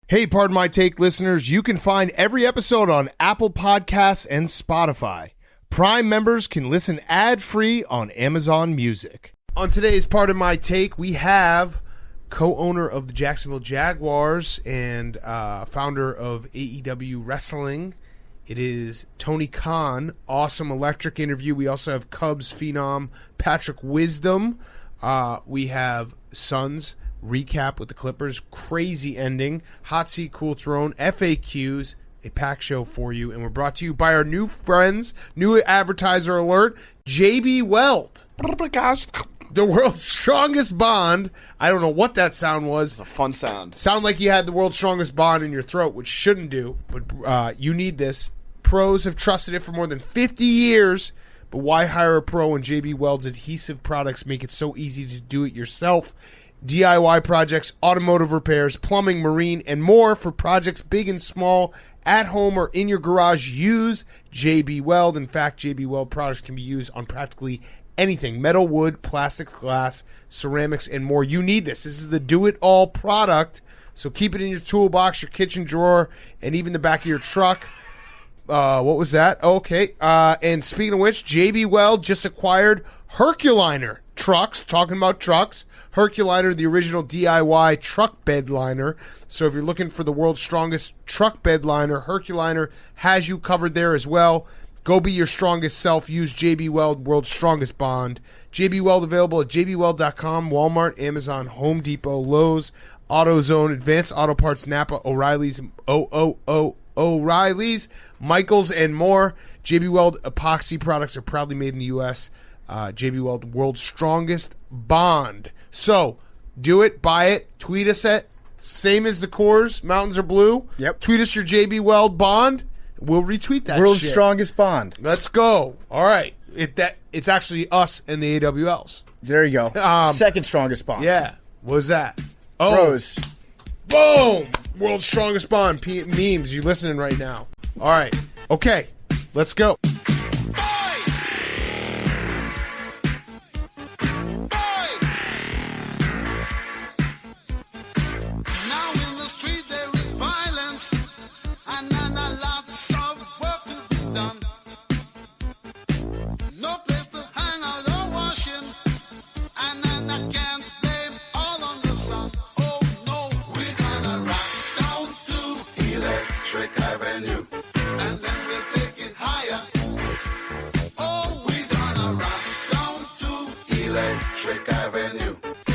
Hey, Pardon My Take listeners, you can find every episode on Apple Podcasts and Spotify. Prime members can listen ad-free on Amazon Music. On today's Pardon My Take, we have co-owner of the Jacksonville Jaguars and founder of AEW Wrestling. It is Tony Khan. Awesome electric interview. We also have Cubs phenom Patrick Wisdom. We have Suns recap with the Clippers, crazy ending, hot seat, cool throne, FAQs, a pack show for you, and we're brought to you by our new friends, new advertiser alert, JB Weld. The world's strongest bond. I don't know what that sound was. It's a fun sound. Sound like you had the world's strongest bond in your throat, which shouldn't do, but you need this. Pros have trusted it for more than 50 years, but why hire a pro when JB Weld's adhesive products make it so easy to do it yourself? DIY projects, automotive repairs, plumbing, marine, and more for projects big and small, at home or in your garage. Use JB Weld. In fact, JB Weld products can be used on practically anything: metal, wood, plastics, glass, ceramics, and more. You need this. This is the do-it-all product, so keep it in your toolbox, your kitchen drawer, and even the back of your truck. What was that? Okay. And speaking of which, JB Weld just acquired Herculiner trucks. Talking about trucks. Herculiner, the original DIY truck bed liner. So if you're looking for the world's strongest truck bed liner, Herculiner has you covered there as well. Go be your strongest self. Use JB Weld, world's strongest bond. JB Weld available at jbweld.com, Walmart, Amazon, Home Depot, Lowe's, AutoZone, Advanced Auto Parts, Napa, O'Reilly's, O'Reilly's, Michaels, and more. JB Weld epoxy products are proudly made in the U.S. JB Weld, world's strongest bond. So, do it, buy it, tweet us at, same as the Coors, Mountains Are Blue. Yep. Tweet us your JB Weld bond. We'll retweet that World's shit. strongest bond. Let's go. All right. It's actually us and the AWLs. There you go. Second strongest bond. Yeah. What was that? Oh. Bros. Boom. World's strongest bond. Memes. You listening right now. All right. Okay. Let's go.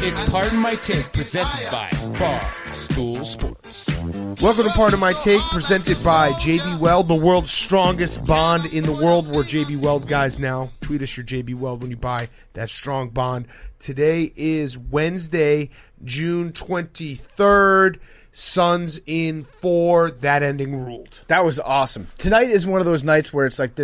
It's Pardon My Take, presented by Bar School Sports. Welcome to Pardon My Take, presented by JB Weld, the world's strongest bond in the world. We're JB Weld guys now. Tweet us your JB Weld when you buy that strong bond. Today is Wednesday, June 23rd. Suns in 4. That ending ruled. That was awesome. Tonight is one of those nights where it's like,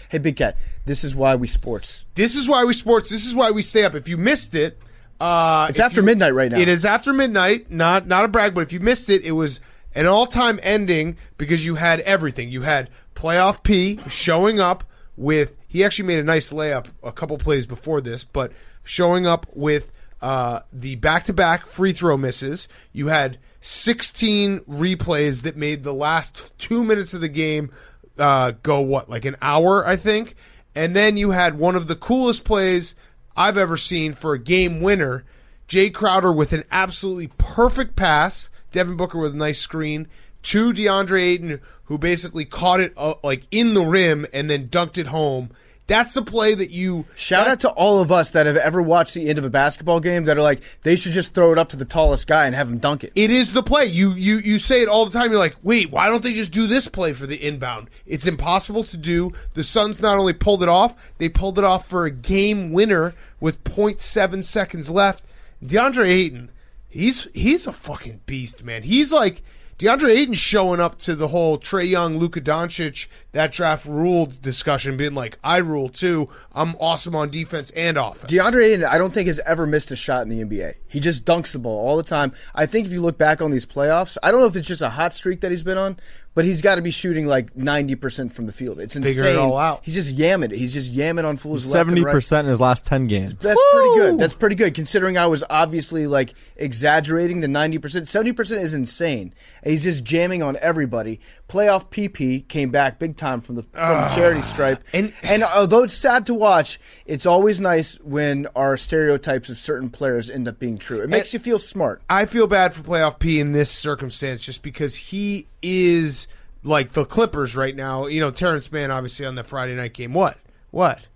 hey, Big Cat, this is why we sports. This is why we sports. This is why we stay up. If you missed it, it's after midnight right now. It is after midnight. Not a brag, but if you missed it, it was an all-time ending because you had everything. You had Playoff P showing up with, he actually made a nice layup a couple plays before this, but showing up with the back-to-back free throw misses. You had 16 replays that made the last 2 minutes of the game go, like an hour, I think. And then you had one of the coolest plays I've ever seen for a game winner. Jay Crowder with an absolutely perfect pass. Devin Booker with a nice screen to DeAndre Ayton, who basically caught it like in the rim and then dunked it home. That's the play that you... Shout out to all of us that have ever watched the end of a basketball game that are like, they should just throw it up to the tallest guy and have him dunk it. It is the play. You say it all the time. You're like, wait, why don't they just do this play for the inbound? It's impossible to do. The Suns not only pulled it off, they pulled it off for a game winner with 0.7 seconds left. DeAndre Ayton, he's a fucking beast, man. He's like... DeAndre Ayton showing up to the whole Trae Young, Luka Doncic, that draft ruled discussion, being like, I rule too. I'm awesome on defense and offense. DeAndre Ayton, I don't think has ever missed a shot in the NBA. He just dunks the ball all the time. I think if you look back on these playoffs, I don't know if it's just a hot streak that he's been on, but he's got to be shooting like 90% from the field. It's insane. Figure it all out. He's just yamming it. He's just yamming on fools left and right. 70% in his last 10 games. That's pretty good. That's pretty good, considering I was obviously like exaggerating the 90%. 70% is insane. and he's just jamming on everybody. Playoff PP came back big time from the charity stripe. And although it's sad to watch, it's always nice when our stereotypes of certain players end up being true. It makes you feel smart. I feel bad for Playoff P in this circumstance just because he is like the Clippers right now. You know, Terrence Mann obviously on the Friday night game. What?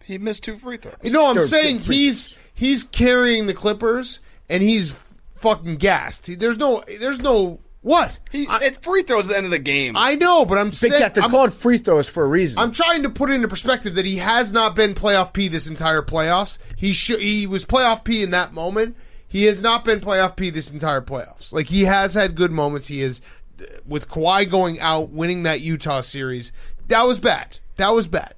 He missed 2 free throws. No, I'm saying he's carrying the Clippers and he's fucking gassed. There's no what? Free throws at the end of the game. I know, but I'm Big saying Cat, they're called free throws for a reason. I'm trying to put it into perspective that he has not been Playoff P this entire playoffs. He was Playoff P in that moment. He has not been Playoff P this entire playoffs. Like, he has had good moments. He is, with Kawhi going out, winning that Utah series. That was bad. That was tough.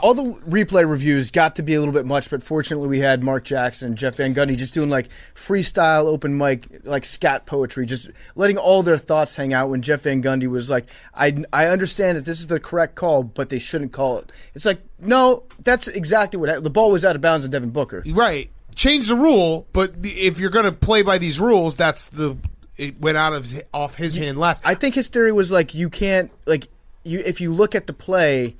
All the replay reviews got to be a little bit much, but fortunately we had Mark Jackson and Jeff Van Gundy just doing like freestyle open mic, like scat poetry, just letting all their thoughts hang out when Jeff Van Gundy was like, I understand that this is the correct call, but they shouldn't call it. It's like, no, that's exactly what happened. The ball was out of bounds on Devin Booker. Right. Change the rule, but if you're going to play by these rules, it went off his hand last. I think his theory was like, you can't, like, if you look at the play,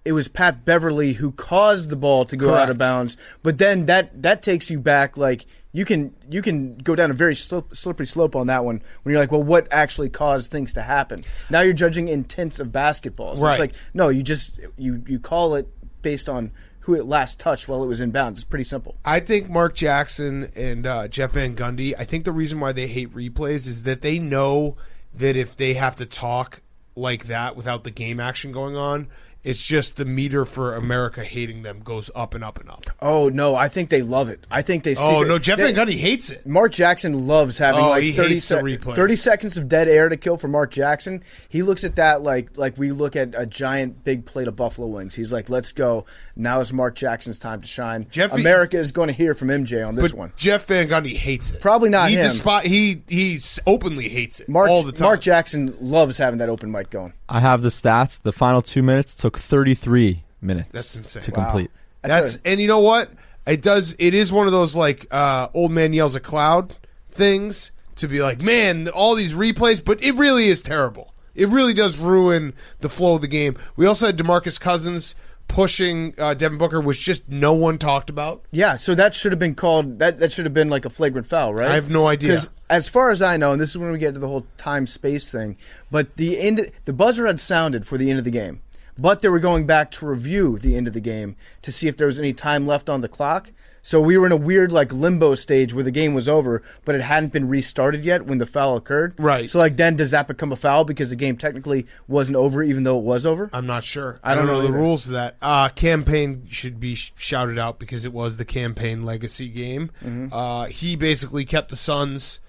it was Pat Beverly who caused the ball to go out of bounds. But then that takes you back. Like, you can go down a very slippery slope on that one when you're like, well, what actually caused things to happen? Now you're judging intents of basketball. So It's like, no, you call it based on who it last touched while it was in bounds. It's pretty simple. I think Mark Jackson and Jeff Van Gundy, I think the reason why they hate replays is that they know that if they have to talk like that without the game action going on, it's just the meter for America hating them goes up and up and up. Oh, no, I think they love it. I think they Jeff Van Gundy hates it. Mark Jackson loves having 30 seconds of dead air to kill for Mark Jackson. He looks at that like we look at a giant big plate of buffalo wings. He's like, let's go. Now is Mark Jackson's time to shine. America is going to hear from MJ on this one. Jeff Van Gundy hates it. Probably not him. He openly hates it all the time. Mark Jackson loves having that open mic going. I have the stats. The final 2 minutes took 33 minutes. That's insane. To complete. And you know what? It is one of those like old man yells at cloud things to be like, man, all these replays, but it really is terrible. It really does ruin the flow of the game. We also had DeMarcus Cousins pushing Devin Booker, which just no one talked about. Yeah, so that should have been called, that should have been like a flagrant foul, right? I have no idea. Because as far as I know, and this is when we get to the whole time-space thing, but the buzzer had sounded for the end of the game, but they were going back to review the end of the game to see if there was any time left on the clock. So we were in a weird like limbo stage where the game was over, but it hadn't been restarted yet when the foul occurred. Right. So like then does that become a foul because the game technically wasn't over even though it was over? I'm not sure. I don't know the rules of that. Campaign should be shouted out because it was the Campaign legacy game. Mm-hmm. He basically kept the Suns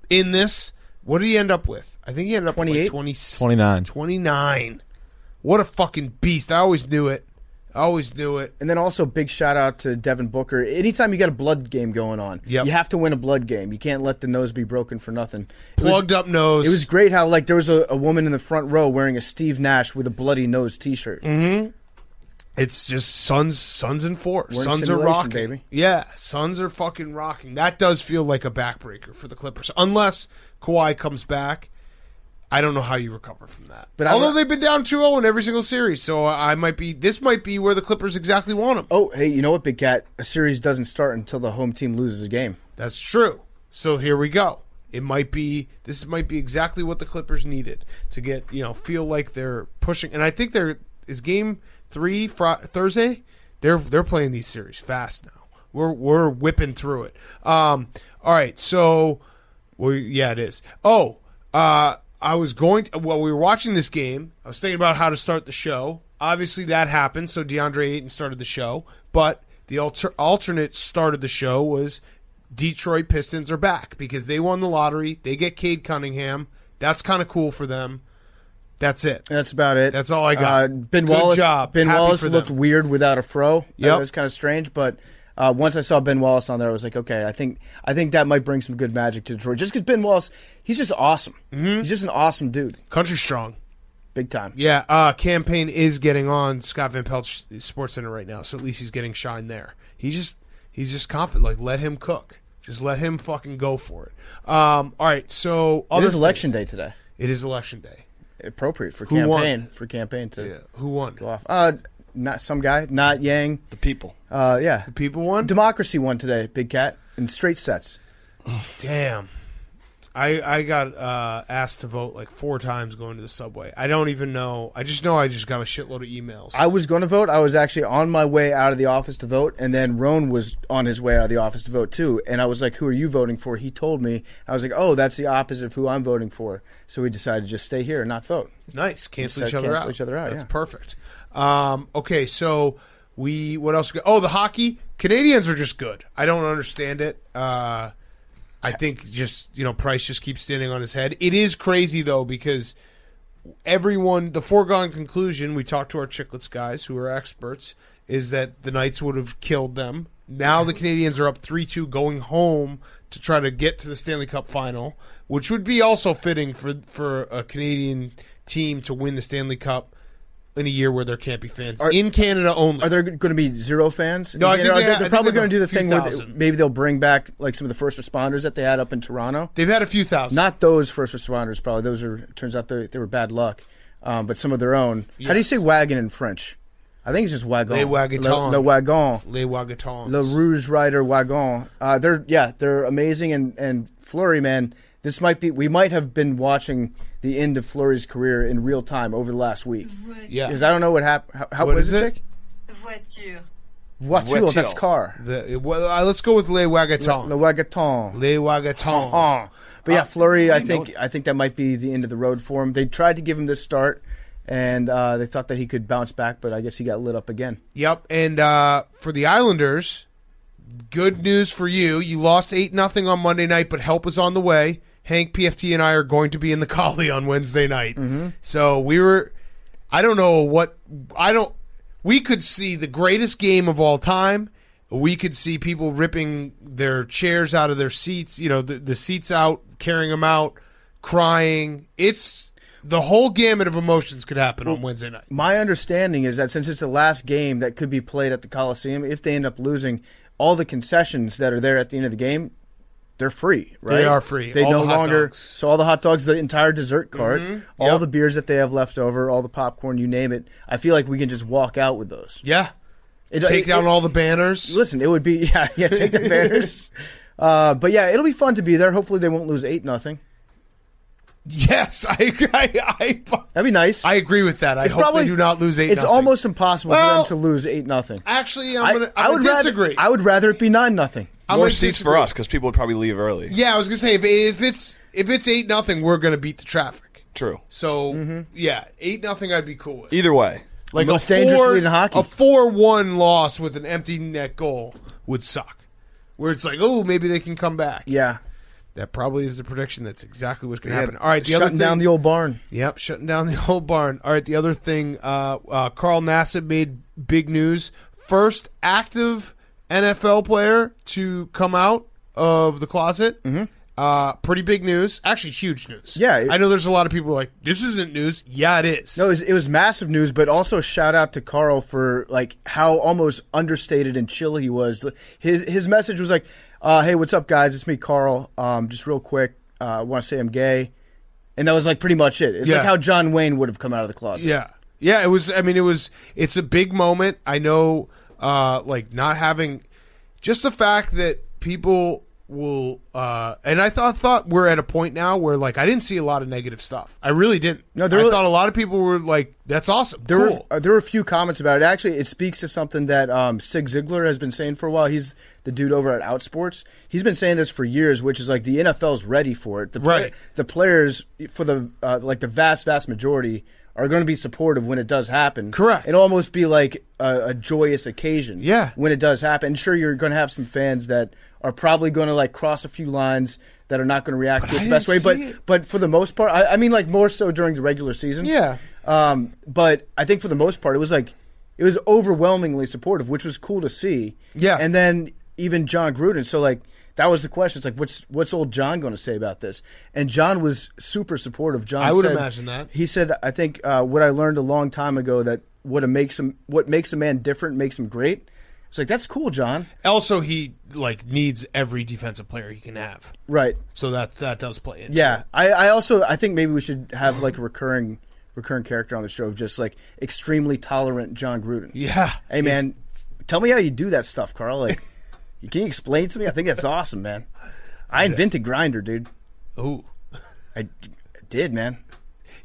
in this. What did he end up with? I think he ended up 28? with 29. 29. What a fucking beast. I always knew it. And then also big shout out to Devin Booker. Anytime you got a blood game going on, you have to win a blood game. You can't let the nose be broken for nothing. Plugged up nose. It was great how like there was a woman in the front row wearing a Steve Nash with a bloody nose T-shirt. Mm-hmm. It's just Suns in force. Suns are rocking, baby. Yeah, Suns are fucking rocking. That does feel like a backbreaker for the Clippers, unless Kawhi comes back. I don't know how you recover from that. But although they've been down 2-0 in every single series, so this might be where the Clippers exactly want them. Oh, hey, you know what, Big Cat? A series doesn't start until the home team loses a game. That's true. So here we go. This might be exactly what the Clippers needed to get, feel like they're pushing. And I think is game 3 Thursday. They're playing these series fast now. We're whipping through it. All right, so it is. While we were watching this game, I was thinking about how to start the show. Obviously, that happened, so DeAndre Ayton started the show. But the alternate start of the show was Detroit Pistons are back because they won the lottery. They get Cade Cunningham. That's kind of cool for them. That's it. That's about it. That's all I got. Ben Good Wallace, job. Ben Happy Wallace for looked them. weird without a fro. Yep. That was kind of strange, but once I saw Ben Wallace on there, I was like, okay, I think that might bring some good magic to Detroit. Just because Ben Wallace, he's just awesome. Mm-hmm. He's just an awesome dude. Country strong. Big time. Yeah, Campaign is getting on Scott Van Pelt's Sports Center right now, so at least he's getting shine there. He's just confident. Like, let him cook. Just let him fucking go for it. All right, so it is election day today. It is election day. Appropriate for Who won? campaign. For campaign to Yeah. Who won? go off. Not some guy. Not Yang. The people. Yeah. The people won? Democracy won today, Big Cat, in straight sets. Damn. I got asked to vote like 4 times going to the subway. I don't even know. I just got a shitload of emails. I was going to vote. I was actually on my way out of the office to vote, and then Roan was on his way out of the office to vote too. And I was like, "Who are you voting for?" He told me. I was like, "Oh, that's the opposite of who I'm voting for." So we decided to just stay here and not vote. Nice. Cancel each Cancel other out. each other out, That's yeah. perfect. Okay, so what else? The hockey. Canadiens are just good. I don't understand it. I think just, Price just keeps standing on his head. It is crazy, though, because the foregone conclusion, we talked to our Chicklets guys who are experts, is that the Knights would have killed them. Now the Canadiens are up 3-2 going home to try to get to the Stanley Cup final, which would be also fitting for a Canadian team to win the Stanley Cup in a year where there can't be fans. In Canada only. Are there going to be 0 fans? No, I think they're probably going to do the thing where thousand. maybe they'll bring back like some of the first responders that they had up in Toronto. They've had a few thousand. Not those first responders, probably. Turns out they were bad luck. But some of their own. Yes. How do you say wagon in French? I think it's just wagon. Les Wagons. Le wagon. Les Wagons. Le Rouge Rider wagon. They're amazing. And Fleury, man, we might have been watching the end of Fleury's career in real time over the last week. Yeah. Because I don't know what happened. What is it? Chick? Voiture. Voiture, that's car. Let's go with Les Wagons. Le wagon. Les Wagons. But yeah, Fleury, I think that might be the end of the road for him. They tried to give him this start, and they thought that he could bounce back, but I guess he got lit up again. Yep, and for the Islanders, good news for you. You lost 8-0 on Monday night, but help is on the way. Hank, PFT, and I are going to be in the Collie on Wednesday night. Mm-hmm. So we could see the greatest game of all time. We could see people ripping their chairs out of their seats, the seats out, carrying them out, crying. It's the whole gamut of emotions could happen on Wednesday night. My understanding is that since it's the last game that could be played at the Coliseum, if they end up losing, all the concessions that are there at the end of the game, they're free, right? They are free. They all no the hot longer. dogs. So all the hot dogs, the entire dessert cart, all Yep. the beers that they have left over, all the popcorn, you name it. I feel like we can just walk out with those. Yeah. Take down all the banners. Listen, it would be take the banners. But yeah, it'll be fun to be there. Hopefully, they won't lose 8-0. Yes, I That'd be nice. I agree with that. I hope they do not lose 8-0. It's almost impossible for them to lose 8-0. Actually, I would disagree. I would rather it be 9-0. More seats for us because people would probably leave early. Yeah, I was gonna say if it's 8-0, we're gonna beat the traffic. True. So yeah, 8-0, I'd be cool with. Either way. Like most dangerous lead in hockey. A 4-1 loss with an empty net goal would suck. Where it's like, oh, maybe they can come back. Yeah. That probably is the prediction. That's exactly what's going to happen. All right, the shutting other thing, down the old barn. Yep, shutting down the old barn. All right, the other thing, Carl Nassib made big news. First active NFL player to come out of the closet. Mm-hmm. Pretty big news. Actually, huge news. Yeah. I know there's a lot of people like, this isn't news. Yeah, it is. No, it was massive news, but also a shout out to Carl for like how almost understated and chill he was. His message was like, hey, what's up, guys? It's me, Carl. Just real quick, I want to say I'm gay. And that was like pretty much it. It's like how John Wayne would have come out of the closet. Yeah. Yeah, it was, it's a big moment. I know, not having, just the fact that people will, and I thought we're at a point now where, like, I didn't see a lot of negative stuff. I really didn't. No, I thought a lot of people were like, that's awesome. There cool. were a few comments about it. Actually, it speaks to something that Sig Ziglar has been saying for a while. He's the dude over at Outsports. He's been saying this for years, which is like the NFL's ready for it. The players, for the the vast majority, are going to be supportive when it does happen. Correct. It'll almost be like a joyous occasion. Yeah. When it does happen. And sure, you're going to have some fans that are probably going to like cross a few lines that are not going to react to it the best way. But for the most part, I mean, like more so during the regular season. Yeah. But I think for the most part, it was overwhelmingly supportive, which was cool to see. Yeah. And then even John Gruden. So like that was the question. It's like, what's old John going to say about this? And John was super supportive. John, I would imagine that. He said, I think what I learned a long time ago that what makes a man different makes him great. It's like, that's cool, John. Also, he needs every defensive player he can have. Right. So that does play into Yeah. it. I think maybe we should have like a recurring character on the show of just like extremely tolerant John Gruden. Yeah. Hey, man, tell me how you do that stuff, Carl. Like, can you explain it to me? I think that's awesome, man. I invented Grindr, dude. Ooh. I did, man.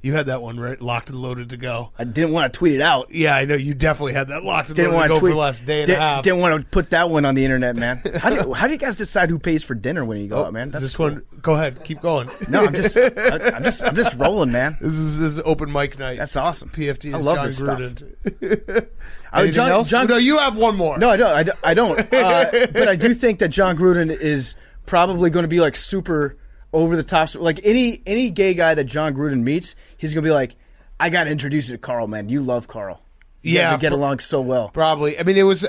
You had that one right, locked and loaded to go. I didn't want to tweet it out. Yeah, I know you definitely had that locked and Didn't loaded want to to go tweet. for the last day and a half. Didn't want to put that one on the internet, man. How do you guys decide who pays for dinner when you go out, man? Is That's this cool. one? Go ahead, keep going. No, I'm just rolling, man. This is open mic night. That's awesome. PFT is I love John this stuff. Gruden. Anything else? John, no, you have one more. No, I don't. I don't. But I do think that John Gruden is probably going to be like super over the top. Like any gay guy that John Gruden meets, he's going to be like, I got to introduce you to Carl, man. You love Carl. You guys would get along so well. Probably. I mean, it was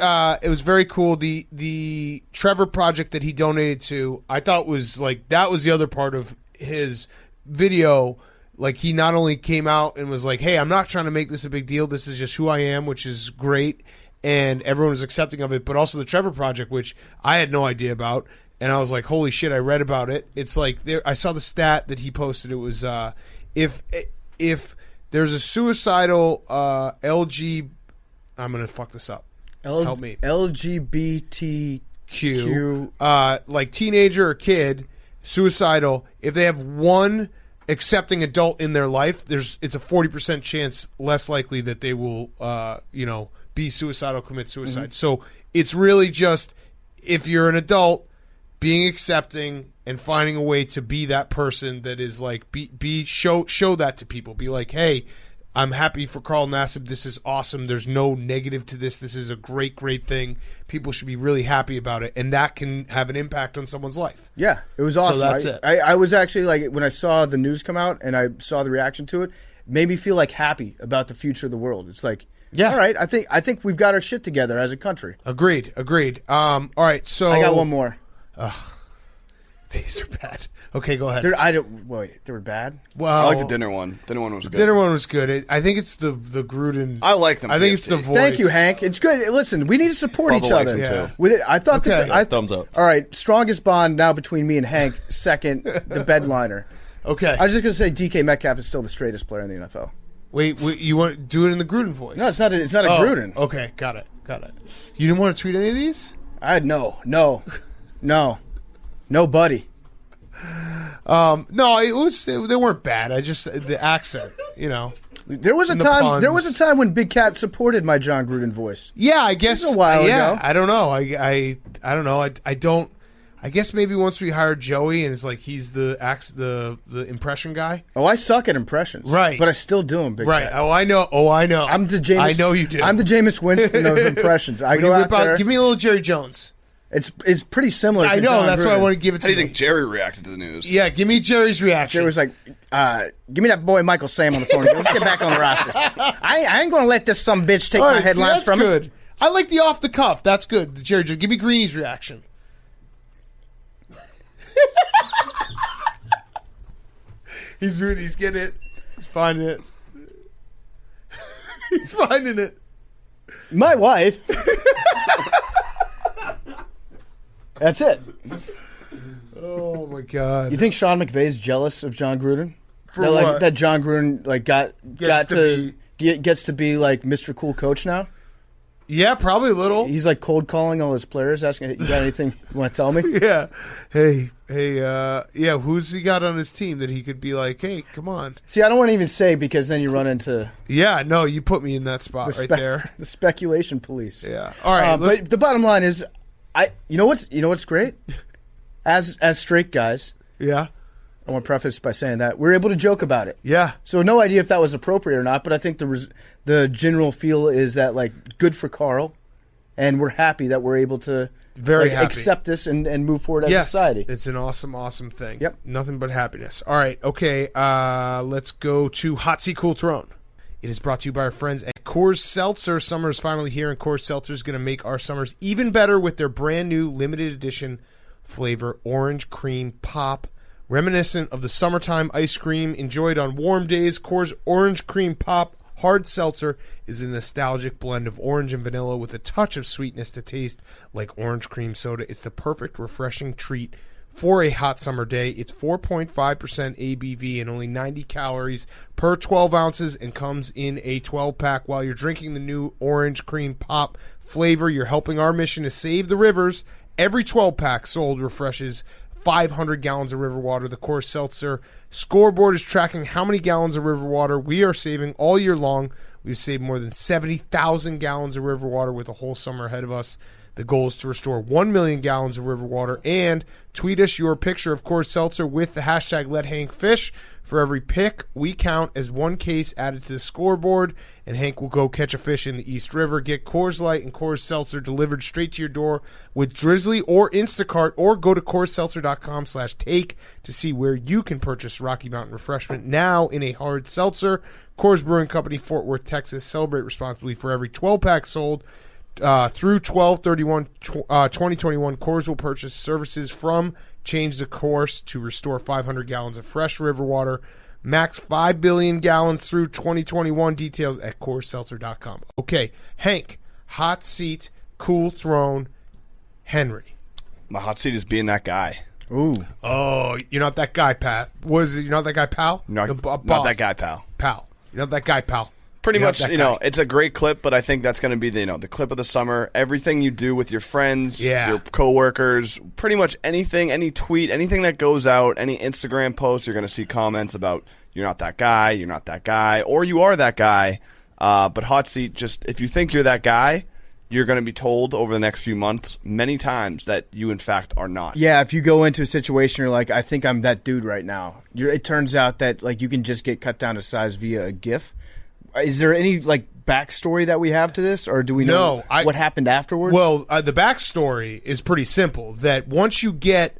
very cool. The Trevor project that he donated to, I thought was like that was the other part of his video. Like he not only came out and was like, "Hey, I'm not trying to make this a big deal. This is just who I am," which is great, and everyone was accepting of it. But also the Trevor project, which I had no idea about, and I was like, "Holy shit!" I read about it. It's like I saw the stat that he posted. It was if there's a suicidal I'm gonna fuck this up. Help me. LGBTQ. Like teenager or kid, suicidal. If they have one accepting adult in their life, it's a 40% chance less likely that they will, be suicidal, commit suicide. So it's really just if you're an adult, being accepting and finding a way to be that person that is like show that to people. Be like, hey, I'm happy for Carl Nassib. This is awesome. There's no negative to this. This is a great thing. People should be really happy about it, and that can have an impact on someone's life. Yeah, it was awesome. So that's it. I was actually like, when I saw the news come out and I saw the reaction to it, made me feel like happy about the future of the world. It's like, yeah, all right, I think we've got our shit together as a country. Agreed. All right, so I got one more. These are bad. Okay, go ahead. They were bad? Well, I like the dinner one. Dinner one was good. Dinner one was good. I think it's the Gruden. I like them. I think it's the voice. Thank you, Hank. It's good. Listen, we need to support Bubba each likes other. them, too. With it, I thought Okay. this. Thumbs up. All right, strongest bond now between me and Hank. Second, the bedliner. Okay. I was just going to say DK Metcalf is still the straightest player in the NFL. Wait, you want to do it in the Gruden voice? No, it's not. It's not a Gruden. Okay, got it. You didn't want to tweet any of these? No, buddy. No, they weren't bad. I just the accent, There was a And the time. puns. There was a time when Big Cat supported my John Gruden voice. Yeah, I guess It was a while ago. I don't know. I don't know. I don't. I guess maybe once we hired Joey and it's like he's the impression guy. Oh, I suck at impressions. Right. But I still do them, Big Right. Cat. Oh, I know. I'm the Jameis. I know you do. I'm the Jameis Winston of impressions. I When go you out whip out- there. give me a little Jerry Jones. It's pretty similar. I to know. John That's why I Gruden. want to give it How to do you think Jerry reacted to the news? Yeah, give me Jerry's reaction. Jerry was like, "Give me that boy Michael Sam on the phone. Let's get back on the roster. I ain't gonna let this some bitch take All my right, see, headlines that's from good. him." I like the off the cuff. That's good. The Jerry. Give me Greeny's reaction. He's getting it. He's finding it. He's finding it. My wife. That's it. Oh my god. You think Sean McVay's jealous of John Gruden? For that, what? That John Gruden gets to be like Mr. Cool Coach now. Yeah, probably a little. He's like cold calling all his players, asking, "You got anything you want to tell me?" Yeah. Hey. Yeah. Who's he got on his team that he could be like, hey, come on? See, I don't want to even say because then you run into Yeah. No, you put me in that spot right there. the speculation police. Yeah. All right. But the bottom line is, you know what's great? As straight guys, Yeah. I want to preface by saying that we're able to joke about it. Yeah. So no idea if that was appropriate or not, but I think the general feel is that like good for Carl, and we're happy that we're able to Very happy. accept this and move forward as a society. It's an awesome thing. Yep. Nothing but happiness. All right. Okay. Let's go to Hot Seat Cool Throne. It is brought to you by our friends at Coors Seltzer. Summer is finally here, and Coors Seltzer is going to make our summers even better with their brand new limited edition flavor, Orange Cream Pop. Reminiscent of the summertime ice cream enjoyed on warm days, Coors Orange Cream Pop Hard seltzer is a nostalgic blend of orange and vanilla with a touch of sweetness to taste like orange cream soda. It's the perfect, refreshing treat for a hot summer day. It's 4.5% ABV and only 90 calories per 12 ounces and comes in a 12-pack. While you're drinking the new orange cream pop flavor, you're helping our mission to save the rivers. Every 12-pack sold refreshes 500 gallons of river water. The Coors Seltzer scoreboard is tracking how many gallons of river water we are saving all year long. We've saved more than 70,000 gallons of river water with a whole summer ahead of us. The goal is to restore 1 million gallons of river water. And tweet us your picture of Coors Seltzer with the hashtag #LetHankFish. For every pick, we count as one case added to the scoreboard, and Hank will go catch a fish in the East River. Get Coors Light and Coors Seltzer delivered straight to your door with Drizzly or Instacart, or go to CoorsSeltzer.com/take to see where you can purchase Rocky Mountain Refreshment now in a hard seltzer. Coors Brewing Company, Fort Worth, Texas. Celebrate responsibly. For every 12-pack sold through 12/31/2021, Coors will purchase services from Change the Course to restore 500 gallons of fresh river water. Max 5 billion gallons through 2021. Details at CoorsSeltzer.com. Okay, Hank, hot seat, cool throne, Henry. My hot seat is being that guy. Ooh. Oh, you're not that guy, Pat. You're not that guy, pal? Not that guy, pal. Pal. You're not that guy, pal. Pretty You're much, not that guy. it's a great clip, but I think that's going to be the clip of the summer. Everything you do with your friends, your coworkers, pretty much anything, any tweet, anything that goes out, any Instagram post, you're going to see comments about you're not that guy, or you are that guy. But hot seat, just if you think you're that guy, you're going to be told over the next few months many times that you, in fact, are not. Yeah, if you go into a situation, you're like, I think I'm that dude right now. It turns out that you can just get cut down to size via a GIF. Is there any backstory that we have to this, or do we know what happened afterwards? Well, the backstory is pretty simple. That once you get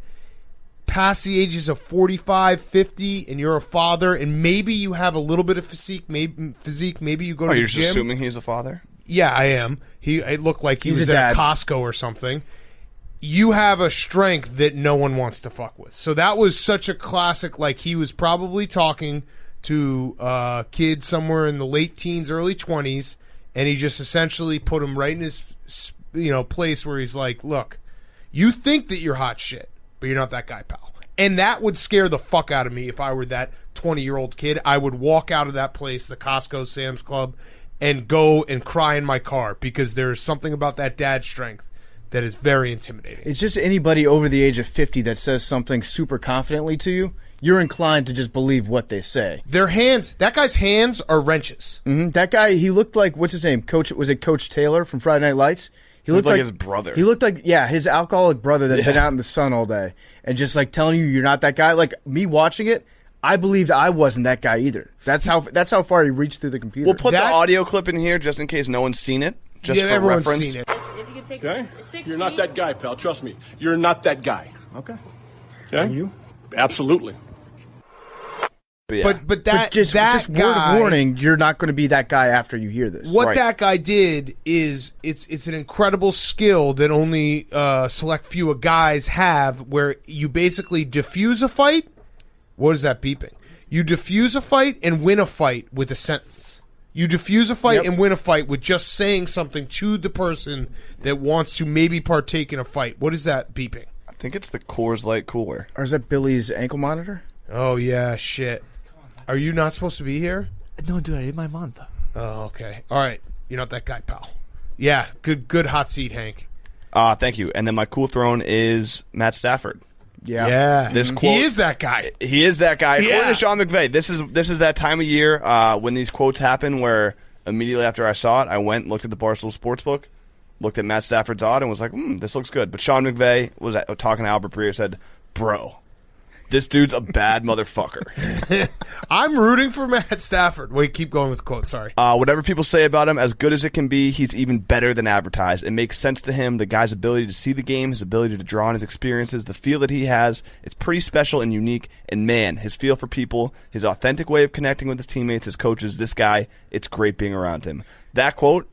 past the ages of 45, 50, and you're a father, and maybe you have a little bit of physique, maybe you go to the you're gym. Just assuming he's a father? Yeah, I am. It looked like he was at Costco or something. You have a strength that no one wants to fuck with. So that was such a classic. He was probably talking to a kid somewhere in the late teens, early 20s, and he just essentially put him right in his place where he's like, look, you think that you're hot shit, but you're not that guy, pal. And that would scare the fuck out of me if I were that 20-year-old kid. I would walk out of that place, the Costco, Sam's Club, and go and cry in my car, because there's something about that dad strength that is very intimidating. It's just anybody over the age of 50 that says something super confidently to you, you're inclined to just believe what they say. Their hands, that guy's hands are wrenches. Mm-hmm. That guy, he looked like, what's his name? Was it Coach Taylor from Friday Night Lights? He looked like his brother. He looked like, his alcoholic brother that had been out in the sun all day. And just telling you you're not that guy. Me watching it, I believed I wasn't that guy either. That's how far he reached through the computer. We'll put the audio clip in here just in case no one's seen it. Just for everyone's reference. seen it. If you could take Okay? 6 You're not feet. that guy, pal. Trust me. You're not that guy. Okay. Okay? And you? Absolutely. But, yeah. But that just that word guy, of warning, you're not going to be that guy after you hear this. What that guy did is it's an incredible skill that only select few of guys have, where you basically diffuse a fight. What is that beeping? You diffuse a fight and win a fight with a sentence. You diffuse a fight and win a fight with just saying something to the person that wants to maybe partake in a fight. What is that beeping? I think it's the Coors Light cooler. Or is that Billy's ankle monitor? Oh, yeah, shit. Are you not supposed to be here? No, dude, I did my month. Oh, okay. All right. You're not that guy, pal. Yeah, good hot seat, Hank. Thank you. And then my cool throne is Matt Stafford. Yeah. This quote, he is that guy. He is that guy. Yeah. According to Sean McVay, this is that time of year when these quotes happen where immediately after I saw it, I went, looked at the Barstool Sportsbook, looked at Matt Stafford's odd, and was like, this looks good. But Sean McVay was talking to Albert Breer, said, bro, this dude's a bad motherfucker. I'm rooting for Matt Stafford. Wait, keep going with the quote. Sorry. Whatever people say about him, as good as it can be, he's even better than advertised. It makes sense to him. The guy's ability to see the game, his ability to draw on his experiences, the feel that he has, it's pretty special and unique. And man, his feel for people, his authentic way of connecting with his teammates, his coaches, this guy, it's great being around him. That quote,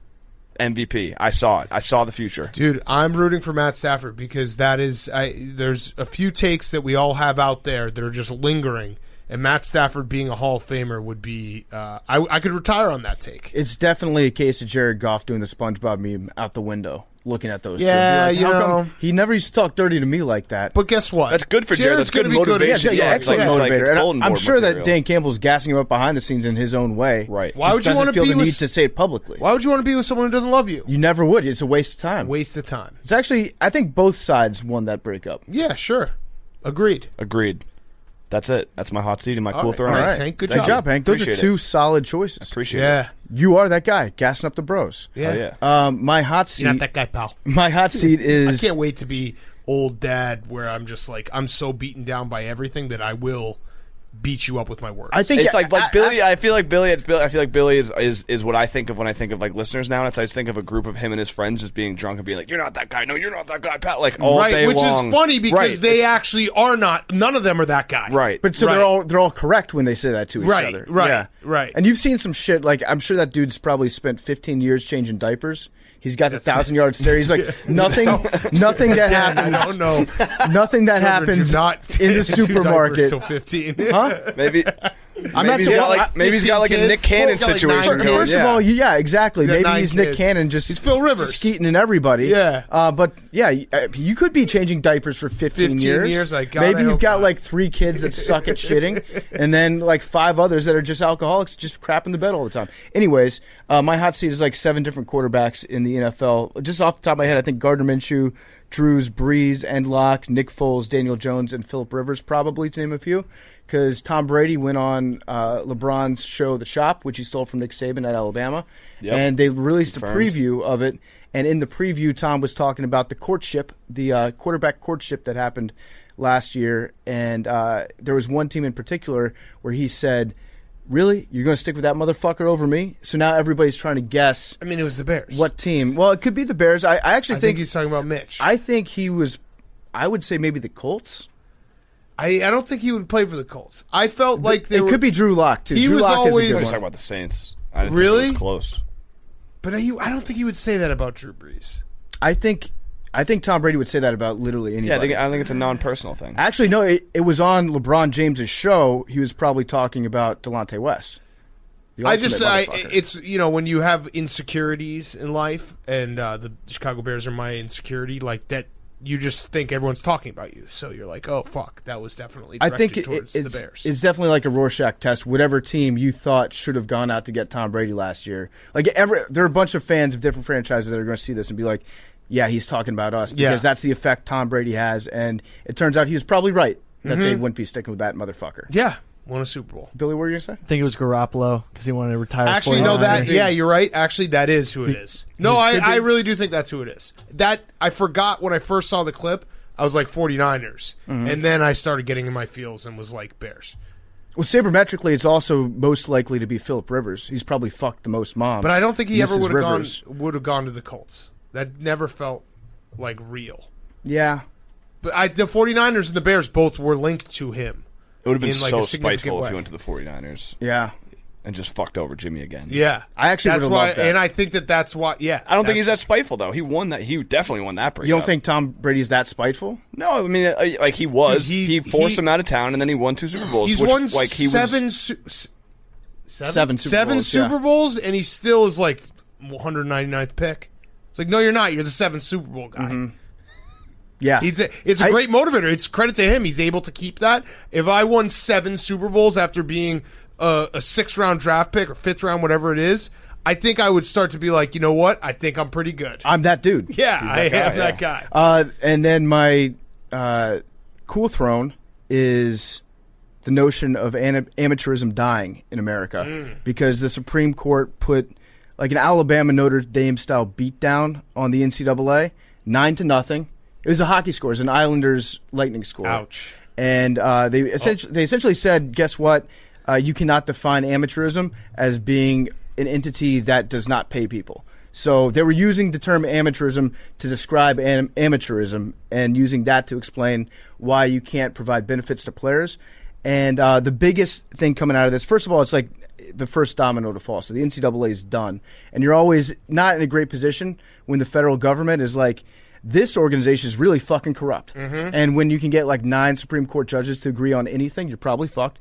MVP. I saw it. I saw the future. Dude, I'm rooting for Matt Stafford because that is there's a few takes that we all have out there that are just lingering, And Matt Stafford being a Hall of Famer would be I could retire on that take. It's definitely a case of Jared Goff doing the SpongeBob meme out the window, looking at those Yeah, two. Like, how come he never used to talk dirty to me like that? But guess what? That's good for Jared. That's good motivation. Excellent motivator. And I'm sure material. that Dan Campbell's gassing him up behind the scenes in his own way. Right. Why would you want to feel be the need to say it publicly? Why would you want to be with someone who doesn't love you? You never would. It's a waste of time. Waste of time. It's actually, I think both sides won that breakup. Yeah, sure. Agreed. That's it. That's my hot seat and my cool throw. Nice, All right. Hank. Good job, Hank. Those are two solid choices. Appreciate it. You are that guy, gassing up the bros. Yeah. My hot seat. You're not that guy, pal. My hot seat is. I can't wait to be old dad where I'm just like, I'm so beaten down by everything that I will beat you up with my words. I think it's like Billy. I feel like Billy. I feel like Billy is what I think of when I think of like listeners now. And I just think of a group of him and his friends just being drunk and being like, "You're not that guy. No, you're not that guy, Pat." Like all day which long. is funny because they actually are not. None of them are that guy. Right. But so they're all correct when they say that to each other. Right. And you've seen some shit. Like I'm sure that dude's probably spent 15 years changing diapers. He's got the 1,000-yard stare. He's like nothing that happens. I don't know. Nothing that happens in the supermarket. Till 15. Huh? Maybe. Maybe he's got like a Nick Cannon situation. First of all, yeah, exactly. Maybe he's Nick Cannon, he's Phil Rivers, skeeting in everybody. Yeah. But yeah, you could be changing diapers for 15 years. Maybe you've got like 3 kids that suck at shitting, and then like 5 others that are just alcoholics, just crap in the bed all the time. Anyways, my hot seat is like 7 different quarterbacks in the NFL. Just off the top of my head, I think Gardner Minshew, Drews, Breeze, Endlock, Nick Foles, Daniel Jones, and Phillip Rivers, probably to name a few. Because Tom Brady went on LeBron's show, The Shop, which he stole from Nick Saban at Alabama. Yep. And they released a preview of it. And in the preview, Tom was talking about the courtship, the quarterback courtship that happened last year. And there was one team in particular where he said, "Really? You're going to stick with that motherfucker over me?" So now everybody's trying to guess. I mean, it was the Bears. What team? Well, it could be the Bears. I actually think he's talking about Mitch. I think he was, I would say maybe the Colts. I don't think he would play for the Colts. I felt like it could be Drew Lock too. He Drew was Lock always is a good talking about the Saints. I didn't really think it was close. But I don't think he would say that about Drew Brees. I think Tom Brady would say that about literally anybody. Yeah, I think it's a non-personal thing. Actually, no. It was on LeBron James's show. He was probably talking about Delonte West. It's when you have insecurities in life, and the Chicago Bears are my insecurity, like that. You just think everyone's talking about you, so you're like, "Oh fuck, that was definitely." I think towards the Bears. It's definitely like a Rorschach test. Whatever team you thought should have gone out to get Tom Brady last year, there are a bunch of fans of different franchises that are going to see this and be like, "Yeah, he's talking about us," because that's the effect Tom Brady has, and it turns out he was probably right that they wouldn't be sticking with that motherfucker. Yeah. Won a Super Bowl. Billy, what were you going to say? I think it was Garoppolo because he wanted to retire. Actually, no, you're right. Actually, that is who it is. No, I really do think that's who it is. That I forgot when I first saw the clip. I was like 49ers. And then I started getting in my feels and was like Bears. Well, sabermetrically, it's also most likely to be Phillip Rivers. He's probably fucked the most moms. But I don't think he ever would have gone to the Colts. That never felt like real. Yeah. But the 49ers and the Bears both were linked to him. It would have been so spiteful if he went to the 49ers. Yeah. And just fucked over Jimmy again. Yeah. I actually would have loved that. And I think that's why, I don't think he's that spiteful, though. He won that. He definitely won that breakup. You don't think Tom Brady's that spiteful? No, I mean, like he was. Dude, he forced him out of town, and then he won 2 Super Bowls. He's won seven Super Bowls, and he still is like 199th pick. It's like, no, you're not. You're the 7th Super Bowl guy. Mm-hmm. Yeah. It's a great motivator. It's credit to him. He's able to keep that. If I won 7 Super Bowls after being a 6th-round draft pick or 5th round, whatever it is, I think I would start to be like, you know what? I think I'm pretty good. I'm that dude. Yeah, I am that guy. And then my cool throne is the notion of amateurism dying in America because the Supreme Court put like an Alabama Notre Dame style beatdown on the NCAA, 9-0. It was a hockey score. It was an Islanders Lightning score. Ouch. And they essentially said, guess what? You cannot define amateurism as being an entity that does not pay people. So they were using the term amateurism to describe amateurism and using that to explain why you can't provide benefits to players. And the biggest thing coming out of this, first of all, it's like the first domino to fall. So the NCAA is done. And you're always not in a great position when the federal government is like, this organization is really fucking corrupt. And when you can get like 9 Supreme Court judges to agree on anything, you're probably fucked.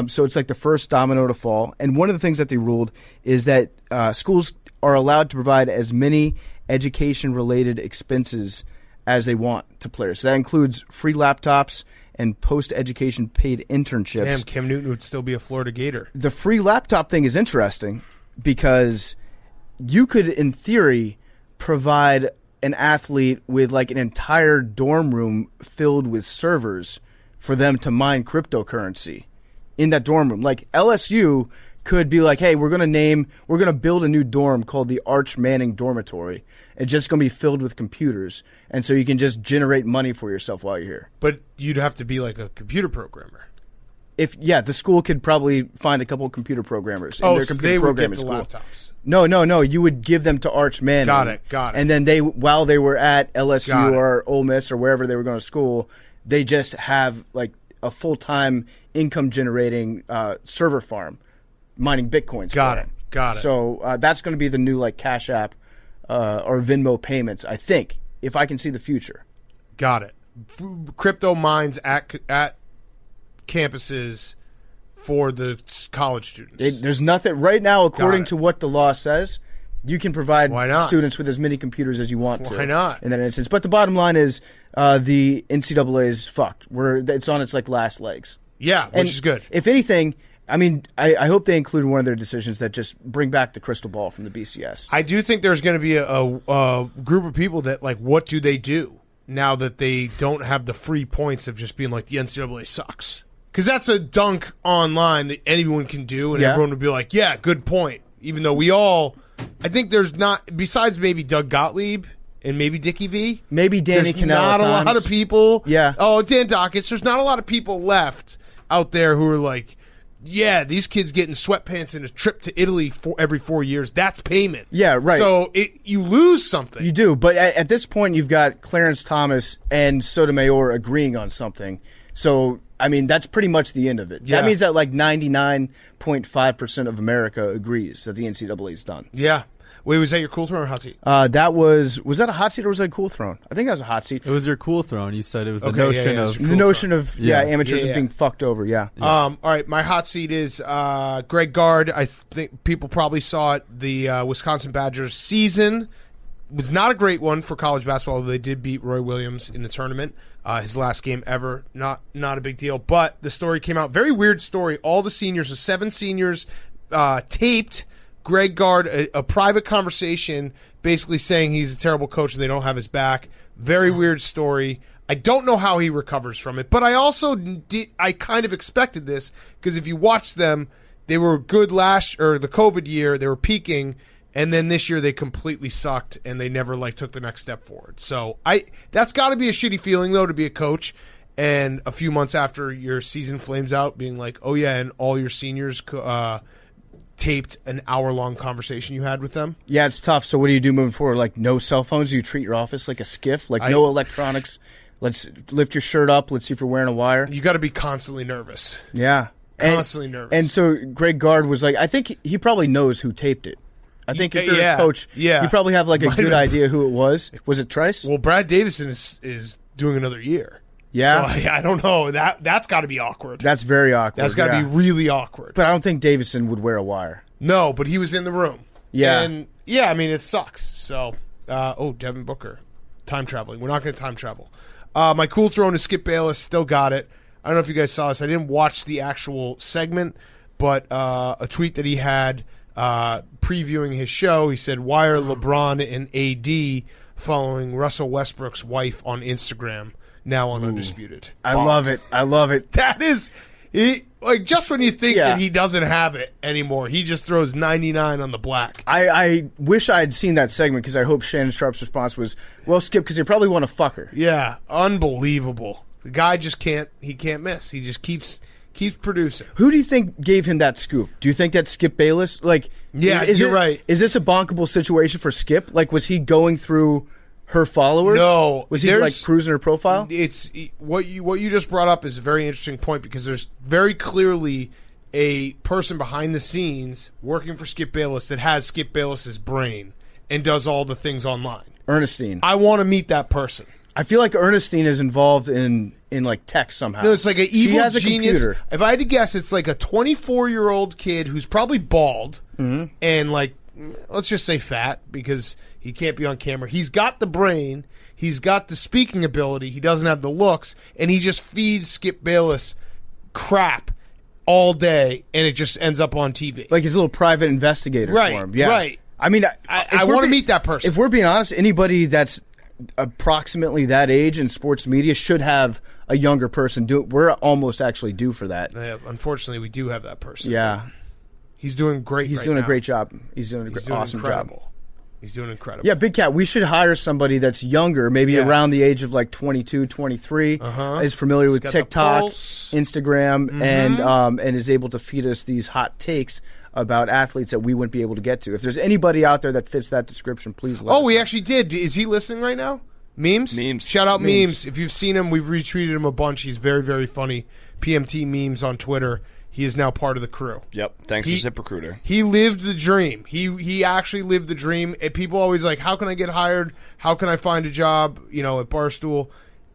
So it's like the first domino to fall. And one of the things that they ruled is that schools are allowed to provide as many education-related expenses as they want to players. So that includes free laptops and post-education paid internships. Damn, Cam Newton would still be a Florida Gator. The free laptop thing is interesting because you could, in theory, provide an athlete with like an entire dorm room filled with servers for them to mine cryptocurrency in that dorm room. Like LSU could be like, hey, we're going to build a new dorm called the Arch Manning Dormitory. It's just going to be filled with computers. And so you can just generate money for yourself while you're here. But you'd have to be like a computer programmer. The school could probably find a couple of computer programmers. So they would get the laptops. No. You would give them to Arch Manning. Got it. And then while they were at LSU or Ole Miss or wherever they were going to school, they just have like a full-time income-generating server farm mining Bitcoins. Got it. So that's going to be the new like Cash App or Venmo payments, I think, if I can see the future. Got it. Crypto mines at campuses for the college students. There's nothing right now, according to what the law says. You can provide students with as many computers as you want to. Why not? In that instance. But the bottom line is the NCAA is fucked. It's on its like last legs. Yeah, which is good. If anything, I mean, I hope they include in one of their decisions that just bring back the crystal ball from the BCS. I do think there's going to be a group of people that, like, what do they do now that they don't have the free points of just being like, the NCAA sucks? Because that's a dunk online that anyone can do, and everyone would be like, yeah, good point. Even though I think there's not, besides maybe Doug Gottlieb and maybe Dickie V. Maybe Danny Kanell. Not a lot of people. Yeah. Oh, Dan Dockets. There's not a lot of people left out there who are like, yeah, these kids getting sweatpants and a trip to Italy every 4 years, that's payment. Yeah, right. So you lose something. You do, but at this point you've got Clarence Thomas and Sotomayor agreeing on something. So, I mean, that's pretty much the end of it. Yeah. That means that like 99.5% of America agrees that the NCAA's done. Yeah. Wait, was that your cool throne or hot seat? Was that a hot seat or was that a cool throne? I think that was a hot seat. It was your cool throne. You said it was the notion of amateurs being fucked over. Yeah. All right, my hot seat is Greg Gard. I think people probably saw it. The Wisconsin Badgers season was not a great one for college basketball. They did beat Roy Williams in the tournament. His last game ever. Not a big deal. But the story came out. Very weird story. All the seniors, the 7 seniors, taped Greg Gard a private conversation basically saying he's a terrible coach and they don't have his back. Very weird story. I don't know how he recovers from it, but I also I kind of expected this because if you watch them, they were good the COVID year, they were peaking, and then this year they completely sucked and they never took the next step forward. So that's got to be a shitty feeling though to be a coach and a few months after your season flames out being like, "Oh yeah, and all your seniors taped an hour-long conversation you had with them." Yeah, it's tough. So what do you do moving forward? Like no cell phones? Do you treat your office like a skiff? Like no electronics? Let's lift your shirt up. Let's see if you're wearing a wire. You got to be constantly nervous. Yeah. Constantly nervous. And so Greg Gard was like, I think he probably knows who taped it. I think if you're a coach, you probably have a good idea who it was. Was it Trice? Well, Brad Davison is doing another year. Yeah. So I don't know. That's got to be awkward. That's very awkward. That's got to be really awkward. But I don't think Davison would wear a wire. No, but he was in the room. Yeah. And yeah, I mean, it sucks. So, Devin Booker, time traveling. We're not going to time travel. My cool throne is Skip Bayless. Still got it. I don't know if you guys saw this. I didn't watch the actual segment, but a tweet that he had previewing his show, he said, "Why are LeBron and AD following Russell Westbrook's wife on Instagram?" Now on Undisputed. I love it. I love it. That is, just when you think that he doesn't have it anymore, he just throws 99 on the black. I wish I had seen that segment because I hope Shannon Sharp's response was, well, Skip, because you probably want to fuck her. Yeah, unbelievable. The guy just can't miss. He just keeps producing. Who do you think gave him that scoop? Do you think that's Skip Bayless? You're right. Is this a bonkable situation for Skip? Was he going through her followers? No. Was he cruising her profile? It's what you just brought up is a very interesting point because there's very clearly a person behind the scenes working for Skip Bayless that has Skip Bayless's brain and does all the things online. Ernestine. I want to meet that person. I feel like Ernestine is involved in like tech somehow. No, it's like an evil she has genius. A computer. If I had to guess, it's like a 24-year-old kid who's probably bald and like, let's just say fat because he can't be on camera. He's got the brain. He's got the speaking ability. He doesn't have the looks, and he just feeds Skip Bayless crap all day, and it just ends up on TV. Like his little private investigator for him. Yeah. Right. I mean, I want to meet that person. If we're being honest, anybody that's approximately that age in sports media should have a younger person do it. We're almost actually due for that. Unfortunately, we do have that person. Yeah. He's doing great. He's doing a great job. He's doing an awesome incredible job. He's doing incredible. Yeah, Big Cat, we should hire somebody that's younger, maybe around the age of like 22, 23, is familiar with TikTok, Instagram, and is able to feed us these hot takes about athletes that we wouldn't be able to get to. If there's anybody out there that fits that description, please let us know. We actually did. Is he listening right now? Memes? Shout out Memes. If you've seen him, we've retweeted him a bunch. He's very, very funny. PMT Memes on Twitter. He is now part of the crew. Yep. Thanks to ZipRecruiter. He lived the dream. He actually lived the dream. And people always like, how can I get hired? How can I find a job, at Barstool?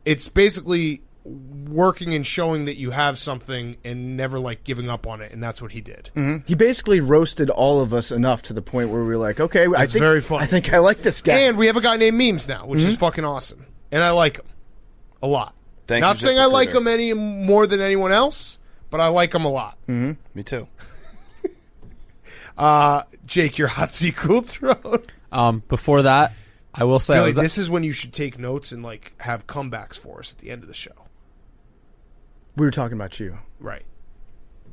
It's basically working and showing that you have something and never like giving up on it, and that's what he did. He basically roasted all of us enough to the point where we were like, okay, it's very funny. I think I like this guy. And we have a guy named Memes now, which is fucking awesome. And I like him a lot. Not saying I like him any more than anyone else, but I like him a lot. Me too. Jake, your hot seat cool throat. Before that, I will say Billy, this is when you should take notes and like have comebacks for us at the end of the show. We were talking about you. Right.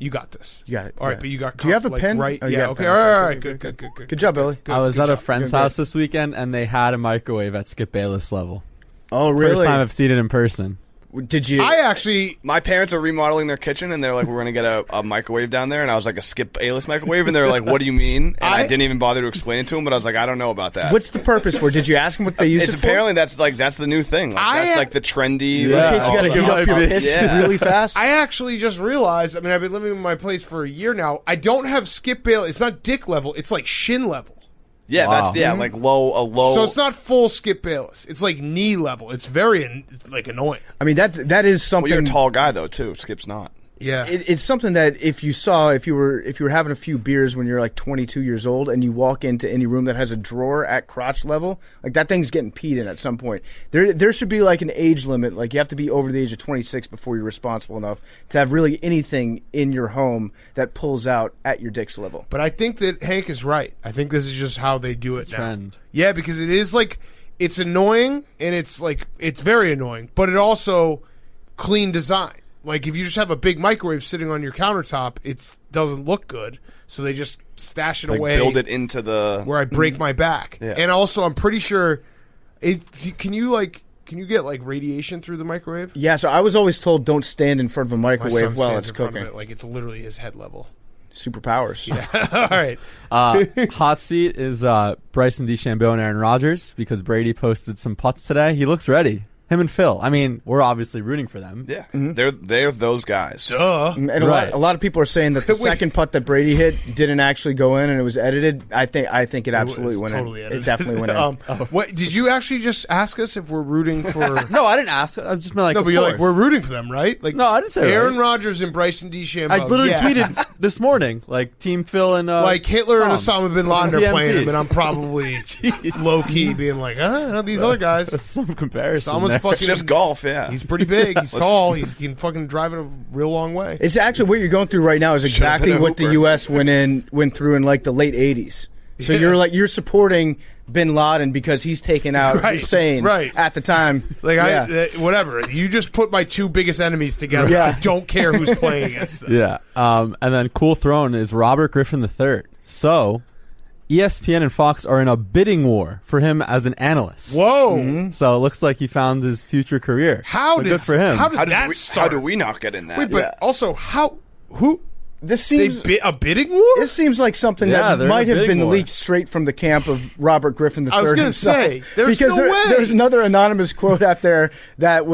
You got this. You got it. All right, but you got Do you have a pen? Right. Oh, yeah, okay. All right. Good. Good job, Billy. I was at a friend's house this weekend, and they had a microwave at Skip Bayless level. Oh, really? First time I've seen it in person. Did you? My parents are remodeling their kitchen, and they're like, we're going to get a microwave down there. And I was like, a Skip Bayless microwave? And they're like, what do you mean? And I didn't even bother to explain it to them, but I was like, I don't know about that. What's the purpose for? Did you ask them what they use it for? Apparently that's the new thing. That's like the trendy. In case you got to heat up your piss really fast. I actually just realized, I've been living in my place for a year now. I don't have Skip Bayless. It's not dick level. It's like shin level. Yeah, wow. That's like low. So it's not full Skip Bayless. It's like knee level. It's very annoying. I mean that is something. Well, you're a tall guy though too. Skip's not. Yeah, it's something that if you were having a few beers when you're like 22 years old and you walk into any room that has a drawer at crotch level, like that thing's getting peed in at some point. There should be like an age limit. Like you have to be over the age of 26 before you're responsible enough to have really anything in your home that pulls out at your dick's level. But I think that Hank is right. I think this is just how they do it now. Trend. Yeah, because it is like it's annoying and it's very annoying, but it also clean design. Like, if you just have a big microwave sitting on your countertop, it doesn't look good. So they just stash it away. Build it into the... Where I break my back. Yeah. And also, I'm pretty sure... Can you get, radiation through the microwave? Yeah, so I was always told don't stand in front of a My microwave son while stands it's in front cooking. of it, it's literally his head level. Superpowers. Yeah. All right. Hot seat is Bryson DeChambeau and Aaron Rodgers because Brady posted some putts today. He looks ready. Him and Phil. We're obviously rooting for them. Yeah, they're those guys. Duh. And a lot of people are saying that the second putt that Brady hit didn't actually go in and it was edited. I think it absolutely went totally in. edited. It definitely went in. What did you actually just ask us if we're rooting for? No, I didn't ask. I just meant No, but you're like we're rooting for them, right? Like no, I didn't say Aaron right. Rodgers and Bryson DeChambeau. I literally tweeted this morning, Team Phil and like Hitler and Tom. Osama bin Laden are PMT. playing him, and I'm probably low key being like, these other guys. That's some comparison. Osama's there. fucking It's just golf, yeah. He's pretty big. He's tall. He can fucking drive it a real long way. It's actually what you're going through right now is exactly been a what the hooper. U.S. went through in the late '80s. So you're supporting bin Laden because he's taken out Hussein at the time. Whatever. You just put my two biggest enemies together. Yeah. I don't care who's playing against them. Yeah. And then cool throne is Robert Griffin III. So ESPN and Fox are in a bidding war for him as an analyst. Whoa. So it looks like he found his future career. Good for him. How did that start? How do we not get in that? Wait, but also who? This seems a bidding war. This seems like something that might have been leaked straight from the camp of Robert Griffin III. I was going to say because there's another anonymous quote out there that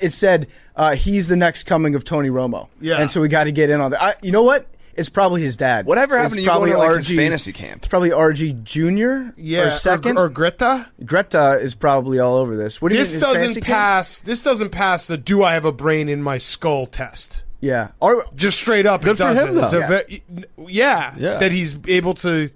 it said he's the next coming of Tony Romo. Yeah, and so we got to get in on that. You know what? It's probably his dad. Whatever happened to you going to like his fantasy camp? It's probably RG Jr. or second. Or Greta. Greta is probably all over this. What do you This doesn't pass. This doesn't pass the "Do I have a brain in my skull?" test. Yeah. Just straight up, Good it for doesn't. him, though. That he's able to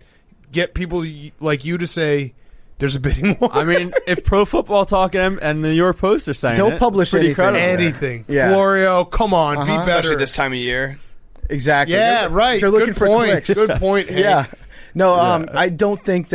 get people like you to say there's a bidding war. I mean, if Pro Football Talk and the New York Post are saying They'll publish it's pretty anything. credible. Anything. Yeah. Florio, come on, be better. Especially this time of year. Exactly. Yeah, right. They're looking Good for point. clicks. Good point, Hank. Yeah. No, I don't think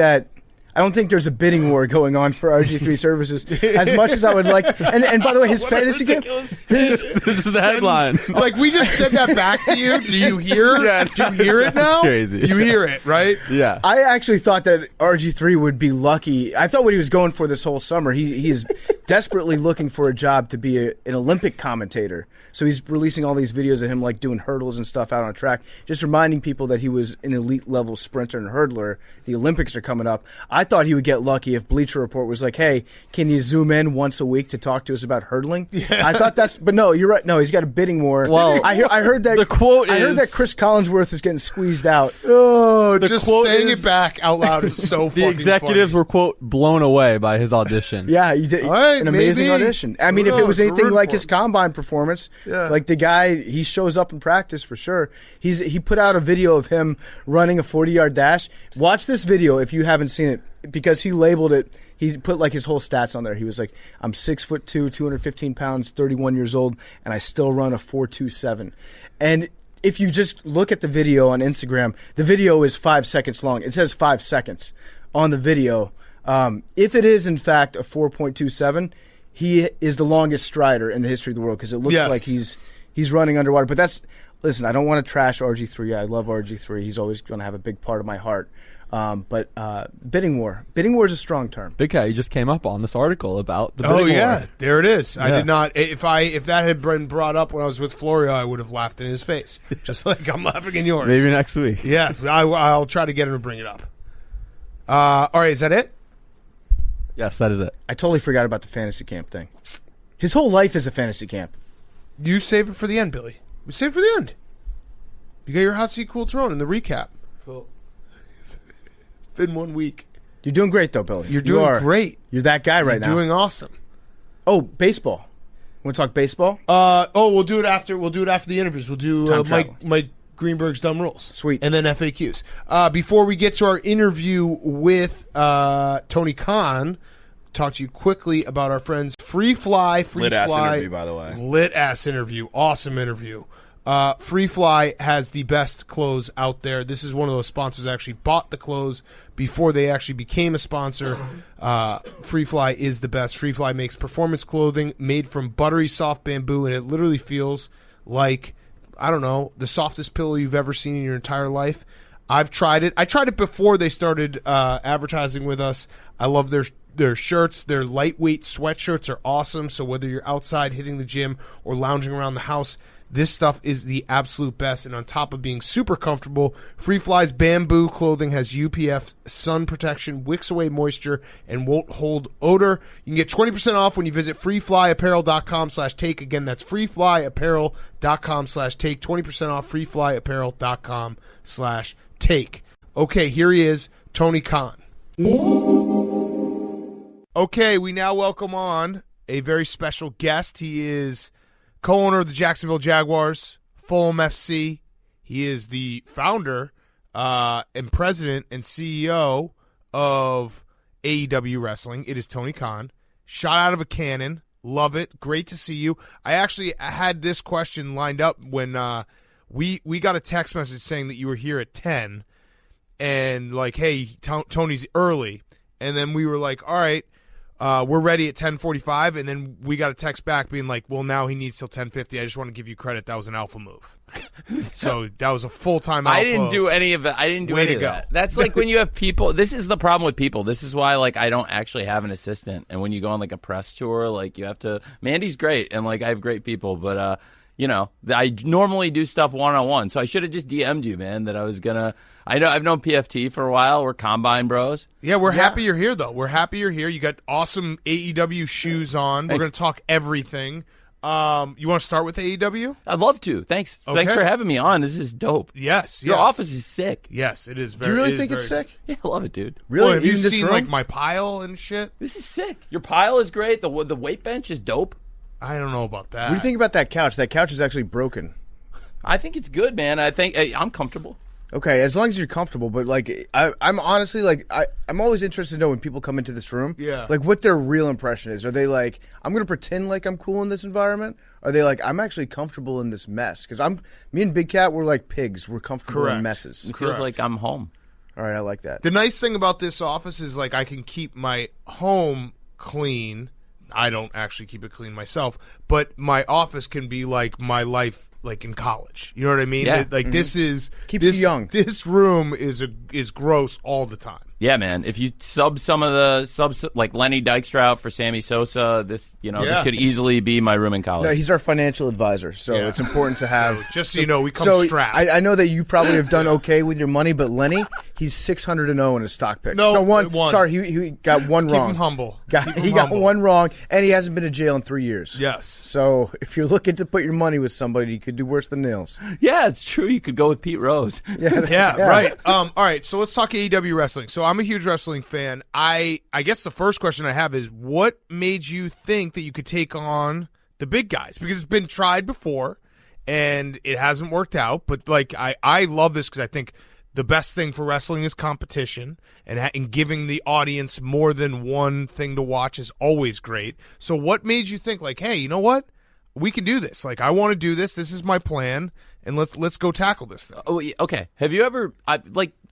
there's a bidding war going on for RG3 services as much as I would like. And by the way, his fantasy game. This is the headline. Like we just said that back to you. Do you hear? Do you hear it now? Crazy. You hear it, right? Yeah. I actually thought that RG3 would be lucky. I thought what he was going for this whole summer. He is desperately looking for a job to be an Olympic commentator. So he's releasing all these videos of him like doing hurdles and stuff out on track, just reminding people that he was an elite level sprinter and hurdler. The Olympics are coming up. I thought he would get lucky if Bleacher Report was like, "Hey, can you zoom in once a week to talk to us about hurdling?" Yeah. I thought but no, you're right. No, he's got a bidding war. Well, I heard that the quote I heard is- that Chris Collinsworth is getting squeezed out. Oh, The just quote saying is- it back out loud is so The fucking executives funny. were, quote, blown away by his audition. Yeah, he did All right, an amazing maybe. audition. I mean, Who if it was knows? We're anything rooting like for his him. combine performance, Yeah. like the guy, he shows up in practice for sure. He put out a video of him running a 40-yard dash. Watch this video if you haven't seen it, because he labeled it. He put like his whole stats on there. He was like, "I'm 6'2", 215 pounds, 31 years old, and I still run a 4.27." And if you just look at the video on Instagram, the video is 5 seconds long. It says 5 seconds on the video. If it is in fact a 4.27, he is the longest strider in the history of the world, because it looks like he's running underwater. But listen, I don't want to trash RG3. I love RG3. He's always going to have a big part of my heart. But bidding war is a strong term. Big Cat, you just came up on this article about the bidding Oh war. yeah, there it is. I Yeah. did not. If that had been brought up when I was with Florio, I would have laughed in his face, just like I'm laughing in yours. Maybe next week. Yeah, I'll try to get him to bring it up. All right, is that it? Yes, that is it. I totally forgot about the fantasy camp thing. His whole life is a fantasy camp. You save it for the end, Billy. We save it for the end. You got your hot seat, cool throne in the recap. Cool. It's been 1 week. You're doing great, though, Billy. You're doing great. You're that guy right now. You're doing awesome. Oh, baseball. Want to talk baseball? We'll do it after. We'll do it after the interviews. We'll do Time travel. Mike Greenberg's dumb rules. Sweet. And then FAQs. Before we get to our interview with Tony Khan, talk to you quickly about our friends Free Fly. Lit-ass interview, by the way. Lit-ass interview. Awesome interview. Free Fly has the best clothes out there. This is one of those sponsors that actually bought the clothes before they actually became a sponsor. Free Fly is the best. Free Fly makes performance clothing made from buttery soft bamboo, and it literally feels like, I don't know, the softest pillow you've ever seen in your entire life. I've tried it. I tried it before they started advertising with us. I love their shirts. Their lightweight sweatshirts are awesome. So whether you're outside hitting the gym or lounging around the house, this stuff is the absolute best. And on top of being super comfortable, Free Fly's bamboo clothing has UPF sun protection, wicks away moisture, and won't hold odor. You can get 20% off when you visit freeflyapparel.com/take. Again, that's freeflyapparel.com/take. 20% off freeflyapparel.com/take. Okay, here he is, Tony Khan. Okay, we now welcome on a very special guest. He is co-owner of the Jacksonville Jaguars, Fulham FC. He is the founder and president and CEO of AEW Wrestling. It is Tony Khan. Shot out of a cannon. Love it. Great to see you. I actually had this question lined up when we got a text message saying that you were here at 10 and like, hey, Tony's early. And then we were like, all right, we're ready at 10:45, and then we got a text back being like, well, now he needs till 10:50. I just want to give you credit. That was an alpha move. So that was a full-time alpha. I didn't do any of it. I didn't do Way any to of go. that. That's like when you have people. This is the problem with people. This is why, like, I don't actually have an assistant. And when you go on, like, a press tour, like, you have to – Mandy's great, and, like, I have great people. But, you know, I normally do stuff one-on-one. So I should have just DM'd you, man, that I was going to – I've known PFT for a while. We're Combine bros. Yeah, we're happy you're here, though. We're happy you're here. You got awesome AEW shoes on. We're going to talk everything. You want to start with AEW? I'd love to. Thanks. Okay. Thanks for having me on. This is dope. Yes. Your office is sick. Yes, it is. Do you really think it's sick? Yeah, I love it, dude. Really? Well, have you Even this seen room? like my pile and shit? This is sick. Your pile is great. The weight bench is dope. I don't know about that. What do you think about that couch? That couch is actually broken. I think it's good, man. I think I'm comfortable. Okay, as long as you're comfortable, but like I'm honestly like I'm always interested to know when people come into this room, like what their real impression is. Are they like, I'm gonna pretend like I'm cool in this environment? Are they like, I'm actually comfortable in this mess? Because me and Big Cat, we're like pigs. We're comfortable in messes. It feels like I'm home. All right, I like that. The nice thing about this office is like I can keep my home clean. I don't actually keep it clean myself, but my office can be like my life, like in college. You know what I mean? Yeah. Like this is Keeps you young. This room is gross all the time. Yeah, man. If you sub some of the subs like Lenny Dykstra for Sammy Sosa, this could easily be my room in college. No, he's our financial advisor, so it's important to have. So, just so you know, we come strapped. I know that you probably have done okay with your money, but Lenny, he's 600-0 in his stock picks. No, one. one. Sorry, he got one Let's wrong. Keep him humble. He got one wrong, and he hasn't been to jail in 3 years. Yes. So if you're looking to put your money with somebody, you could do worse than nails. Yeah, it's true. You could go with Pete Rose. Yeah, right. All right, so let's talk AEW wrestling. So I'm a huge wrestling fan. I guess the first question I have is, what made you think that you could take on the big guys? Because it's been tried before, and it hasn't worked out. But like, I love this because I think the best thing for wrestling is competition, and giving the audience more than one thing to watch is always great. So what made you think like, hey, you know what? We can do this. Like, I want to do this. This is my plan, and let's go tackle this thing. Oh, okay. Have you ever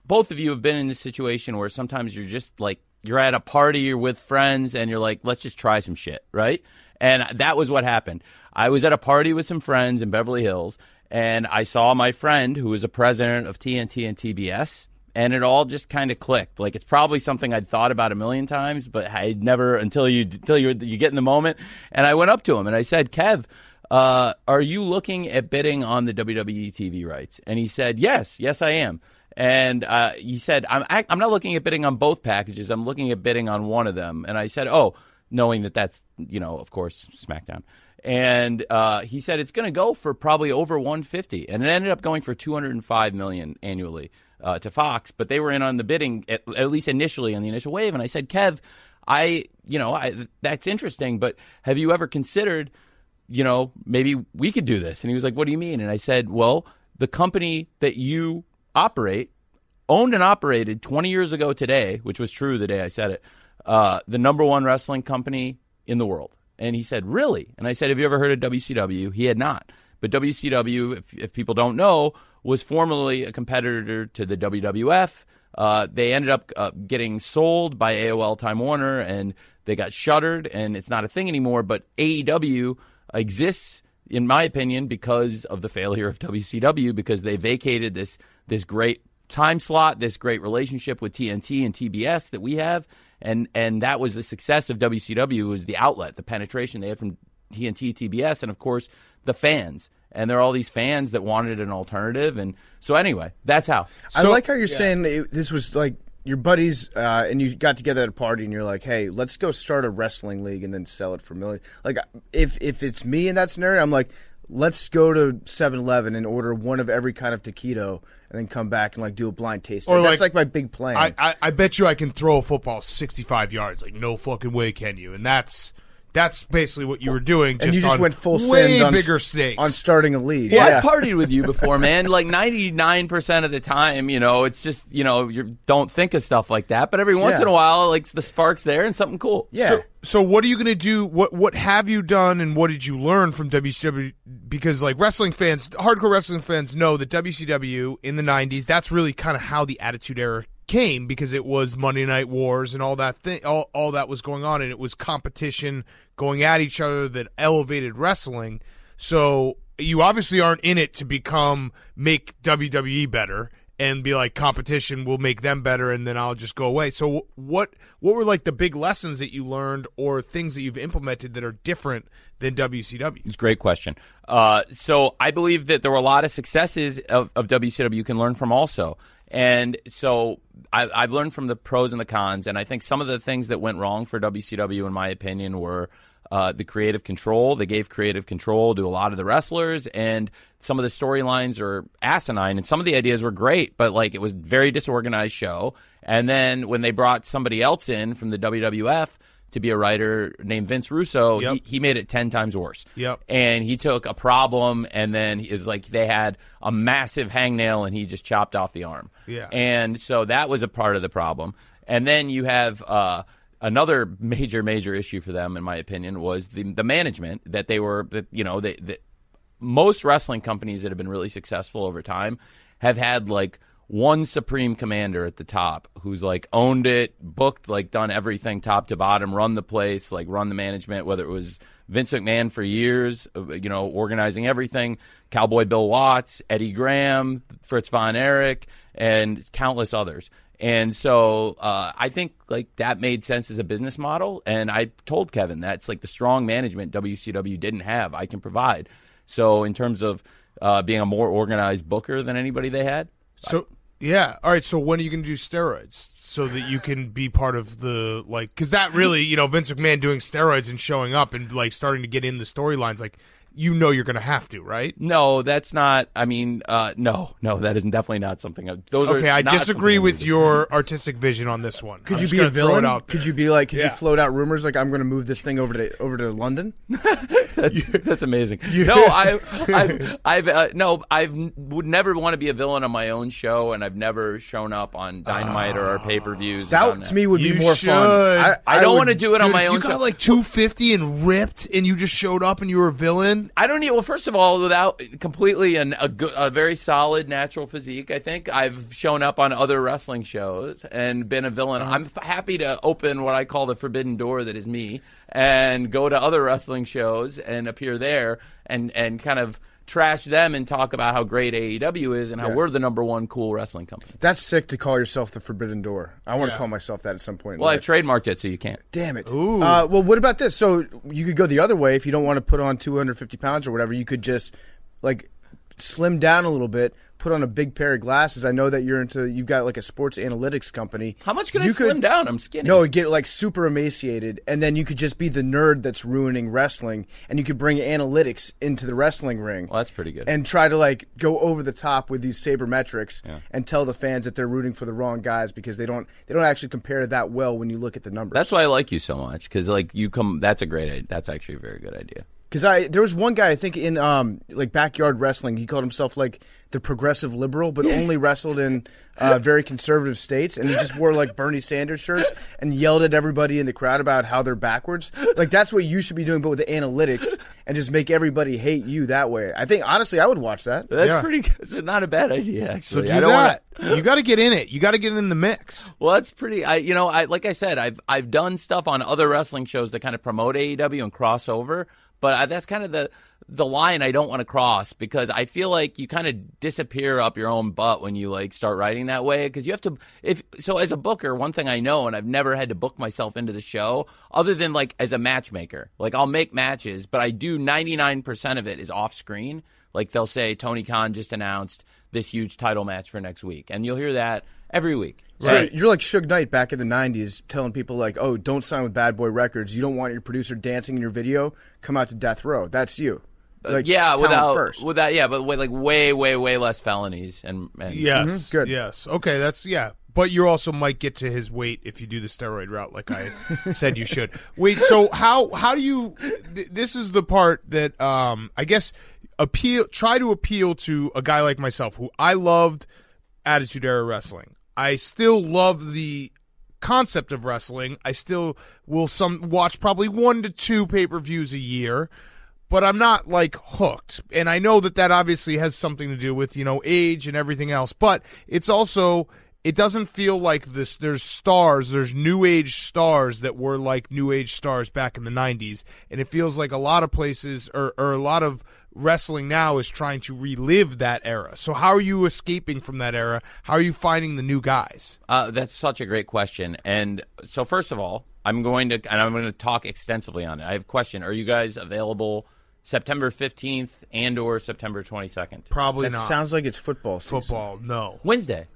both of you have been in this situation where sometimes you're just like, you're at a party, you're with friends, and you're like, let's just try some shit, right? And that was what happened. I was at a party with some friends in Beverly Hills, and I saw my friend who was a president of TNT and TBS, and it all just kind of clicked. Like, it's probably something I'd thought about a million times, but I'd never until you get in the moment. And I went up to him and I said, Kev, are you looking at bidding on the WWE TV rights? And he said, yes, I am. And he said, I'm not looking at bidding on both packages. I'm looking at bidding on one of them. And I said, oh, knowing that's, of course, SmackDown. And he said it's going to go for probably over 150, and it ended up going for $205 million annually to Fox. But they were in on the bidding at least initially on the initial wave. And I said, Kev, that's interesting, but have you ever considered, maybe we could do this? And he was like, what do you mean? And I said, well, the company that you operate, owned and operated 20 years ago today, which was true the day I said it, the number one wrestling company in the world. And he said, really? And I said, have you ever heard of WCW? He had not. But WCW, if people don't know, was formerly a competitor to the WWF. They ended up getting sold by AOL Time Warner, and they got shuttered, and it's not a thing anymore. But AEW exists, in my opinion, because of the failure of WCW, because they vacated this great time slot, this great relationship with TNT and TBS that we have, and that was the success of WCW, was the outlet, the penetration they had from TNT, TBS, and of course the fans. And there are all these fans that wanted an alternative, and so anyway, that's how. I like how you're saying this was like your buddies, and you got together at a party, and you're like, "Hey, let's go start a wrestling league and then sell it for millions." Like, if it's me in that scenario, I'm like, let's go to 7-Eleven and order one of every kind of taquito, and then come back and like do a blind taste. Or that's like my big plan. I bet you I can throw a football 65 yards. Like, no fucking way can you. And that's basically what you were doing. And you just went full way send on bigger stakes on starting a league. Well, yeah. I partied with you before, man. Like 99% of the time, it's just, you don't think of stuff like that. But every once in a while, like the spark's there and something cool. Yeah. So what are you going to do? What have you done, and what did you learn from WCW? Because like wrestling fans, hardcore wrestling fans know that WCW in the 90s, that's really kind of how the Attitude Era came, because it was Monday Night Wars and all that thing, all that was going on, and it was competition going at each other that elevated wrestling. So you obviously aren't in it to make WWE better and be like, competition will make them better, and then I'll just go away. So what were like the big lessons that you learned, or things that you've implemented that are different than WCW? It's a great question. So I believe that there were a lot of successes of WCW you can learn from also. And so I've learned from the pros and the cons, and I think some of the things that went wrong for WCW, in my opinion, were the creative control. They gave creative control to a lot of the wrestlers, and some of the storylines are asinine, and some of the ideas were great, but like it was a very disorganized show. And then when they brought somebody else in from the WWF to be a writer named Vince Russo, he made it 10 times worse. Yep. And he took a problem, and then it was like they had a massive hangnail, and he just chopped off the arm. Yeah. And so that was a part of the problem. And then you have another major issue for them, in my opinion, was the management that they were, most wrestling companies that have been really successful over time have had like one supreme commander at the top who's like owned it, booked, like done everything top to bottom, run the place, like run the management, whether it was Vince McMahon for years, organizing everything, Cowboy Bill Watts, Eddie Graham, Fritz von Erich, and countless others. And so I think like that made sense as a business model. And I told Kevin that's like the strong management WCW didn't have. I can provide. So in terms of being a more organized booker than anybody they had. So yeah, all right. So when are you going to do steroids so that you can be part of the because that really Vince McMahon doing steroids and showing up and like starting to get in the storylines like. You're going to have to, right? No, that's not. I mean, no, that is definitely not something. I disagree with your artistic vision on this one. Could you be a villain? Could you be like? Could you float out rumors like I'm going to move this thing over to London? That's amazing. No, I would never want to be a villain on my own show, and I've never shown up on Dynamite or our pay-per-views. That to me would be more fun. I don't want to do it on my own. You got like 250 and ripped, and you just showed up and you were a villain. I don't need. Well, first of all, without completely a very solid natural physique, I think I've shown up on other wrestling shows and been a villain. I'm happy to open what I call the forbidden door that is me and go to other wrestling shows and appear there and kind of trash them and talk about how great AEW is and how we're the number one cool wrestling company. That's sick to call yourself the Forbidden Door. I want to call myself that at some point. Well, I've trademarked it, so you can't. Damn it. Well, what about this? So you could go the other way if you don't want to put on 250 pounds or whatever. You could just like slim down a little bit, put on a big pair of glasses. I know that you've got like a sports analytics company. How much can I slim down? I'm skinny. No, get like super emaciated, and then you could just be the nerd that's ruining wrestling, and you could bring analytics into the wrestling ring. Well, that's pretty good. And try to like go over the top with these sabermetrics and tell the fans that they're rooting for the wrong guys because they don't actually compare that well when you look at the numbers. That's why I like you so much because like that's a great idea. That's actually a very good idea. Because there was one guy I think in like backyard wrestling. He called himself like the progressive liberal, but only wrestled in very conservative states, and he just wore like Bernie Sanders shirts and yelled at everybody in the crowd about how they're backwards. Like that's what you should be doing, but with the analytics, and just make everybody hate you that way. I think honestly, I would watch that. That's pretty good. It's not a bad idea actually. So do that. You got to get in it. You got to get in the mix. Well, that's pretty. Like I said, I've done stuff on other wrestling shows that kind of promote AEW and cross over. But that's kind of the line I don't want to cross because I feel like you kind of disappear up your own butt when you like start writing that way because you have to. So as a booker, one thing I know, and I've never had to book myself into the show other than like as a matchmaker. Like I'll make matches, but I do 99% of it is off screen. Like they'll say Tony Khan just announced this huge title match for next week, and you'll hear that every week. Right. So you're like Suge Knight back in the 90s telling people like, oh, don't sign with Bad Boy Records. You don't want your producer dancing in your video. Come out to Death Row. That's you. Like, but with like way less felonies and yes, good. Yes. Okay, but you also might get to his weight if you do the steroid route like I said you should. Wait, so how do you this is the part that I guess try to appeal to a guy like myself who I loved Attitude Era Wrestling. I still love the concept of wrestling. I still will watch probably 1 to 2 pay-per-views a year, but I'm not like hooked. And I know that obviously has something to do with, age and everything else, but it's also it doesn't feel like this there's new age stars that were like new age stars back in the 90s, and it feels like a lot of places or a lot of wrestling now is trying to relive that era. So how are you escaping from that era? How are you finding the new guys? That's such a great question. And so first of all, I'm going to talk extensively on it. I have a question. Are you guys available September 15th and or September 22nd? Probably that not. Sounds like it's football season. Football, no. Wednesday.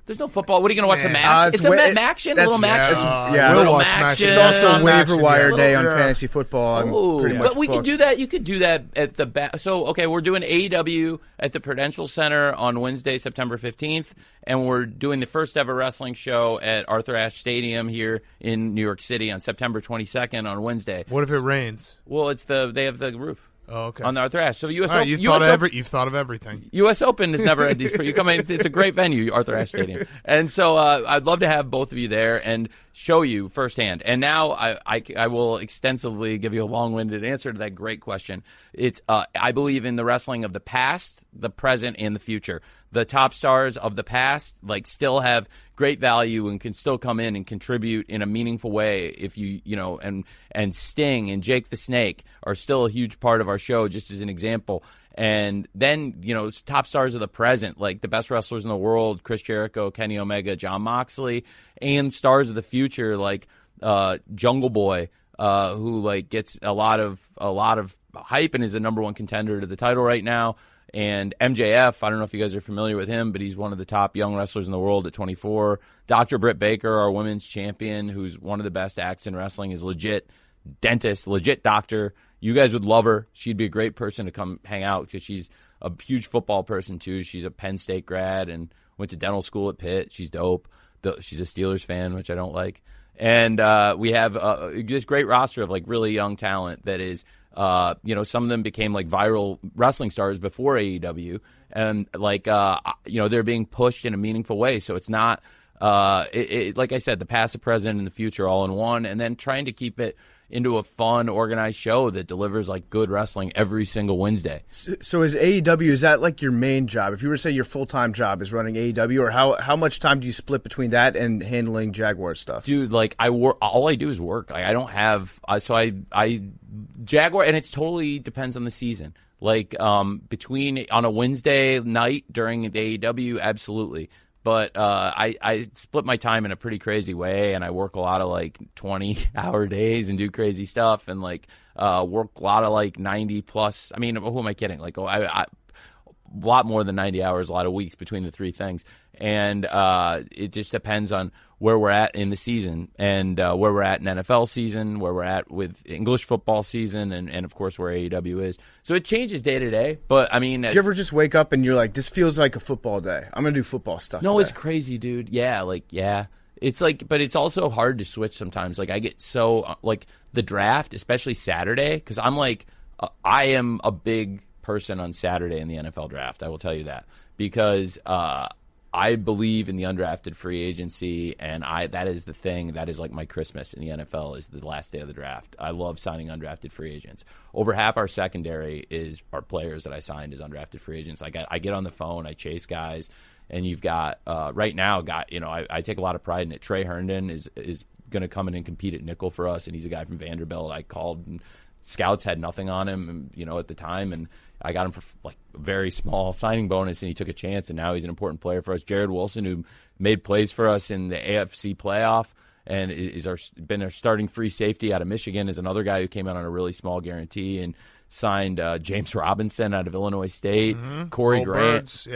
There's no football. What are you going to watch? The Mac? It's a Maction? A little Maction? We'll watch Maction. It's also waiver Maction, wire day on fantasy football. I'm pretty much but we could do that. You could do that at the back. So, okay, we're doing AEW at the Prudential Center on Wednesday, September 15th, and we're doing the first ever wrestling show at Arthur Ashe Stadium here in New York City on September 22nd on Wednesday. What if it rains? Well, they have the roof. Oh, okay. On the Arthur Ashe. So U.S. Right, Open. You've thought of everything. U.S. Open has never had these. You come in. It's a great venue, Arthur Ashe Stadium, and so I'd love to have both of you there and show you firsthand. And now I will extensively give you a long-winded answer to that great question. It's I believe in the wrestling of the past, the present, and the future. The top stars of the past still have great value and can still come in and contribute in a meaningful way. If and Sting and Jake the Snake are still a huge part of our show, just as an example. And then top stars of the present, like the best wrestlers in the world, Chris Jericho, Kenny Omega, Jon Moxley, and stars of the future like Jungle Boy, who gets a lot of hype and is the number one contender to the title right now. And MJF, I don't know if you guys are familiar with him, but he's one of the top young wrestlers in the world at 24. Dr. Britt Baker, our women's champion, who's one of the best acts in wrestling, is legit dentist, legit doctor. You guys would love her. She'd be a great person to come hang out because she's a huge football person, too. She's a Penn State grad and went to dental school at Pitt. She's dope. She's a Steelers fan, which I don't like. And we have this great roster of really young talent that is some of them became viral wrestling stars before AEW, and they're being pushed in a meaningful way. So it's not like I said, the past, the present, and the future all in one, and then trying to keep it into a fun, organized show that delivers good wrestling every single Wednesday. So is AEW, is that your main job? If you were to say your full-time job is running AEW, or how much time do you split between that and handling Jaguar stuff? Dude, I work. All I do is work. I don't have. I Jaguar, and it totally depends on the season. Between on a Wednesday night during the AEW, absolutely. But I split my time in a pretty crazy way, and I work a lot of 20-hour days and do crazy stuff, and work a lot of 90 plus. I mean, who am I kidding? A lot more than 90 hours, a lot of weeks between the three things, and it just depends on where we're at in the season, and where we're at in NFL season, where we're at with English football season, and of course where AEW is. So it changes day to day. But I mean, do you ever just wake up and you're like, this feels like a football day? I'm gonna do football stuff. No, today. It's crazy, dude. Yeah, yeah. It's but it's also hard to switch sometimes. I get so the draft, especially Saturday, because I'm I am a big person on Saturday in the NFL draft. I will tell you that because I believe in the undrafted free agency, and that is the thing. That is my Christmas in the NFL is the last day of the draft. I love signing undrafted free agents. Over half our secondary are players that I signed as undrafted free agents. I get on the phone, I chase guys, and you've got right now, I take a lot of pride in it. Trey Herndon is going to come in and compete at nickel for us, and he's a guy from Vanderbilt. I called, and scouts had nothing on him, at the time, and I got him for a very small signing bonus, and he took a chance, and now he's an important player for us. Jared Wilson, who made plays for us in the AFC playoff and been our starting free safety out of Michigan, is another guy who came out on a really small guarantee and signed James Robinson out of Illinois State, Corey Grant.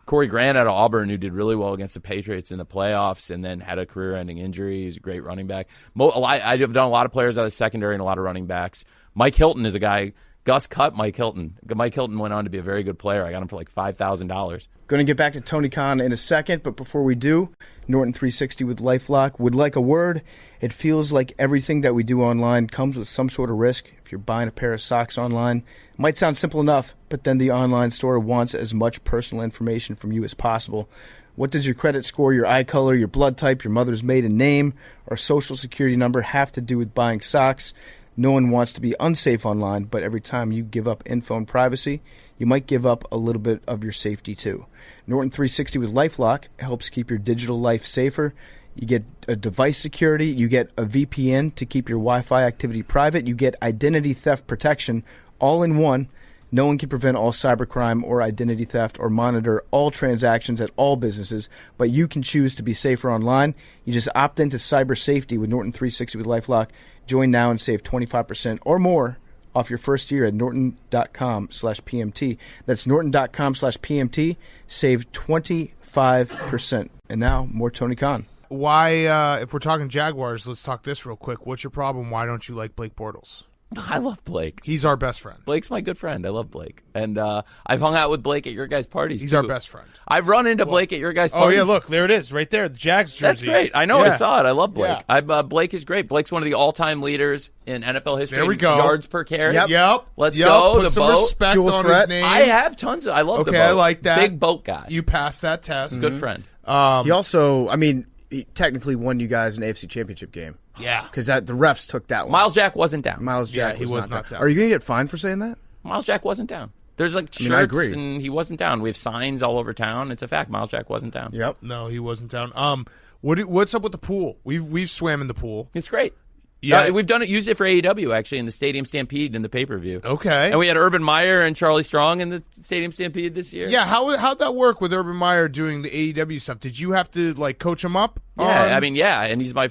Corey Grant out of Auburn, who did really well against the Patriots in the playoffs and then had a career-ending injury. He's a great running back. I've done a lot of players out of the secondary and a lot of running backs. Mike Hilton is a guy. Gus cut Mike Hilton. Mike Hilton went on to be a very good player. I got him for $5,000. Going to get back to Tony Khan in a second, but before we do, Norton 360 with LifeLock would like a word. It feels like everything that we do online comes with some sort of risk. If you're buying a pair of socks online, it might sound simple enough, but then the online store wants as much personal information from you as possible. What does your credit score, your eye color, your blood type, your mother's maiden name, or social security number have to do with buying socks? No one wants to be unsafe online, but every time you give up info and privacy, you might give up a little bit of your safety too. Norton 360 with LifeLock helps keep your digital life safer. You get a device security, you get a VPN to keep your Wi-Fi activity private, you get identity theft protection all in one. No one can prevent all cybercrime or identity theft or monitor all transactions at all businesses, but you can choose to be safer online. You just opt into cyber safety with Norton 360 with LifeLock. Join now and save 25% or more off your first year at norton.com/PMT. That's norton.com/PMT. Save 25%. And now, more Tony Khan. Why, if we're talking Jaguars, let's talk this real quick. What's your problem? Why don't you like Blake Bortles? I love Blake. He's our best friend. Blake's my good friend. I love Blake. And I've hung out with Blake at your guys' parties, He's too. our best friend. I've run into Blake at your guys' parties. Oh, yeah, look, there it is, right there, the Jags jersey. That's great. I know, Yeah. I saw it. I love Blake. Yeah. Blake is great. Blake's one of the all-time leaders in NFL history. There we go. Yards per carry. Yep. Let's go. Put The some boat. respect Dual on threat. his name. I have tons of. I love the boat. Okay, I like that. Big boat guy. You passed that test. Good friend. He also, he technically won you guys an AFC Championship game. Yeah. Because the refs took that one. Miles Jack wasn't down. Miles Jack he was not not down. down. Are you going to get fined for saying that? Miles Jack wasn't down. There's like shirts, I agree. and he wasn't down. We have signs all over town. It's a fact. Miles Jack wasn't down. Yep. No, he wasn't down. What's up with the pool? We've swam in the pool. It's great. Yeah. We've used it for AEW actually in the Stadium Stampede in the pay-per-view. Okay. And we had Urban Meyer and Charlie Strong in the Stadium Stampede this year. Yeah, how'd that work with Urban Meyer doing the AEW stuff? Did you have to coach him up? Yeah, and he's my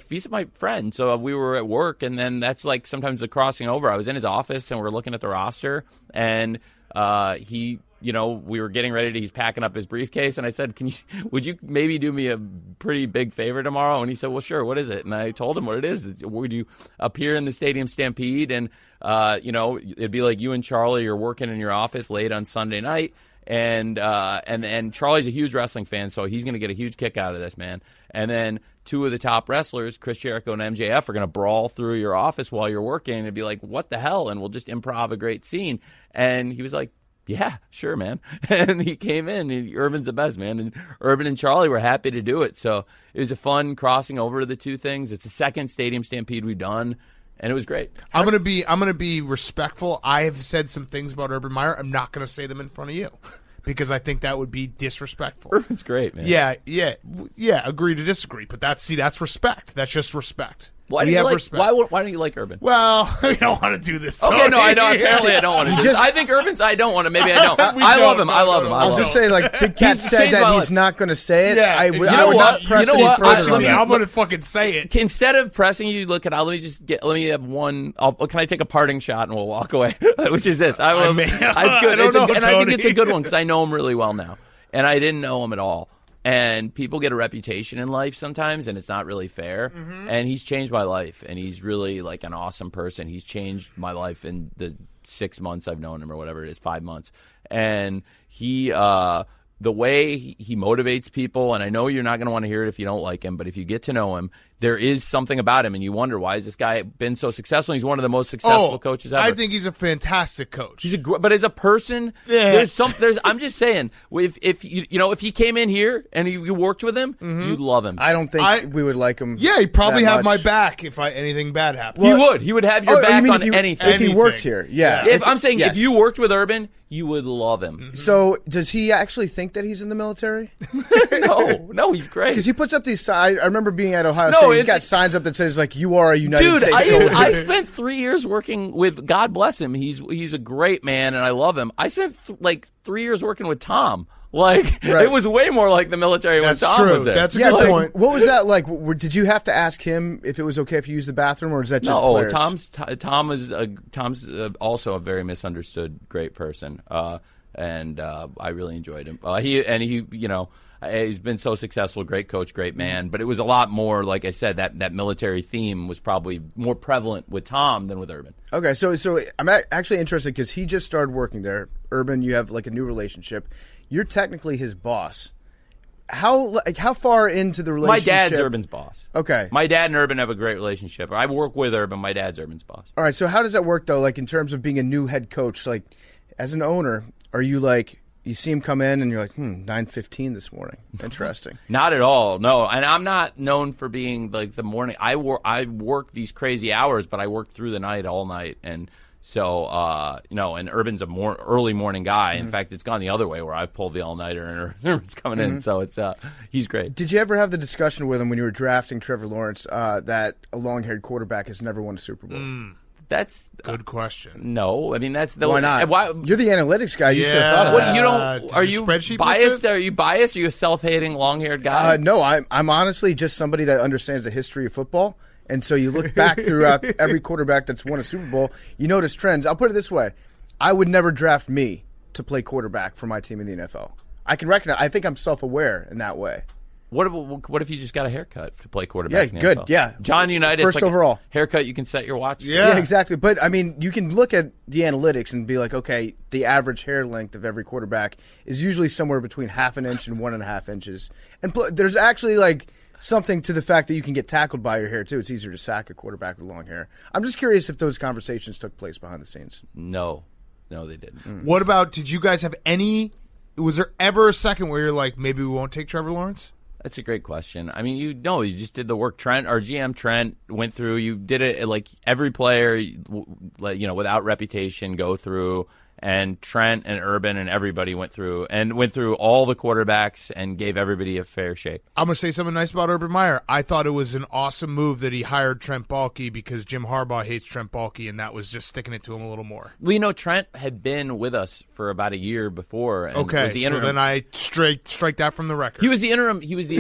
friend. So we were at work, and then that's sometimes the crossing over. I was in his office, and we're looking at the roster, and he. We were getting ready he's packing up his briefcase, and I said, would you maybe do me a pretty big favor tomorrow? And he said, well, sure, what is it? And I told him what it is. Would you appear in the Stadium Stampede? And, it'd be like you and Charlie are working in your office late on Sunday night. And Charlie's a huge wrestling fan, so he's going to get a huge kick out of this, man. And then two of the top wrestlers, Chris Jericho and MJF, are going to brawl through your office while you're working and be like, what the hell? And we'll just improv a great scene. And he was like, yeah, sure, man. And he came in. Urban's the best, man. And Urban and Charlie were happy to do it. So it was a fun crossing over to the two things. It's the second Stadium Stampede we've done, and it was great. I'm gonna be respectful. I have said some things about Urban Meyer. I'm not gonna say them in front of you because I think that would be disrespectful. Urban's great, man. Yeah. Agree to disagree, but that's respect. That's just respect. Why don't you like Urban? Well, we don't want to do this. Tony. Okay, no, I don't. Apparently, I don't want to do this. I think Urban's. I don't want to. Maybe I don't. I love him. I'll just say, Big Cat said that he's not going to say it. Yeah. I would what? not press You know any what? further on that. I'm going to fucking say it. Instead of pressing you, let me have one. Can I take a parting shot and we'll walk away? Which is this. It's good. I don't know, and I think Tony. it's a good one because I know him really well now, and I didn't know him at all. And people get a reputation in life sometimes, and it's not really fair. Mm-hmm. And he's changed my life, and he's really an awesome person. He's changed my life in the 6 months I've known him, or whatever it is, 5 months. And he, the way he motivates people, and I know you're not going to want to hear it if you don't like him, but if you get to know him, there is something about him, and you wonder, why has this guy been so successful? He's one of the most successful coaches ever. I think he's a fantastic coach. But as a person, I'm just saying, if he came in here and you worked with him, you'd love him. I don't think we would like him. Yeah, he'd probably have much. my back if anything bad happened. He would have your back on anything. If he worked here, yeah. If you worked with Urban, you would love him. Mm-hmm. So does he actually think that he's in the military? No, he's great. Because he puts up these signs. I remember being at Ohio State. He's got signs up that says you are a United States soldier. I spent 3 years working with. God bless him. He's a great man, and I love him. I spent 3 years working with Tom. It was way more like the military when Tom was there. That's a good point. What was that like? Did you have to ask him if it was okay if you used the bathroom, or is that just players? Tom's also a very misunderstood great person, and I really enjoyed him. He's been so successful, great coach, great man. But it was a lot more, like I said, that military theme was probably more prevalent with Tom than with Urban. Okay, so I'm actually interested because he just started working there. Urban, you have a new relationship. You're technically his boss. How far into the relationship? My dad's Urban's boss. Okay. My dad and Urban have a great relationship. I work with Urban. My dad's Urban's boss. All right, so how does that work, though, in terms of being a new head coach? As an owner, are you you see him come in and you're 9:15 this morning. Interesting. Not at all, no. And I'm not known for being the morning. I work these crazy hours, but I work through the night all night. And so, and Urban's a more early morning guy. In fact, it's gone the other way where I've pulled the all-nighter and Urban's coming in. So it's he's great. Did you ever have the discussion with him when you were drafting Trevor Lawrence that a long-haired quarterback has never won a Super Bowl? That's Good question. no. I mean, that's the Why not? Why, You're the analytics guy. You should have thought of what, that. you don't? Did Are you you spreadsheet biased? this? Are you biased? Are you a self-hating, long-haired guy? No, I'm honestly just somebody that understands the history of football. And so you look back throughout every quarterback that's won a Super Bowl, you notice trends. I'll put it this way. I would never draft me to play quarterback for my team in the NFL. I can recognize. I think I'm self-aware in that way. What if you just got a haircut to play quarterback? Yeah, in the good. NFL? Yeah. John Unitas, First like overall. haircut. You can set your watch. Yeah. Exactly. But, I mean, you can look at the analytics and be like, okay, the average hair length of every quarterback is usually somewhere between half an inch and 1.5 inches. And there's actually, like, something to the fact that you can get tackled by your hair, too. It's easier to sack a quarterback with long hair. I'm just curious if those conversations took place behind the scenes. No, they didn't. What about, did you guys have any, was there ever a second where you're like, maybe we won't take Trevor Lawrence? That's a great question. I mean, you just did the work. Our GM Trent went through. You did it like every player, without reputation, go through. And Trent and Urban and everybody went through all the quarterbacks and gave everybody a fair shake. I'm going to say something nice about Urban Meyer. I thought it was an awesome move that he hired Trent Baalke because Jim Harbaugh hates Trent Baalke, and that was just sticking it to him a little more. Well, Trent had been with us for about a year before. And Okay, was the interim. so then I strike that from the record. He was the interim because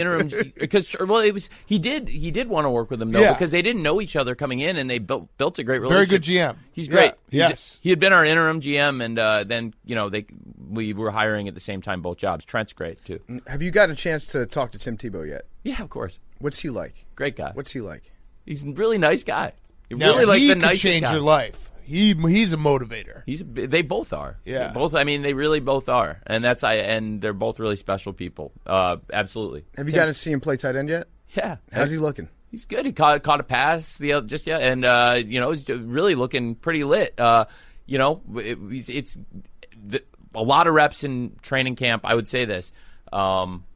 he did want to work with him though because they didn't know each other coming in and they built a great relationship. Very good GM. He's great. Yeah. Yes. He had been our interim GM and then we were hiring at the same time both jobs. Trent's great too. Have you got a chance to talk to Tim Tebow yet? Yeah, of course. What's he like? Great guy. What's he like? He's a really nice guy. Now, Really like he the could nicest change guy. your life. He's a motivator. They both are. Yeah. They really both are, and they're both really special people. Absolutely. Have you got to see him play tight end yet? Yeah. How's he looking? He's good. He caught a pass and he's really looking pretty lit. It's a lot of reps in training camp. I would say this.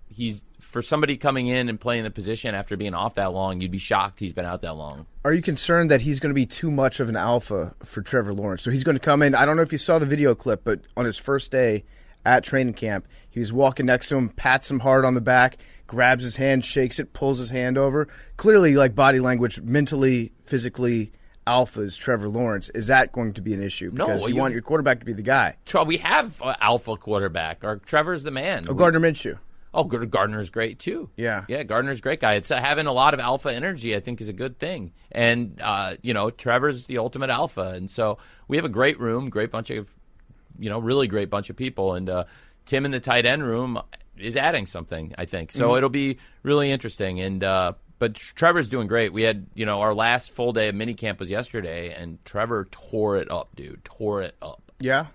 He's for somebody coming in and playing the position after being off that long, you'd be shocked he's been out that long. Are you concerned that he's going to be too much of an alpha for Trevor Lawrence? So he's going to come in. I don't know if you saw the video clip, but on his first day at training camp, he was walking next to him, pats him hard on the back, grabs his hand, shakes it, pulls his hand over. Clearly, like body language, mentally, physically, alpha is Trevor Lawrence. Is that going to be an issue? Because you want your quarterback to be the guy. We have an alpha quarterback. Trevor's the man. Gardner Minshew. Oh, Gardner's great too. Yeah, Gardner's a great guy. It's having a lot of alpha energy, I think, is a good thing. And Trevor's the ultimate alpha, and so we have a great room, great bunch of, really great bunch of people. And Tim in the tight end room is adding something, I think. So it'll be really interesting. And but Trevor's doing great. We had our last full day of minicamp was yesterday, and Trevor tore it up, dude. Tore it up. Yeah.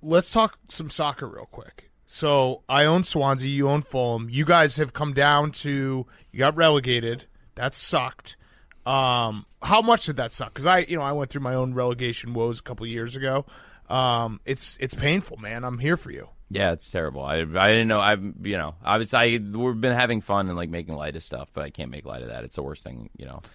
Let's talk some soccer real quick. So I own Swansea, you own Fulham. You guys have come down to, you got relegated. That sucked. How much did that suck? Because I went through my own relegation woes a couple years ago. It's painful, man. I'm here for you. Yeah, it's terrible. I didn't know. We've been having fun and like making light of stuff, but I can't make light of that. It's the worst thing,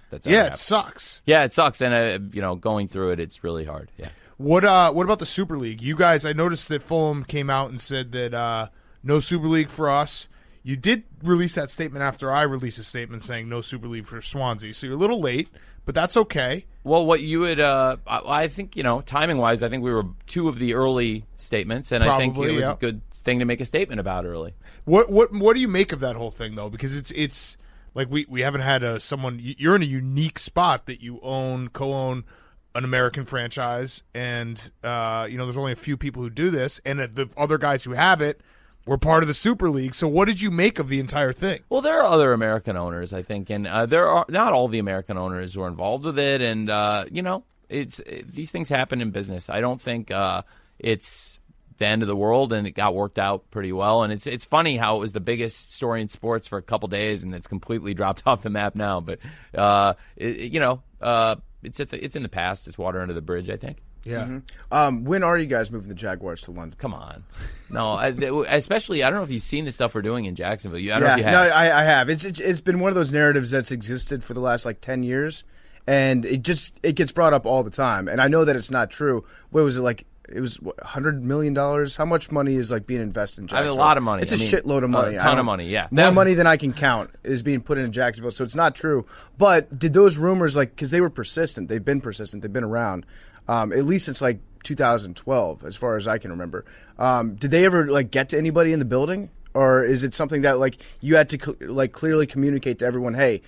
that's ever happened. It sucks. Yeah, it sucks, and going through it, it's really hard. Yeah. What about the Super League? You guys, I noticed that Fulham came out and said that no Super League for us. You did release that statement after I released a statement saying no Super League for Swansea, so you're a little late, but that's okay. Well, what you would, I think, timing-wise, I think we were two of the early statements, and I think it was a good thing to make a statement about early. What do you make of that whole thing, though? Because it's like we haven't had someone. You're in a unique spot that you co-own an American franchise, and there's only a few people who do this, and the other guys who have it were part of the Super League. So what did you make of the entire thing? Well, there are other American owners, I think, and there are not all the American owners who are involved with it, and these things happen in business. I don't think it's the end of the world, and it got worked out pretty well. And it's funny how it was the biggest story in sports for a couple days, and it's completely dropped off the map now. But it's in the past. It's water under the bridge, I think. Yeah. Mm-hmm. When are you guys moving the Jaguars to London? Come on. No, especially, I don't know if you've seen the stuff we're doing in Jacksonville. I don't know if you have. No, I have. It's been one of those narratives that's existed for the last 10 years, and it gets brought up all the time. And I know that it's not true. What was it like? it was $100 million. How much money is like being invested in Jacksonville? I mean, a lot of money. It's a shitload of money. A ton of money, yeah. More money than I can count is being put into Jacksonville, so it's not true. But did those rumors, like, because they were persistent, they've been persistent, they've been around, at least since like 2012, as far as I can remember. Did they ever like get to anybody in the building, or is it something that like you had to like clearly communicate to everyone? Hey,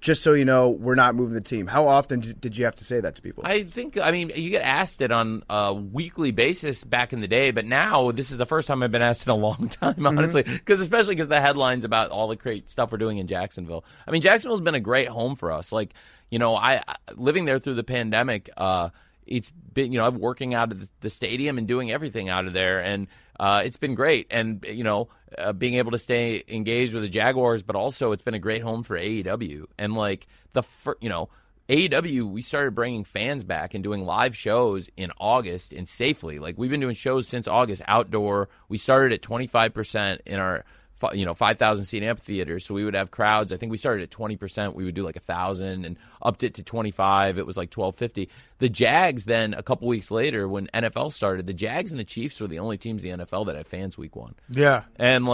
just so you know, we're not moving the team. How often did you have to say that to people? I mean, you get asked it on a weekly basis back in the day, but now this is the first time I've been asked in a long time, honestly, especially because the headlines about all the great stuff we're doing in Jacksonville. I mean, Jacksonville's been a great home for us. Like, you know, I living there through the pandemic, it's been, you know, I'm working out of the stadium and doing everything out of there, and it's been great. And, you know, being able to stay engaged with the Jaguars, but also it's been a great home for AEW. And, like, you know, AEW, we started bringing fans back and doing live shows in August and safely. Like, we've been doing shows since August outdoor. We started at 25% in our 5,000 seat amphitheater, so we would have crowds. I think we started at 20%. We would do like 1,000 and upped it to 25. It was like 1,250. The Jags then, a couple weeks later, when NFL started, the Jags and the Chiefs were the only teams in the NFL that had fans week 1. Yeah, and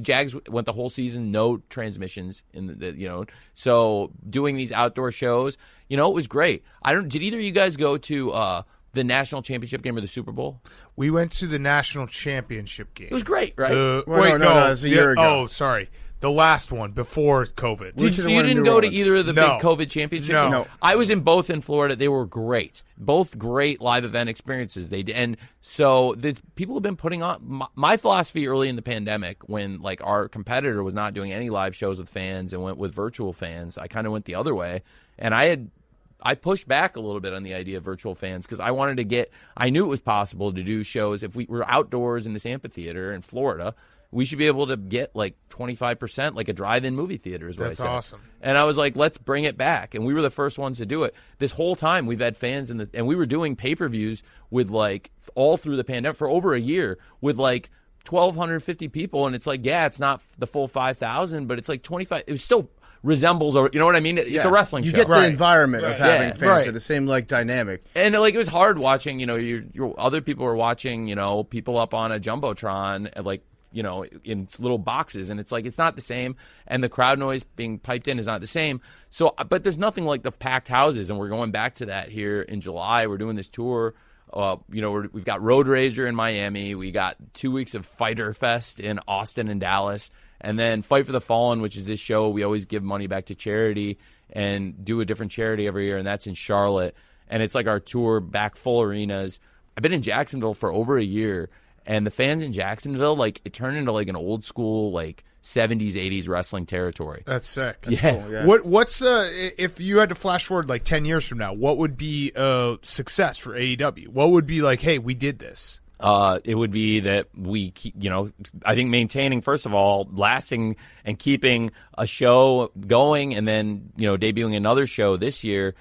Jags went the whole season, no transmissions you know. So doing these outdoor shows, you know, it was great. Did either of you guys go to the national championship game or the Super Bowl? We went to the national championship game. It was great, right? No, it was a year ago. Oh, sorry. The last one before COVID. You didn't go to either of the big COVID championships? No. I was in both in Florida. They were great. Both great live event experiences. And so people have been putting on. My philosophy early in the pandemic, when like our competitor was not doing any live shows with fans and went with virtual fans, I kind of went the other way. And I pushed back a little bit on the idea of virtual fans because I knew it was possible to do shows. If we were outdoors in this amphitheater in Florida, we should be able to get like 25%, like a drive-in movie theater is what I said. That's awesome. And I was like, let's bring it back. And we were the first ones to do it. This whole time we've had fans and we were doing pay-per-views with like all through the pandemic for over a year with like 1,250 people. And it's like, yeah, it's not the full 5,000, but it's like 25. It was still resembles, or you know what I mean? It's a wrestling show. You get the environment of having fans, right. the same like dynamic. And like it was hard watching, you know, your other people were watching, you know, people up on a Jumbotron, like, you know, in little boxes, and it's like it's not the same, and the crowd noise being piped in is not the same. So, but there's nothing like the packed houses, and we're going back to that here in July. We're doing this tour. You know, we've got Road Rager in Miami. We got 2 weeks of Fighter Fest in Austin and Dallas. And then Fight for the Fallen, which is this show. We always give money back to charity and do a different charity every year, and that's in Charlotte. And it's like our tour back full arenas. I've been in Jacksonville for over a year, and the fans in Jacksonville, like, it turned into like an old school, like 70s, 80s wrestling territory. That's sick. That's cool, yeah. What's if you had to flash forward like 10 years from now, what would be a success for AEW? What would be like, hey, we did this? It would be that we keep, you know, I think maintaining, first of all, lasting and keeping a show going, and then, you know, debuting another show this year.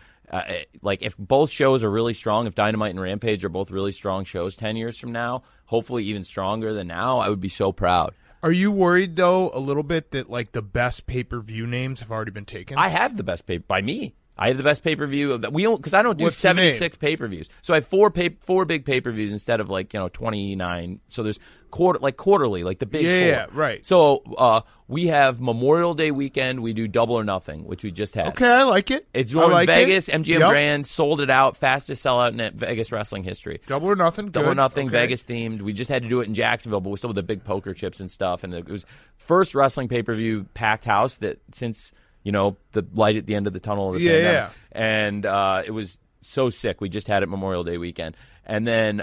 Like, if both shows are really strong, if Dynamite and Rampage are both really strong shows 10 years from now, hopefully even stronger than now, I would be so proud. Are you worried, though, a little bit that, like, the best pay-per-view names have already been taken? I have the best by me. I have the best pay-per-view of that. We don't, because I don't do 76 pay-per-views. So I have four big pay-per-views instead of, like, you know, 29. So there's quarterly, like the big four. Yeah, right. So we have Memorial Day weekend. We do Double or Nothing, which we just had. Okay, I like it. It's going like Vegas, it. MGM Grand, sold it out, fastest sellout in Vegas wrestling history. Double or Nothing, good. Double or Nothing, okay. Vegas themed. We just had to do it in Jacksonville, but we still with the big poker chips and stuff. And it was first wrestling pay-per-view packed house that since, you know, the light at the end of the tunnel of the pandemic. Yeah. And it was so sick. We just had it Memorial Day weekend. And then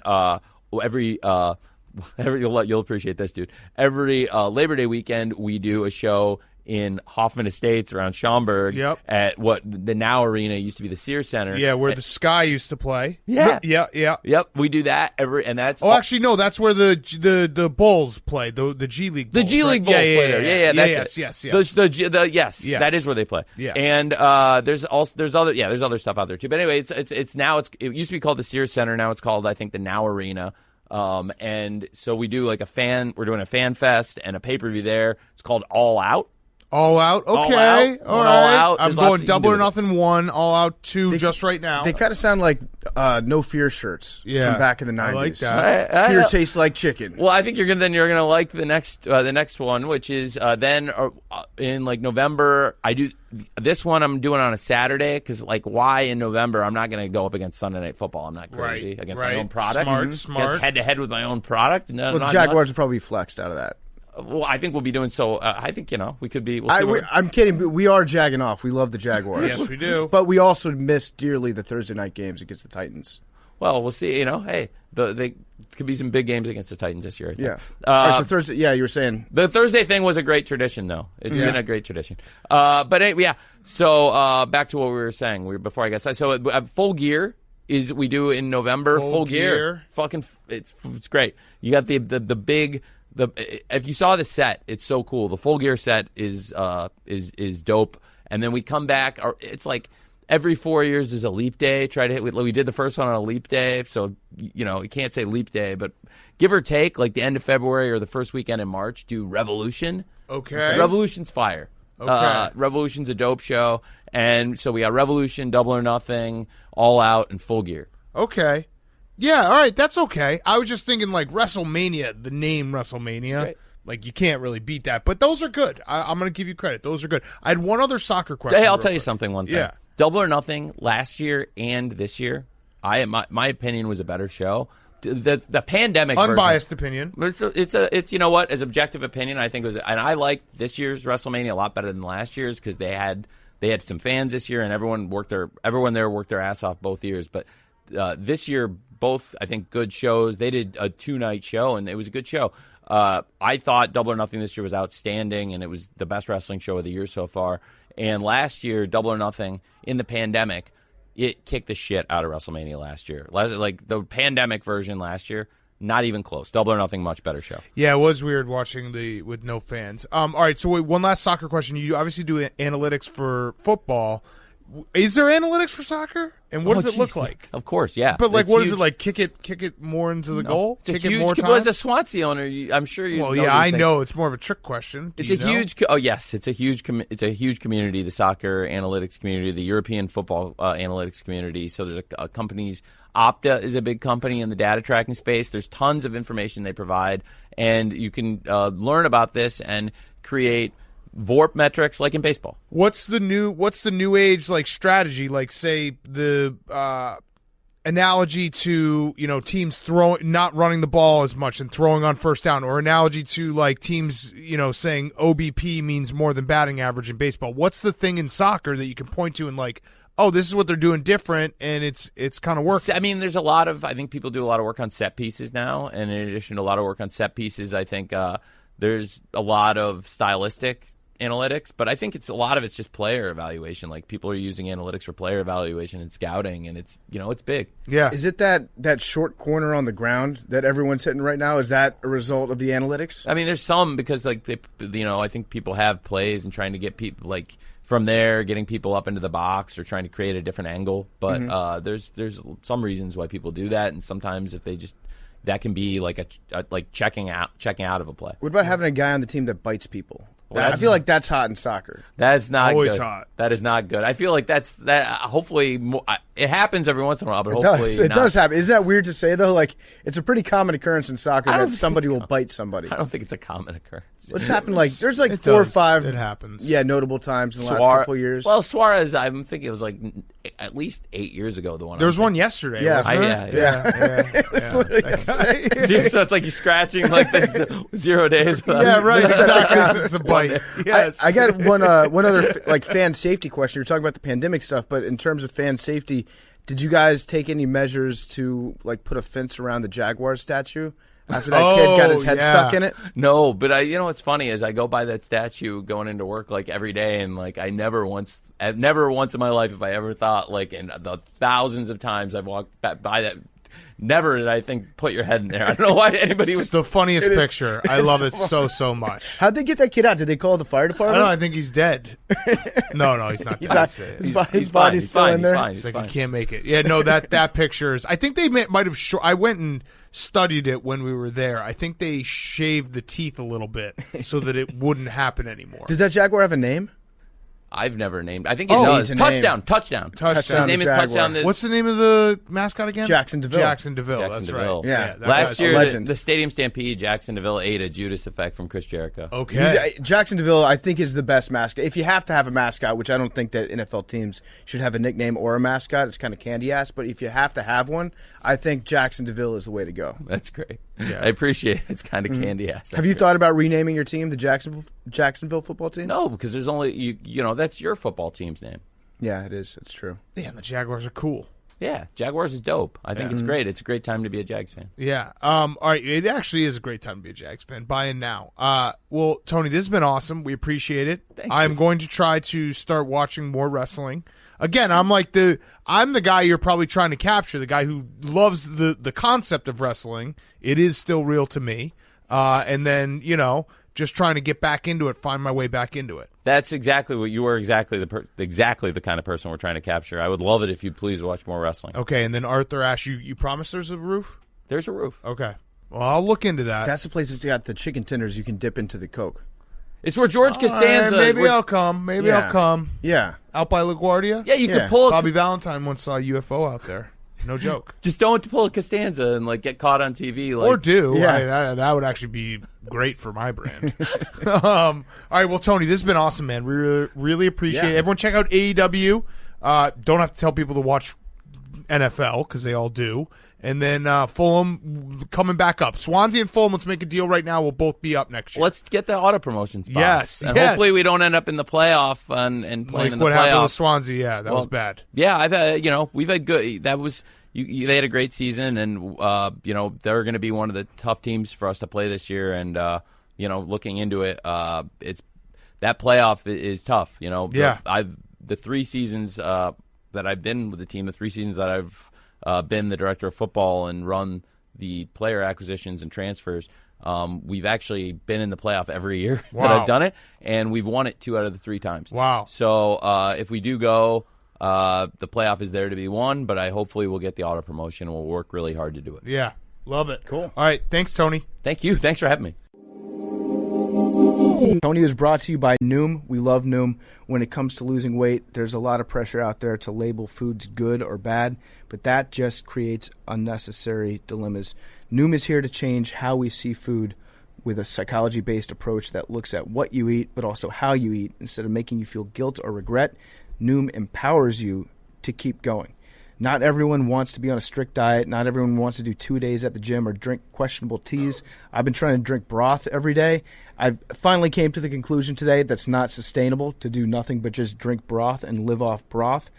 you'll appreciate this, dude. Every Labor Day weekend, we do a show in Hoffman Estates around Schaumburg at what the now arena used to be the Sears Center. Yeah, where the Sky used to play. Yeah. Yep, we do that and that's actually no, that's where the Bulls play, the G League Bulls. The G League Bulls play there. Yeah, that's yes. Yes, that is where they play. Yeah. And there's other stuff out there too. But anyway, it used to be called the Sears Center, now it's called, I think, the Now Arena. And so we do like we're doing a fan fest and a pay-per-view there. It's called All Out. All Out. All Okay. Out. All All right. Out. I'm There's going lots you can Double do or with it. Nothing 1, All Out 2 just right now. They kind of sound like No Fear shirts from back in the 90s. I like that. Fear tastes like chicken. Well, I think you're gonna like the next one, which is then in like November. I do this one. I'm doing on a Saturday because like why in November? I'm not gonna go up against Sunday Night Football. I'm not crazy against my own product. Smart. Head to head with my own product. No, Well, the not Jaguars nuts. will probably be flexed out of that. Well, I think we'll be doing so. I think we could be. We'll see I'm kidding, but we are jagging off. We love the Jaguars. Yes, we do. But we also miss dearly the Thursday night games against the Titans. Well, we'll see. Hey, they could be some big games against the Titans this year. I think. Yeah. All right, so Thursday. Yeah, you were saying The Thursday thing was a great tradition, though. It's been a great tradition. But anyway, yeah. So back to what we were saying before I got started. So Full Gear is we do in November. Full Gear. Fucking, it's great. You got the big. If you saw the set, it's so cool. The Full Gear set is dope. And then we come back. It's like every 4 years is a leap day. We did the first one on a leap day, so you can't say leap day, but give or take, like the end of February or the first weekend in March, do Revolution. Okay. Revolution's fire. Okay. Revolution's a dope show, and so we got Revolution, Double or Nothing, All Out, and Full Gear. Okay. Yeah, all right, that's okay. I was just thinking like WrestleMania, the name WrestleMania. Right. Like you can't really beat that. But those are good. I'm going to give you credit. Those are good. I had one other soccer question. Hey, I'll tell you something. One thing. Yeah. Double or Nothing last year and this year, my opinion was a better show. The pandemic unbiased opinion. It's you know what, as objective opinion, I think it was, and I liked this year's WrestleMania a lot better than last year's because they had some fans this year and everyone there worked their ass off both years. But this year, both I think good shows. They did a 2-night show and it was a good show. I thought Double or Nothing this year was outstanding and it was the best wrestling show of the year so far. And last year, Double or Nothing in the pandemic, it kicked the shit out of WrestleMania last year. Like the pandemic version last year, not even close. Double or Nothing, much better show. Yeah, it was weird watching with no fans. All right, so one last soccer question. You obviously do analytics for football. Is there analytics for soccer? And what does it look like? Of course, yeah. But like, It's what huge. is it like? Kick it more into the goal? It's a Kick huge, it more well, as time? a Swansea owner, I'm sure you. Well, know yeah, these I things. know it's more of a trick question. It's a huge. Oh yes, it's a huge. It's a huge community. The soccer analytics community, the European football analytics community. So there's companies. Opta is a big company in the data tracking space. There's tons of information they provide, and you can learn about this and create VORP metrics like in baseball. What's the new age like strategy? Like say the analogy to teams not running the ball as much and throwing on first down, or analogy to like teams saying OBP means more than batting average in baseball. What's the thing in soccer that you can point to and like, oh, this is what they're doing different and it's kind of working? I mean, there's a lot of, I think people do a lot of work on set pieces now, and in addition to a lot of work on set pieces, I think there's a lot of stylistic analytics, but I think a lot of it's just player evaluation. Like people are using analytics for player evaluation and scouting, and it's it's big. Yeah. Is it that short corner on the ground that everyone's hitting right now? Is that a result of the analytics? I mean, there's some because like I think people have plays and trying to get people like from there, getting people up into the box or trying to create a different angle. But there's some reasons why people do that, and sometimes if they just that can be like like checking out of a play. What about having a guy on the team that bites people? I feel like that's hot in soccer. That's not always good. hot. That is not good. I feel like that. Hopefully, it happens every once in a while, but hopefully It does happen. Isn't that weird to say though? Like it's a pretty common occurrence in soccer that somebody will bite somebody. I don't think it's a common occurrence. What's happened? Like there's like It 4 or does. 5. It happens. Yeah, notable times in the last couple of years. Well, Suarez, I'm thinking it was like at least 8 years ago. The one There was one yesterday. Yeah. wasn't there? See, so it's like he's scratching like this 0 days. Yeah, right. Exactly. It's a bite. Yes. I got one other like fan safety question. You're talking about the pandemic stuff, but in terms of fan safety, did you guys take any measures to like put a fence around the Jaguars statue after that kid got his head stuck in it? No, but what's funny is I go by that statue going into work like every day, and like I never once in my life, if I ever thought like in the thousands of times I've walked by that never did I think put your head in there. I don't know why anybody It's would. the funniest picture. I love it so much. How'd they get that kid out? Did they call the fire I department? don't know. I think he's dead. No, he's not dead. His body's still in there. It's like he can't make it. Yeah, no, that picture is. I think they might have. I went and studied it when we were there. I think they shaved the teeth a little bit so that it wouldn't happen anymore. Does that Jaguar have a name? I've never named. I think it does. Touchdown. His name is Jaguar. Touchdown. What's the name of the mascot again? Jackson DeVille. Jackson DeVille. That's right. Yeah. Last year, legend. the Stadium Stampede, Jackson DeVille ate a Judas effect from Chris Jericho. Okay. Jackson DeVille, I think, is the best mascot. If you have to have a mascot, which I don't think that NFL teams should have a nickname or a mascot, it's kind of candy-ass, but if you have to have one, I think Jackson DeVille is the way to go. That's great. Yeah. I appreciate it. It's kind of candy-ass. Have you thought about renaming your team the Jacksonville football team? No, because there's only, you know, that's your football team's name. Yeah, it is. It's true. Yeah, the Jaguars are cool. Yeah, Jaguars is dope. I think it's great. It's a great time to be a Jags fan. Yeah. All right. It actually is a great time to be a Jags fan. Buy in now. Well, Tony, this has been awesome. We appreciate it. Thanks, I'm going to try to start watching more wrestling. Again, I'm the guy you're probably trying to capture, the guy who loves the concept of wrestling. It is still real to me. And then, just trying to get back into it, find my way back into it. That's exactly what you were. Exactly the kind of person we're trying to capture. I would love it if you'd please watch more wrestling. Okay, and then Arthur Ashe, you promise there's a roof? There's a roof. Okay. Well, I'll look into that. That's the place that's got the chicken tenders you can dip into the Coke. It's where George Costanza. Maybe I'll come. I'll come. Yeah. Out by LaGuardia? Yeah, you could pull. Bobby Valentine once saw a UFO out there. No joke. Just don't pull a Costanza and get caught on TV. Or do. Yeah. That would actually be great for my brand. All right. Well, Tony, this has been awesome, man. We really appreciate it. Everyone check out AEW. Don't have to tell people to watch NFL because they all do. And then Fulham coming back up. Swansea and Fulham, let's make a deal right now. We'll both be up next year. Let's get the auto promotion spot. Yes. And hopefully we don't end up in the playoff and playing in the what playoff. happened with Swansea. Yeah, that was bad. Yeah, I've had, we've had good. That was they had a great season, and they're going to be one of the tough teams for us to play this year. And looking into it, it's that playoff is tough. The 3 seasons that I've been with the team, the 3 seasons that I've been the director of football and run the player acquisitions and transfers, we've actually been in the playoff every year that I've done it, and we've won it 2 out of the 3 times. Wow. So if we do go, the playoff is there to be won, but hopefully we'll get the auto promotion, and we'll work really hard to do it. Yeah. Love it. Cool. All right. Thanks, Tony. Thank you. Thanks for having me. Tony is brought to you by Noom. We love Noom. When it comes to losing weight, there's a lot of pressure out there to label foods good or bad, but that just creates unnecessary dilemmas. Noom is here to change how we see food with a psychology-based approach that looks at what you eat, but also how you eat. Instead of making you feel guilt or regret, Noom empowers you to keep going. Not everyone wants to be on a strict diet. Not everyone wants to do 2 days at the gym or drink questionable teas. I've been trying to drink broth every day. I finally came to the conclusion today that's not sustainable to do nothing but just drink broth and live off broth.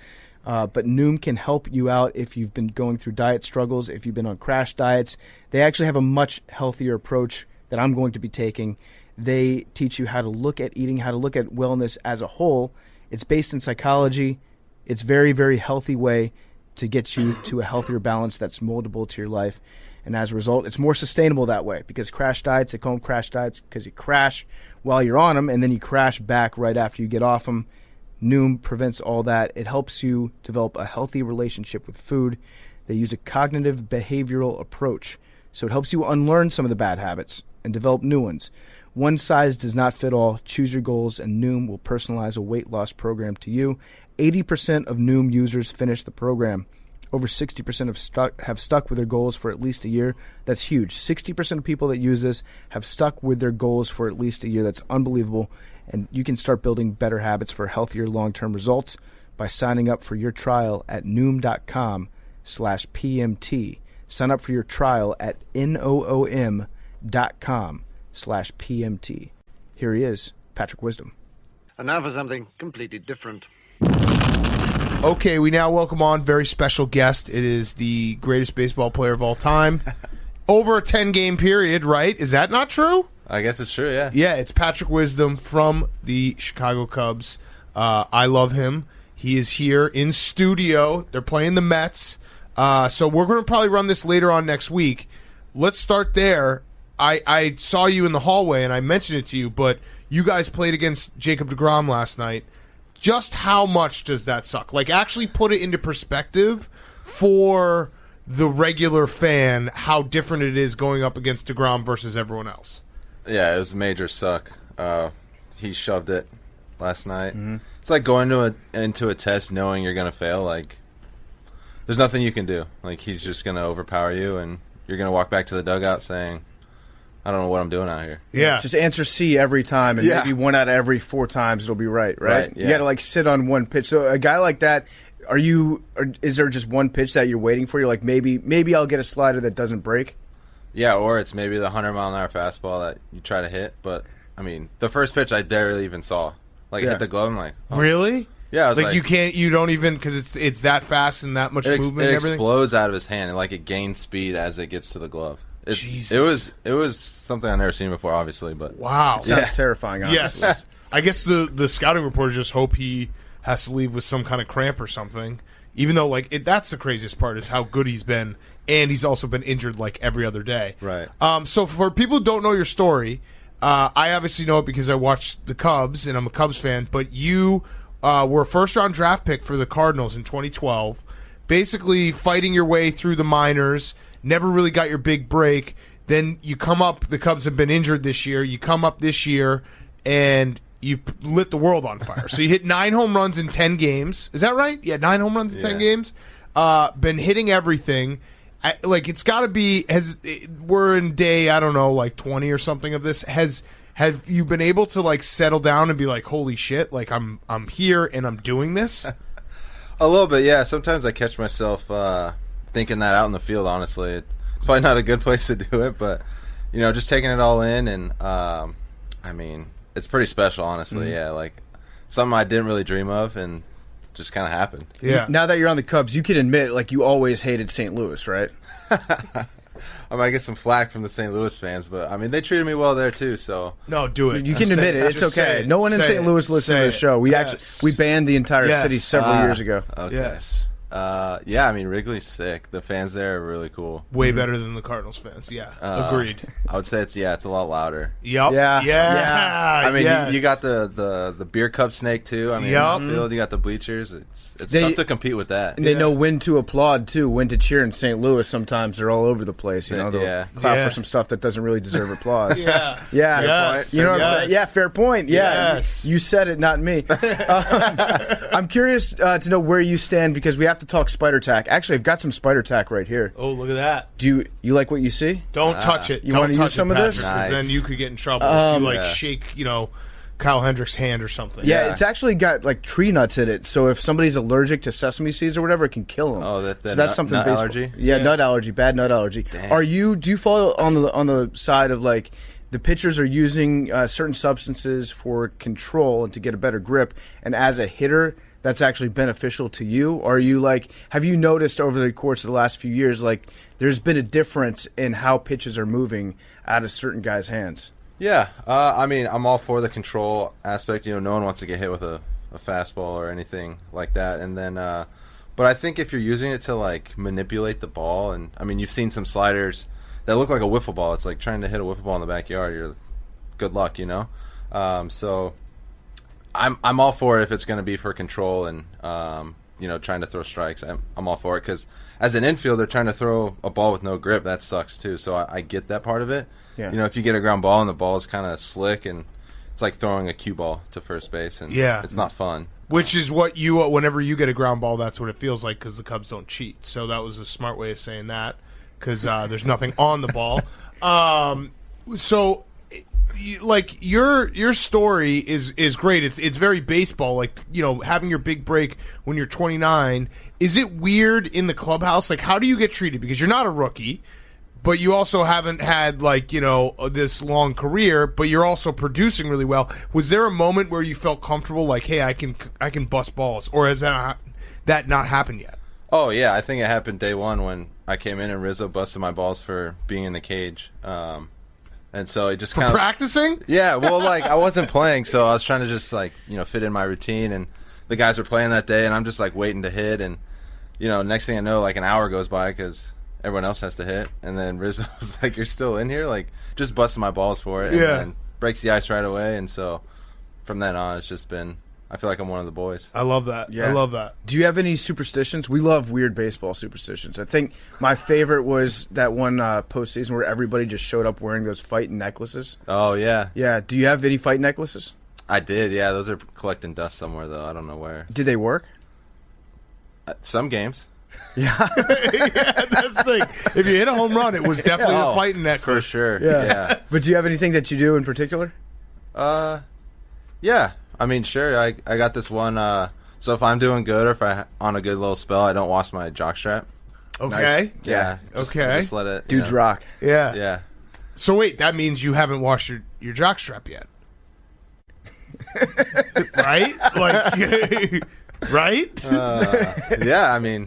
But Noom can help you out if you've been going through diet struggles, if you've been on crash diets. They actually have a much healthier approach that I'm going to be taking. They teach you how to look at eating, how to look at wellness as a whole. It's based in psychology. It's very, very healthy way to get you to a healthier balance that's moldable to your life. And as a result, it's more sustainable that way, because crash diets, they call them crash diets because you crash while you're on them and then you crash back right after you get off them. Noom prevents all that. It helps you develop a healthy relationship with food. They use a cognitive behavioral approach. So it helps you unlearn some of the bad habits and develop new ones. One size does not fit all. Choose your goals, and Noom will personalize a weight loss program to you. 80% of Noom users finish the program. Over 60% have stuck with their goals for at least a year. That's huge. 60% of people that use this have stuck with their goals for at least a year. That's unbelievable. And you can start building better habits for healthier long-term results by signing up for your trial at Noom.com/PMT. Sign up for your trial at NOOM.com/PMT. Here he is, Patrick Wisdom. And now for something completely different. Okay, we now welcome on very special guest. It is the greatest baseball player of all time. Over a 10-game period, right? Is that not true? I guess it's true, yeah. Yeah, it's Patrick Wisdom from the Chicago Cubs. I love him. He is here in studio. They're playing the Mets. So we're going to probably run this later on next week. Let's start there. I saw you in the hallway, and I mentioned it to you, but you guys played against Jacob deGrom last night. Just how much does that suck? Like, actually put it into perspective for the regular fan, how different it is going up against deGrom versus everyone else. Yeah, it was a major suck. He shoved it last night. Mm-hmm. It's like going into a test knowing you're going to fail. Like, there's nothing you can do. Like, he's just going to overpower you, and you're going to walk back to the dugout saying, I don't know what I'm doing out here. Yeah. Just answer C every time, and maybe 1 out of every 4 times it'll be right? Yeah. You got to, like, sit on one pitch. So a guy like that, is there just one pitch that you're waiting for? You're like, maybe I'll get a slider that doesn't break? Yeah, or it's maybe the 100-mile-an-hour fastball that you try to hit. But, I mean, the first pitch I barely even saw. Like, it hit the glove, I'm like, oh. Really? Yeah, I was like, you don't even, because it's that fast and that much movement and everything? It explodes out of his hand, and, like, it gains speed as it gets to the glove. Jesus. It was something I've never seen before, obviously, but wow, sounds terrifying. Honestly. Yes, I guess the scouting reporters just hope he has to leave with some kind of cramp or something. Even though, like, that's the craziest part is how good he's been, and he's also been injured like every other day. Right. So for people who don't know your story, I obviously know it because I watched the Cubs and I'm a Cubs fan. But you were a first-round draft pick for the Cardinals in 2012, basically fighting your way through the minors. Never really got your big break. Then you come up, the Cubs have been injured this year. You come up this year, and you lit the world on fire. So you hit 9 home runs in 10 games. Is that right? Yeah, 9 home runs in 10 games. Been hitting everything. It's got to be, we're in day, I don't know, like 20 or something of this. Have you been able to, like, settle down and be like, holy shit, like, I'm here and I'm doing this? A little bit, yeah. Sometimes I catch myself thinking that out in the field, honestly. It's probably not a good place to do it, but, you know, just taking it all in, and, I mean, it's pretty special, honestly, yeah. Like, something I didn't really dream of, and just kind of happened. Yeah. Now that you're on the Cubs, you can admit, like, you always hated St. Louis, right? I might get some flack from the St. Louis fans, but, I mean, they treated me well there, too, so. No, do it. You can admit it. It's okay. No one in St. Louis listens to the show. We banned the entire city several years ago. Okay. Yes. Yeah, I mean, Wrigley's sick. The fans there are really cool. Way better than the Cardinals fans. Yeah, agreed. I would say it's a lot louder. Yep. Yeah. I mean, you got the beer cup snake too. I mean, in the field, you got the bleachers. It's tough to compete with that. And they know when to applaud too, when to cheer. In St. Louis, sometimes they're all over the place. You know, they'll clap for some stuff that doesn't really deserve applause. Yeah. Yes. You know what I'm saying? Yeah, fair point. Yeah, yes. You said it, not me. I'm curious to know where you stand because we have to talk spider tack. Actually, I've got some spider tack right here. Oh, look at that. Do you like what you see? Don't touch it. You want to use some of this? Because then you could get in trouble if you shake, Kyle Hendricks' hand or something. Yeah, it's actually got like tree nuts in it. So if somebody's allergic to sesame seeds or whatever, it can kill them. Oh, that's nut, something. Nut allergy. Yeah, nut allergy, bad nut allergy. Damn. Do you fall on the side of like the pitchers are using certain substances for control and to get a better grip, and as a hitter, that's actually beneficial to you? Or are you like, have you noticed over the course of the last few years, like there's been a difference in how pitches are moving out of certain guys' hands? Yeah, I mean, I'm all for the control aspect. You know, no one wants to get hit with a fastball or anything like that. And then, but I think if you're using it to like manipulate the ball, and I mean, you've seen some sliders that look like a wiffle ball. It's like trying to hit a wiffle ball in the backyard. You're good luck, you know. So I'm all for it if it's going to be for control and trying to throw strikes. I'm all for it because as an infielder trying to throw a ball with no grip, that sucks too. So I get that part of it. Yeah. You know, if you get a ground ball and the ball is kind of slick and it's like throwing a cue ball to first base, and it's not fun. Which is what whenever you get a ground ball, that's what it feels like because the Cubs don't cheat. So that was a smart way of saying that because there's nothing on the ball. So, like your story is great. It's very baseball. Like, you know, having your big break when you're 29. Is it weird in the clubhouse? Like, how do you get treated? Because you're not a rookie. But you also haven't had, like, you know, this long career, but you're also producing really well. Was there a moment where you felt comfortable, like, hey, I can bust balls? Or has that not happened yet? Oh, yeah. I think it happened day one when I came in and Rizzo busted my balls for being in the cage. And so it just kind of... practicing? Yeah. Well, like, I wasn't playing, so I was trying to just, like, you know, fit in my routine. And the guys were playing that day, and I'm just, like, waiting to hit. And next thing I know, like an hour goes by because everyone else has to hit, and then Rizzo's like, "You're still in here?" Like, just busting my balls for it, and then breaks the ice right away. And so from then on, it's just been. I feel like I'm one of the boys. I love that. Yeah. I love that. Do you have any superstitions? We love weird baseball superstitions. I think my favorite was that one postseason where everybody just showed up wearing those fighting necklaces. Oh, yeah. Yeah. Do you have any fight necklaces? I did, yeah. Those are collecting dust somewhere, though. I don't know where. Did they work? Some games. Yeah. Yeah, that's the thing. If you hit a home run, it was definitely a fighting necklace. For sure. Yeah. But do you have anything that you do in particular? Yeah. I mean, sure. I got this one. So if I'm doing good or if I'm on a good little spell, I don't wash my jockstrap. Okay. Nice. Yeah. Okay. Just let it. Dudes rock. Yeah. Yeah. So wait, that means you haven't washed your jockstrap yet. Right? Like, right? Yeah, I mean,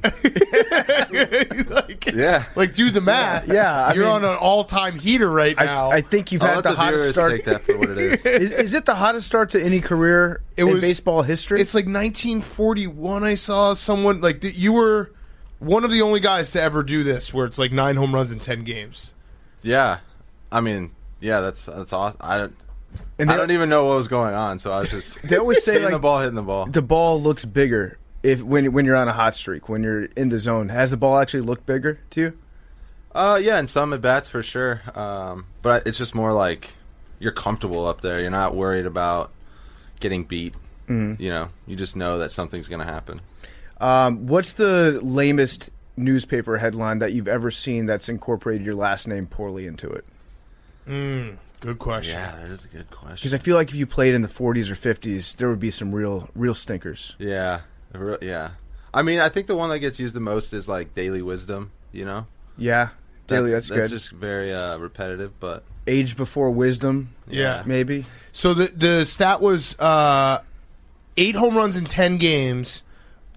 yeah. Like, do the math. Yeah, you're on an all-time heater right now. I think you've I'll had let the hottest viewers start. take that for what it is. Is it the hottest start to any career in baseball history? It's like 1941. I saw someone like you were one of the only guys to ever do this, where it's like 9 home runs in 10 games. Yeah, I mean, yeah, that's awesome. I don't even know what was going on, so I was just they always say like the ball hitting the ball. The ball looks bigger when you're on a hot streak, when you're in the zone. Has the ball actually looked bigger to you? Yeah, in some at bats for sure. But it's just more like you're comfortable up there. You're not worried about getting beat. Mm-hmm. You just know that something's going to happen. What's the lamest newspaper headline that you've ever seen that's incorporated your last name poorly into it? Good question. Yeah, that is a good question. Because I feel like if you played in the 40s or 50s, there would be some real stinkers. Yeah, yeah. I mean, I think the one that gets used the most is like Daily Wisdom. Yeah, Daily. That's good. That's just very repetitive, but Age before wisdom. Yeah, maybe. So the stat was 8 home runs in 10 games.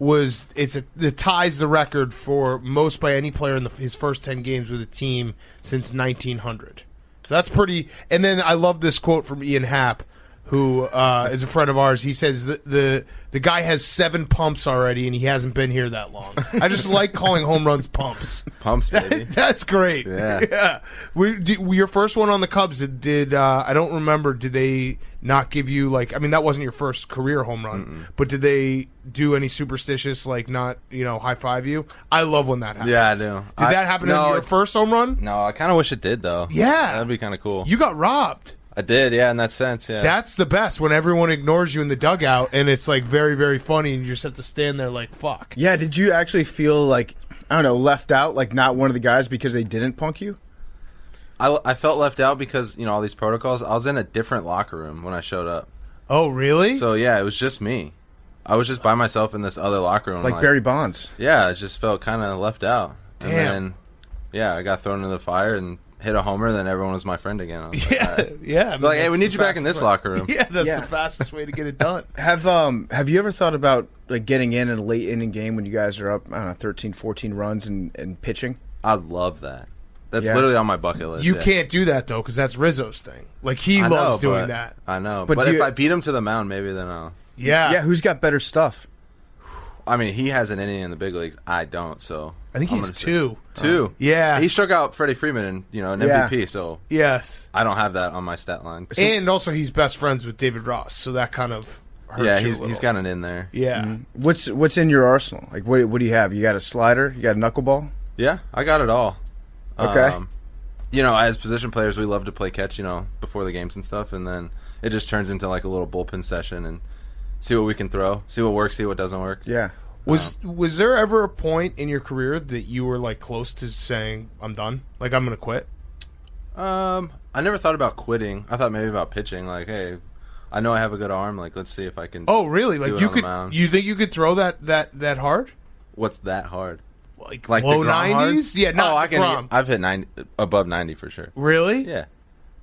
It ties the record for most by any player in his first 10 games with a team since 1900. So that's pretty. And then I love this quote from Ian Happ, who is a friend of ours. He says the guy has 7 pumps already, and he hasn't been here that long. I just like calling home runs pumps. Pumps, baby. That's great. Yeah. Your first one on the Cubs, did I don't remember, did they not give you, like, I mean, that wasn't your first career home run, but did they do any superstitious, like, not, high five you? I love when that happens. Yeah, I do. Did that happen in your first home run? No, I kind of wish it did, though. Yeah. That'd be kind of cool. You got robbed. I did, yeah, in that sense, yeah. That's the best, when everyone ignores you in the dugout, and it's, like, very, very funny, and you just have to stand there like, fuck. Yeah, did you actually feel like, I don't know, left out, like not one of the guys because they didn't punk you? I felt left out because, all these protocols. I was in a different locker room when I showed up. Oh, really? So, yeah, it was just me. I was just by myself in this other locker room. Like Barry Bonds. Yeah, it just felt kind of left out. Damn. And then, yeah, I got thrown into the fire and hit a homer, then everyone was my friend again. I was Yeah, like, all right. yeah. I mean, Like, hey, we that's need the you back in fastest this way. locker room. Yeah, that's the fastest way to get it done. Have you ever thought about like getting in a late inning game when you guys are up, I don't know, 13, 14 runs and pitching? I love that. That's Yeah. literally on my bucket list. You yeah. can't do that, though, because that's Rizzo's thing. Like, he I loves know, doing but- that. I know. But But, do if you- I beat him to the mound, maybe then I'll... Yeah. Yeah, who's got better stuff? I mean, he has an inning in the big leagues. I don't, so... I think I'm he's gonna say- 2. 2? Yeah. He struck out Freddie Freeman in, an Yeah. MVP, so Yes. I don't have that on my stat line. And also, he's best friends with David Ross, so that kind of hurts Yeah, you a he's little. got an in there. Yeah. What's in your arsenal? Like what do you have? You got a slider? You got a knuckleball? Yeah, I got it all. Okay. As position players, we love to play catch, before the games and stuff, and then it just turns into like a little bullpen session and see what we can throw, see what works, see what doesn't work. Yeah. Was there ever a point in your career that you were like close to saying, I'm done? Like, I'm going to quit? I never thought about quitting. I thought maybe about pitching. Like, hey, I know I have a good arm. Like, let's see if I can. Oh, really? do Like, it you on the could? mound. You think you could throw that hard? What's that hard? Like DeGrom low hard? 90s? Yeah, not I can. DeGrom. I've hit 90, above 90 for sure. Really? Yeah.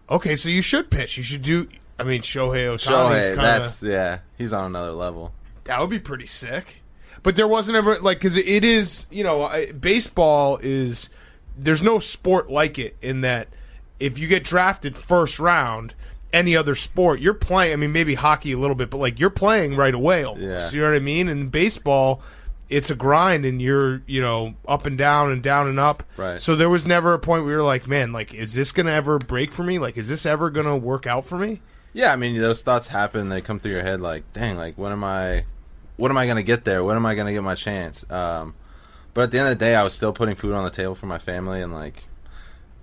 Okay, so you should pitch. You should do. I mean, Shohei Ohtani's Shohei, kind of. he's on another level. That would be pretty sick. But there wasn't ever like because it is baseball is there's no sport like it in that if you get drafted first round, any other sport you're playing. I mean, maybe hockey a little bit, but like you're playing right away almost. Yeah. You know what I mean? And baseball, it's a grind, and you're up and down and up. Right. So there was never a point where you're like, man, like, is this gonna ever break for me? Like, is this ever gonna work out for me? Yeah, I mean, those thoughts happen. They come through your head like, dang, like, when am I going to get there? When am I going to get my chance? But at the end of the day, I was still putting food on the table for my family, and, like,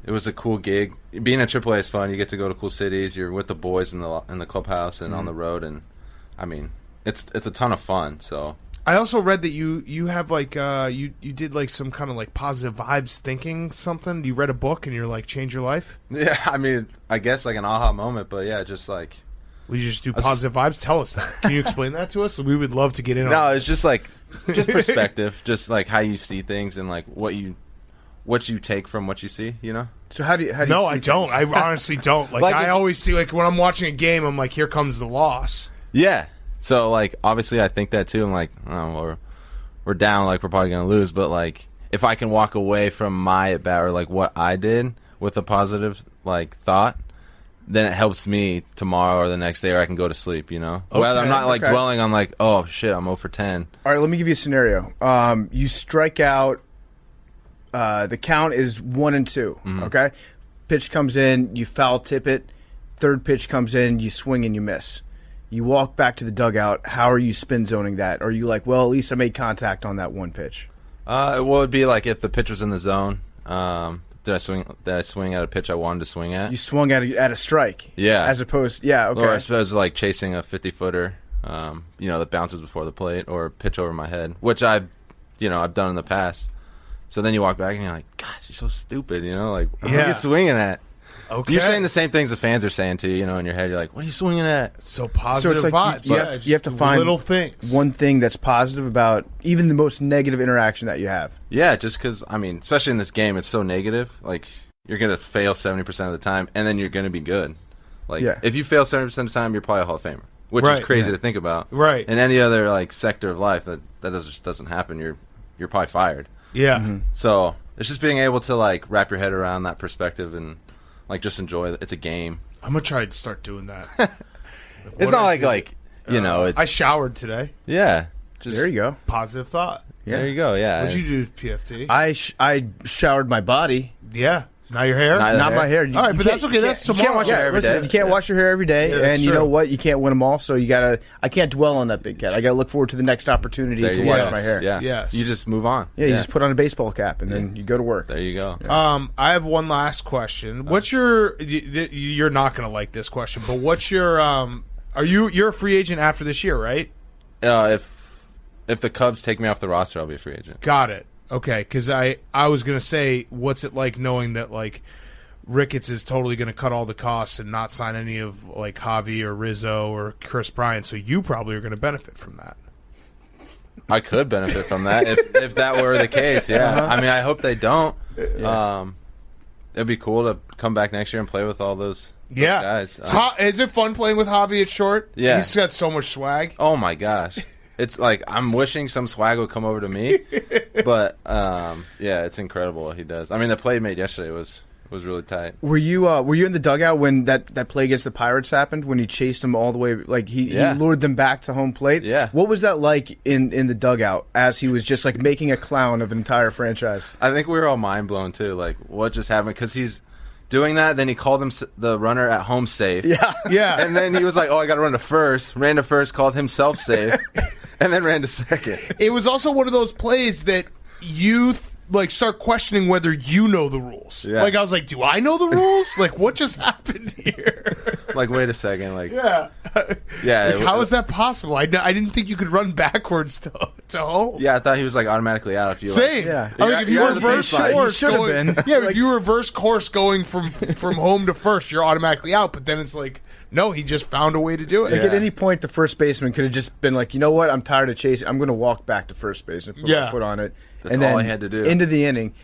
it was a cool gig. Being at AAA is fun. You get to go to cool cities. You're with the boys in the clubhouse and on the road, and, I mean, it's a ton of fun, so... I also read that you have like you did like some kind of like positive vibes thinking something. You read a book and you're like change your life. Yeah, I mean, I guess like an aha moment, but yeah, just like will you just do positive vibes? Tell us that. Can you explain that to us? We would love to get in. No, on it's just like perspective, just like how you see things and like what you take from what you see. So how do you? No, see I don't. things? I honestly don't. Like I always see like when I'm watching a game, I'm like, here comes the loss. Yeah. So, like, obviously I think that, too. I'm like, oh, we're down, like, we're probably going to lose. But, like, if I can walk away from my at-bat or, like, what I did with a positive, like, thought, then it helps me tomorrow or the next day, or I can go to sleep, Whether I'm not, like, dwelling on, like, oh, shit, I'm 0 for 10. All right, let me give you a scenario. You strike out. The count is 1-2, okay? Pitch comes in, you foul tip it. Third pitch comes in, you swing and you miss. You walk back to the dugout. How are you spin zoning that? Are you like, well, at least I made contact on that one pitch? Well, it would be like if the pitch was in the zone. Did I swing at a pitch I wanted to swing at? You swung at a strike. Yeah. As opposed, okay. Or I suppose like chasing a 50-footer, that bounces before the plate, or pitch over my head, which I've done in the past. So then you walk back and you're like, gosh, you're so stupid, like, what are you swinging at? Okay. You're saying the same things the fans are saying to you, in your head. You're like, what are you swinging at? So positive so it's like vibes. You have to find little things. One thing that's positive about even the most negative interaction that you have. Yeah, just because, I mean, especially in this game, it's so negative. Like, you're going to fail 70% of the time, and then you're going to be good. Like, if you fail 70% of the time, you're probably a Hall of Famer, which is crazy to think about. Right. In any other, like, sector of life, that just doesn't happen. You're probably fired. Yeah. Mm-hmm. So, it's just being able to, like, wrap your head around that perspective and, like, just enjoy it. It's a game. I'm going to try to start doing that. It's not like it's... I showered today. Yeah. There you go. Positive thought. Yeah. There you go, yeah. What'd you do, PFT? I showered my body. Yeah. Not your hair? Not my hair. All right, but that's okay. That's tomorrow. You can't wash your hair every day. You can't wash your hair every day, and you know what? You can't win them all, so you got to... I can't dwell on that big cat. I got to look forward to the next opportunity to wash my hair. Yeah. Yes. You just move on. Yeah, you just put on a baseball cap, and then you go to work. There you go. Yeah. I have one last question. What's your... You're not going to like this question, but what's your... You're a free agent after this year, right? If the Cubs take me off the roster, I'll be a free agent. Got it. Okay, because I was going to say, what's it like knowing that, like, Ricketts is totally going to cut all the costs and not sign any of, like, Javi or Rizzo or Chris Bryant, so you probably are going to benefit from that. I could benefit from that if that were the case, yeah. I mean, I hope they don't. Yeah. It'd be cool to come back next year and play with all those guys. Is it fun playing with Javi at short? Yeah. He's got so much swag. Oh, my gosh. It's like I'm wishing some swag would come over to me, but it's incredible what he does. I mean, the play he made yesterday was really tight. Were you in the dugout when that play against the Pirates happened? When he chased them all the way, like he lured them back to home plate? Yeah. What was that like in the dugout as he was just like making a clown of an entire franchise? I think we were all mind blown too. Like what just happened? Because he's doing that, then he called the runner at home safe. Yeah. Yeah. And then he was like, "Oh, I got to run to first." Ran to first, called himself safe. And then ran to second. It was also one of those plays that you start questioning whether you know the rules. Yeah. Like I was like, do I know the rules? Like what just happened here? Like wait a second. Like yeah. Like, how is that possible? I didn't think you could run backwards to home. Yeah, I thought he was like automatically out if you. Same. Yeah. I mean, if you reverse course going, if you reverse course going from home to first, you're automatically out. But then it's like. No, he just found a way to do it. Like at any point, the first baseman could have just been like, you know what, I'm tired of chasing. I'm going to walk back to first base and put my foot on it. That's all he had to do. Into the inning.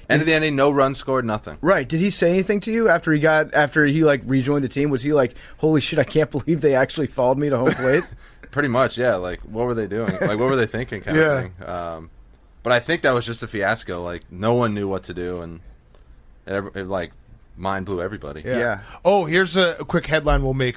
No run scored, nothing. Right. Did he say anything to you after he like rejoined the team? Was he like, holy shit, I can't believe they actually followed me to home plate? Pretty much, yeah. Like, what were they doing? Like, what were they thinking kind of thing? But I think that was just a fiasco. Like, no one knew what to do, and it mind blew everybody. Yeah. Oh, here's a quick headline we'll make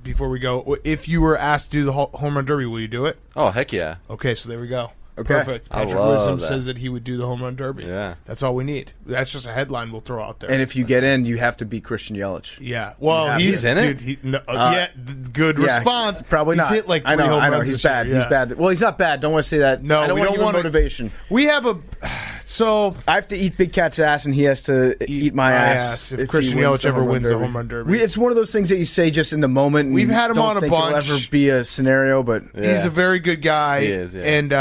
before we go. If you were asked to do the home run derby, will you do it? Oh, heck yeah. Okay, so there we go. Okay. Perfect. I Patrick love Wisdom that. says that he would do the home run derby. Yeah. That's all we need. That's just a headline we'll throw out there. And if you get in, you have to beat Christian Yelich. Yeah. Well, Yeah, he's in it? Dude, good Yeah, response. Probably He's not. hit like 3 I know. home I know. runs He's this bad. year. He's Yeah. bad. Well, he's not bad. Don't want to say that. No, I don't we want don't to give him wanna- motivation. We have a so I have to eat Big Cat's ass, and he has to eat my ass. if he Christian wins Yelich the ever home run wins the derby. home run derby. It's one of those things that you say just in the moment. And We've had him don't on a think bunch. It'll ever be a scenario, but He's a very good guy. He is, yeah. And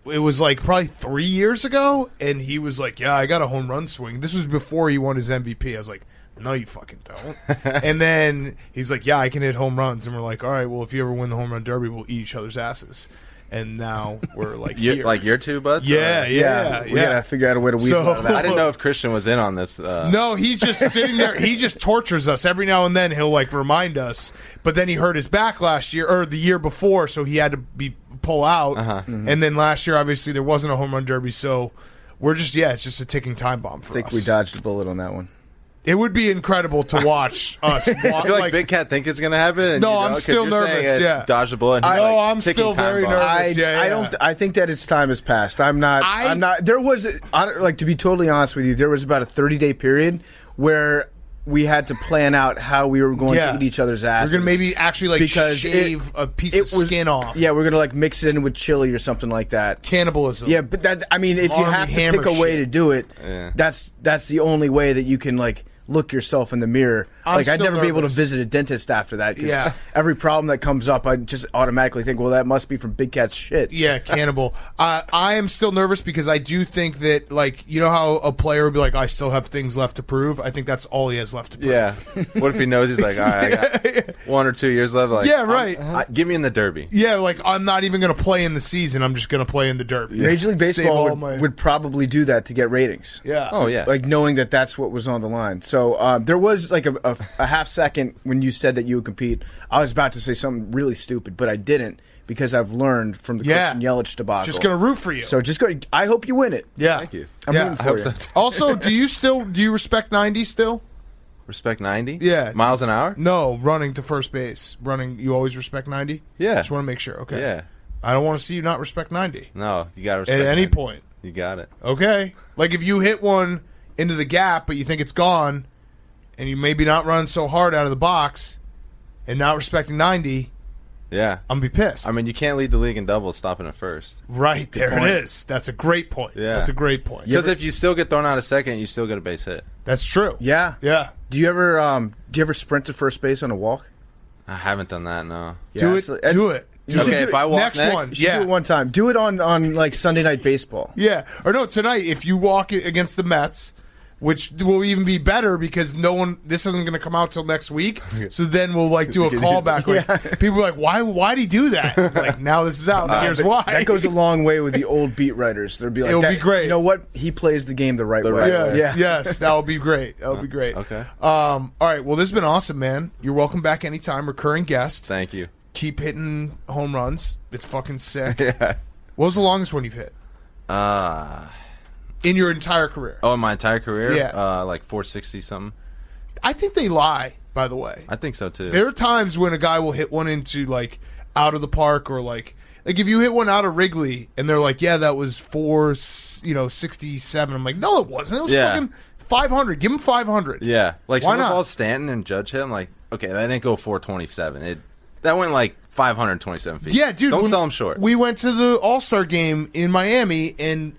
it was like probably 3 years ago, and he was like, "Yeah, I got a home run swing." This was before he won his MVP. I was like, "No, you fucking don't." And then he's like, "Yeah, I can hit home runs." And we're like, "All right, well, if you ever win the home run derby, we'll eat each other's asses." And now we're like, here. Like your two butts? Yeah, yeah, we gotta figure out a way to weasel out of that. I didn't know if Christian was in on this. No, he's just sitting there. He just tortures us every now and then. He'll like remind us, but then he hurt his back last year or the year before, so he had to pull out. And then last year, obviously, there wasn't a home run derby, so we're just it's just a ticking time bomb for I think us. we dodged a bullet on that one. It would be incredible to watch us. I feel like Big Cat think it's going to happen. And No, you I'm don't, 'cause still you're saying nervous, it, yeah. Dodge the bullet. And he's No, like I'm ticking still time very bomb. nervous. I don't. I think that its time has passed. I'm not. I'm not. There was like, to be totally honest with you, there was about a 30-day period where we had to plan out how we were going to eat each other's asses. We're gonna maybe actually like because shave a piece of skin off. Yeah, we're gonna like mix it in with chili or something like that. Cannibalism. Yeah, but that, I mean, if you Army have to Hammer pick a way shit. to do it, Yeah. that's the only way that you can like look yourself in the mirror. I'm Like I'd still never be able to nervous. visit a dentist after that. 'Cause Yeah. every problem that comes up, I just automatically think, well, that must be from Big Cat's shit. Yeah, cannibal. I am still nervous because I do think that, like, you know how a player would be like, I still have things left to prove? I think that's all he has left to prove. Yeah. What if he knows he's like, all right, I got 1 or 2 years left? Like, Yeah, right. Give me in the Derby. Yeah, like, I'm not even going to play in the season. I'm just going to play in the derby. Major League Save Baseball all my- would probably do that to get ratings. Yeah. Oh, yeah. Like knowing that that's what was on the line. So there was like a half second when you said that you would compete. I was about to say something really stupid, but I didn't because I've learned from the Yeah. Christian Yelich debacle. Just going to root for you. So just go. I hope you win it. Yeah. Thank you. I'm Yeah, rooting I for hope you. so too. Also, do you respect 90 still? Respect 90? Yeah. Miles an hour? No, running to first base. Running, you always respect 90? Yeah. Just want to make sure. Okay. Yeah. I don't want to see you not respect 90 No, you got to respect at any 90. point. You got it. Okay. Like if you hit one into the gap, but you think it's gone, and you maybe not run so hard out of the box, and not respecting 90, Yeah. I'm gonna be pissed. I mean, you can't lead the league in doubles stopping at first. right there point. it is. That's a great point. Yeah. That's a great point. Because if you still get thrown out a second, you still get a base hit. That's true. Yeah. Yeah. Do you ever sprint to first base on a walk? I haven't done that, no. Do Yeah, it. Do it. You should Okay, do if it- I walk next next, one. You should Yeah. do it one time. Do it on like Sunday Night Baseball. Yeah. Or no, tonight if you walk it against the Mets, which will even be better because this isn't going to come out till next week. So then we'll like do a callback. Like, people are like, why'd he do that? Like now this is out. Here's But why. That goes a long way with the old beat writers. They'll be like, It'll be great. You know what? He plays the game the right way. Yes, Yeah. yes, that would be great. That would be great. Okay. All right. Well, this has been awesome, man. You're welcome back anytime. Recurring guest. Thank you. Keep hitting home runs. It's fucking sick. Yeah. What was the longest one you've hit in your entire career? Oh, in my entire career? Yeah. Like 460 something. I think they lie. By the way, I think so too. there are times when a guy will hit one into like out of the park or like if you hit one out of Wrigley and they're like, yeah, that was 467. I'm like, no, it wasn't. It was Yeah. fucking 500. Give him 500. Yeah. Like Why some not? balls Stanton and Judge hit, I'm like, okay, that didn't go 427. That went like 527 feet. Yeah, dude. Don't when sell them short. We went to the All-Star game in Miami, and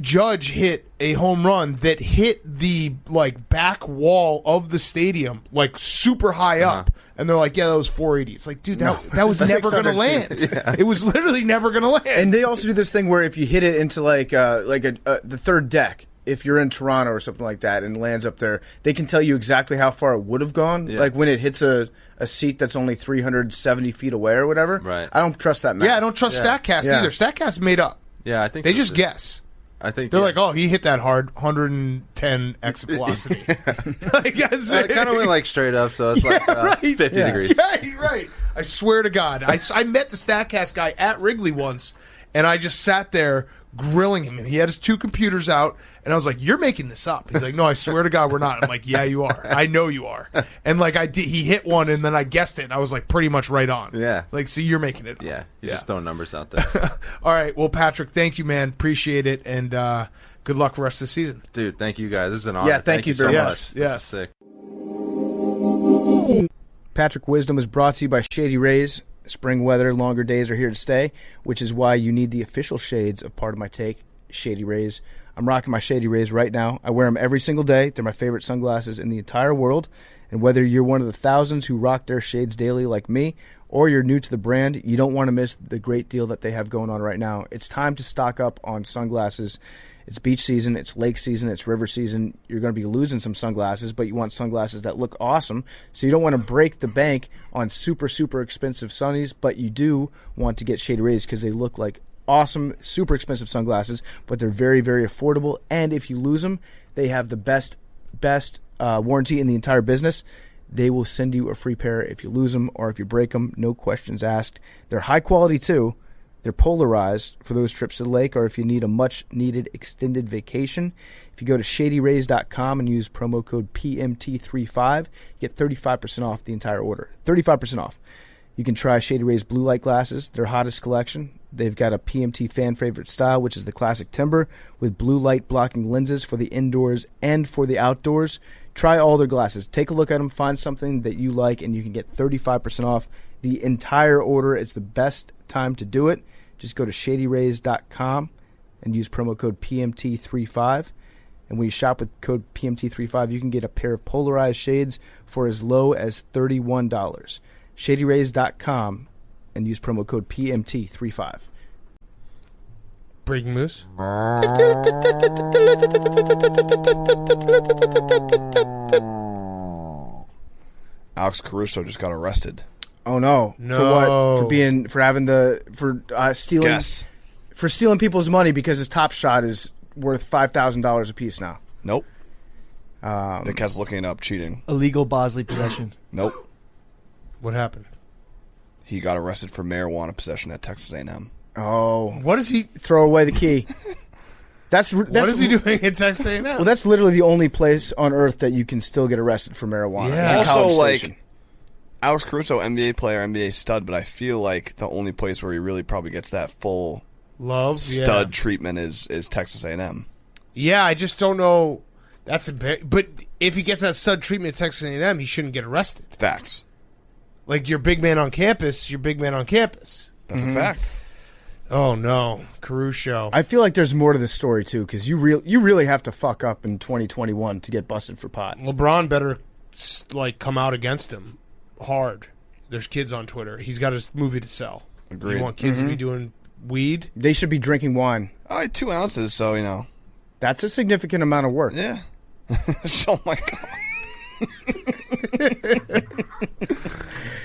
Judge hit a home run that hit the like back wall of the stadium, like super high up. And they're like, "Yeah, that was 480." It's like, dude, that was never going to 600 land. feet. It was literally never going to land. And they also do this thing where if you hit it into like the third deck, if you're in Toronto or something like that and lands up there, they can tell you exactly how far it would have gone. Yeah. Like when it hits a seat that's only 370 feet away or whatever. Right. I don't trust that math. Yeah, I don't trust StatCast Yeah. either. StatCast made up. Yeah, I think They so, just too. guess. I think They're yeah. like, "Oh, he hit that hard, 110 exit velocity." Like, that's It kind of went like straight up, so it's like right. 50 degrees. Yeah, right. I swear to God, I met the StatCast guy at Wrigley once, and I just sat there grilling him. He had his 2 computers out, and I was like, "You're making this up." He's like, "No, I swear to God, we're not." I'm like, "Yeah, you are. I know you are." And like he hit one, and then I guessed it. And I was like, pretty much right on. Yeah. Like, so you're making it. Yeah. You're just throwing numbers out there. All right. Well, Patrick, thank you, man. Appreciate it, and good luck for the rest of the season. Dude, thank you guys. This is an honor. Yeah, thank you very so much. much. Yes. This is sick. Patrick Wisdom is brought to you by Shady Rays. Spring weather, longer days are here to stay, which is why you need the official shades of Part of My Take, Shady Rays. I'm rocking my Shady Rays right now. I wear them every single day. They're my favorite sunglasses in the entire world. And whether you're one of the thousands who rock their shades daily like me, or you're new to the brand, you don't want to miss the great deal that they have going on right now. It's time to stock up on sunglasses. It's beach season, it's lake season, it's river season. You're going to be losing some sunglasses, but you want sunglasses that look awesome. So you don't want to break the bank on super, super expensive sunnies, but you do want to get Shady Rays because they look like awesome, super expensive sunglasses, but they're very, very affordable. And if you lose them, they have the best warranty in the entire business. They will send you a free pair if you lose them or if you break them. No questions asked. They're high quality too. They're polarized for those trips to the lake or if you need a much-needed extended vacation. If you go to shadyrays.com and use promo code PMT35, you get 35% off the entire order. 35% off. You can try Shady Rays blue light glasses, their hottest collection. They've got a PMT fan favorite style, which is the classic timber, with blue light blocking lenses for the indoors and for the outdoors. Try all their glasses. Take a look at them, find something that you like, and you can get 35% off the entire order. It's the best time to do it. Just go to shadyrays.com and use promo code PMT35. And when you shop with code PMT35, you can get a pair of polarized shades for as low as $31. Shadyrays.com and use promo code PMT35. Breaking news. Alex Caruso just got arrested. Oh no! No. For what? For stealing? Guess. For stealing people's money because his top shot is worth $5,000 a piece now. Nope. Nick has looking up cheating. Illegal Bosley possession. Nope. What happened? He got arrested for marijuana possession at Texas A&M. Oh, What is he? throw away the key. That's What is he doing at Texas A&M? Well, that's literally the only place on earth that you can still get arrested for marijuana. Yeah. It's a college Also, station. Alex Caruso, NBA player, NBA stud, but I feel like the only place where he really probably gets that full Love stud treatment is Texas A&M. Yeah, I just don't know. That's a bit. But if he gets that stud treatment at Texas A&M, he shouldn't get arrested. Facts. Like, you're big man on campus. You're big man on campus. That's a fact. Oh no, Caruso. I feel like there's more to the story too, because you really have to fuck up in 2021 to get busted for pot. LeBron better come out against him hard. There's kids on Twitter. He's got his movie to sell. Agreed. You want kids to be doing weed? They should be drinking wine. All right, 2 ounces, so, you know. That's a significant amount of work. Yeah. Oh, my God.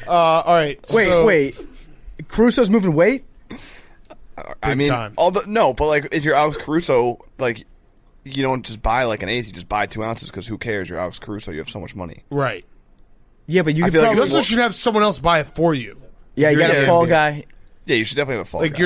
All right. Wait. Caruso's moving weight? I mean, time. no, but, like, if you're Alex Caruso, like, you don't just buy, like, an eighth. You just buy 2 ounces because who cares? You're Alex Caruso. You have so much money. Right. Yeah, but you could feel like You probably... also should have someone else buy it for you. Yeah, you got You're a fall the guy. Yeah, you should definitely have a fall Like guy.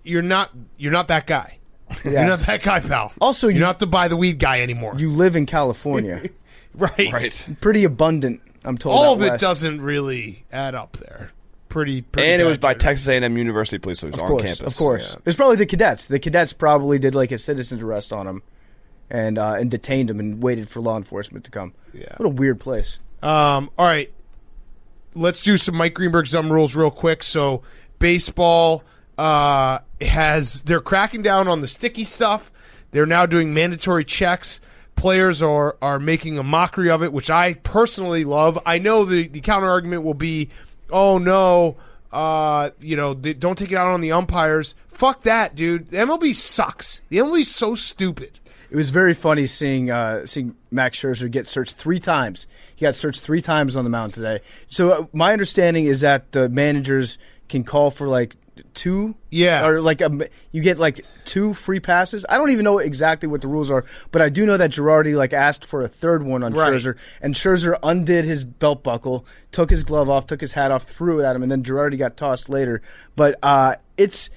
you're not that guy. Yeah. You're not that guy, pal. Also, you you- don't have to buy the weed guy anymore. You live in California. right. Right. Pretty abundant, I'm told. All out of it west. doesn't really add up there. Pretty And it was bad by generally. Texas A&M University Police, so he was on campus. Of course. It was probably the cadets. The cadets probably did like a citizen's arrest on him and detained him and waited for law enforcement to come. Yeah. What a weird place. All right. Let's do some Mike Greenberg Zum rules real quick. So baseball they're cracking down on the sticky stuff. They're now doing mandatory checks. Players are making a mockery of it, which I personally love. I know the counter argument will be, oh no, don't take it out on the umpires. Fuck that, dude. The MLB sucks. The MLB is so stupid. It was very funny seeing Max Scherzer get searched 3 times. He got searched 3 times on the mound today. So my understanding is that the managers can call for like 2, or like you get like 2 free passes. I don't even know exactly what the rules are, but I do know that Girardi asked for a 3rd one on Scherzer, and Scherzer undid his belt buckle, took his glove off, took his hat off, threw it at him, and then Girardi got tossed later. But it's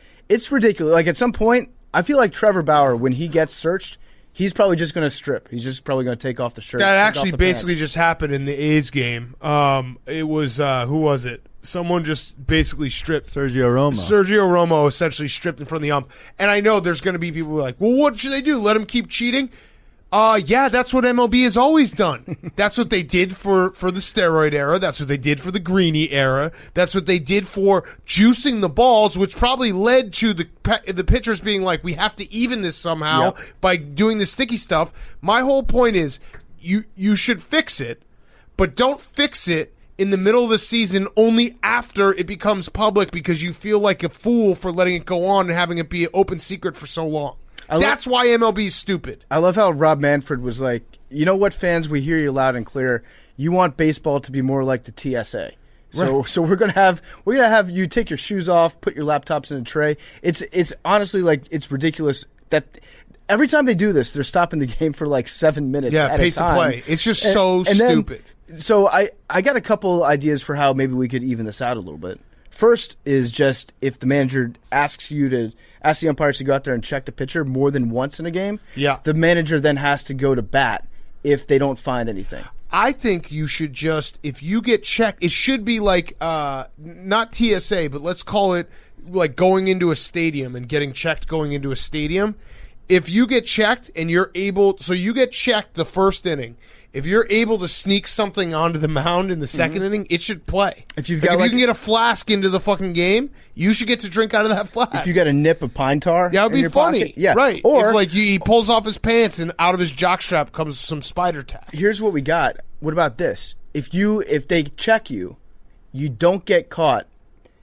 ridiculous. Like at some point, I feel like Trevor Bauer, when he gets searched, he's probably just going to strip. He's just probably going to take off the shirt. That actually basically pants. just happened in the A's game. It was who was it? Someone just basically stripped Sergio Romo. Sergio Romo essentially stripped in front of the ump. And I know there's going to be people who are like, well, what should they do? Let him keep cheating? Yeah, that's what MLB has always done. That's what they did for the steroid era. That's what they did for the greenie era. That's what they did for juicing the balls, which probably led to the pitchers being like, we have to even this somehow by doing the sticky stuff. My whole point is you should fix it, but don't fix it in the middle of the season only after it becomes public because you feel like a fool for letting it go on and having it be an open secret for so long. That's why MLB is stupid. I love how Rob Manfred was like, you know what, fans, we hear you loud and clear. You want baseball to be more like the TSA. So we're gonna have you take your shoes off, put your laptops in a tray. It's honestly like it's ridiculous that every time they do this, they're stopping the game for like 7 minutes. Yeah, at pace a time. of play. It's just so stupid. So I got a couple ideas for how maybe we could even this out a little bit. First is just if the manager asks the umpires to go out there and check the pitcher more than once in a game, the manager then has to go to bat if they don't find anything. I think you should just, if you get checked, it should be like, not TSA, but let's call it like going into a stadium and getting checked going into a stadium. If you get checked and you're able, so you get checked the first inning. If you're able to sneak something onto the mound in the second inning, it should play. If you can get a flask into the fucking game, you should get to drink out of that flask. If you got a nip of pine tar, that would be funny. Pocket, yeah, right. Or if, he pulls off his pants and out of his jockstrap comes some spider tack. Here's what we got. What about this? If they check you, you don't get caught.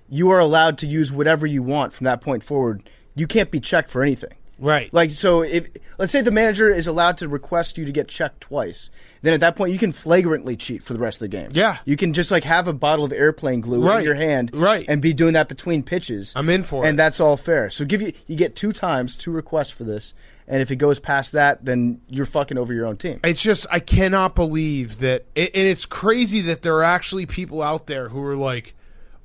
You are allowed to use whatever you want from that point forward. You can't be checked for anything. Right. So if let's say the manager is allowed to request you to get checked twice, then at that point you can flagrantly cheat for the rest of the game. Yeah. You can just have a bottle of airplane glue in your hand and be doing that between pitches. I'm in for it. And that's all fair. So you get 2 requests for this, and if it goes past that, then you're fucking over your own team. It's just I cannot believe that and it's crazy that there are actually people out there who are like,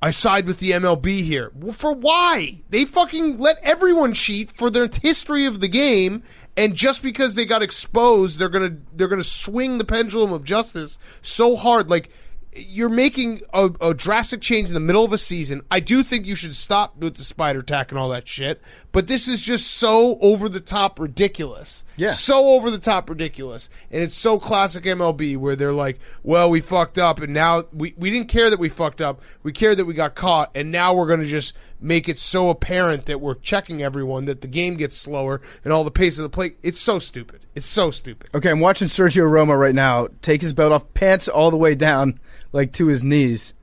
I side with the MLB here. Well, for why? They fucking let everyone cheat for their history of the game, and just because they got exposed, they're gonna swing the pendulum of justice so hard. Like, you're making a drastic change in the middle of a season. I do think you should stop with the spider tack and all that shit, but this is just so over the top ridiculous. Yeah. So over the top ridiculous. And it's so classic MLB where they're like, well, we fucked up, and now we didn't care that we fucked up. We cared that we got caught, and now we're going to just make it so apparent that we're checking everyone, that the game gets slower and all the pace of the play. It's so stupid. It's so stupid. Okay, I'm watching Sergio Romo right now take his belt off, pants all the way down, like to his knees.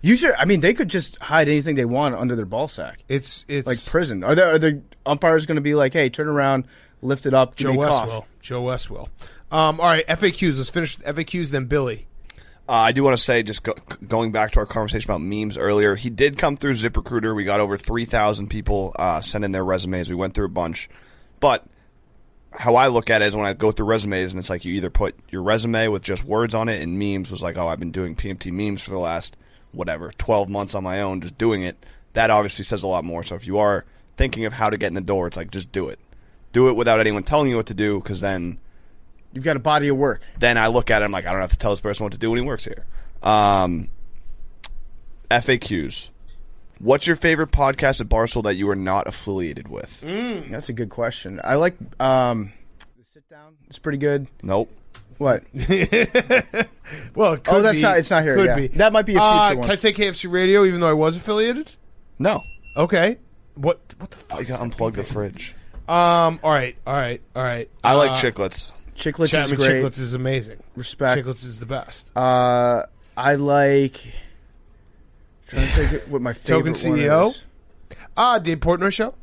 They could just hide anything they want under their ball sack. It's like prison. Are the umpires going to be like, hey, turn around, lift it up, Joe West will. All right, FAQs. Let's finish with FAQs, then Billy. I do want to say, just going back to our conversation about memes earlier, he did come through ZipRecruiter. We got over 3,000 people send in their resumes. We went through a bunch. But how I look at it is when I go through resumes, and it's like you either put your resume with just words on it, and memes was like, oh, I've been doing PMT memes for the last, 12 months on my own, just doing it. That obviously says a lot more. So if you are thinking of how to get in the door, it's like, just do it. Do it without anyone telling you what to do, because then you've got a body of work. Then I look at it, I'm like, I don't have to tell this person what to do when he works here. FAQs. What's your favorite podcast at Barstool that you are not affiliated with? That's a good question. I like the Sit Down. It's pretty good. Nope. What? Well, it could be. It's not here. Could yeah. be. That might be a future one. Can I say KFC Radio even though I was affiliated? No. Okay. What the fuck? I got to unplug the fridge. All right. I like Chiclets. Chiclets is Chapman great. Chiclets is amazing. Respect. Chiclets is the best. I like. Trying to think what my favorite Token CEO. one is. Dave Portnoy show.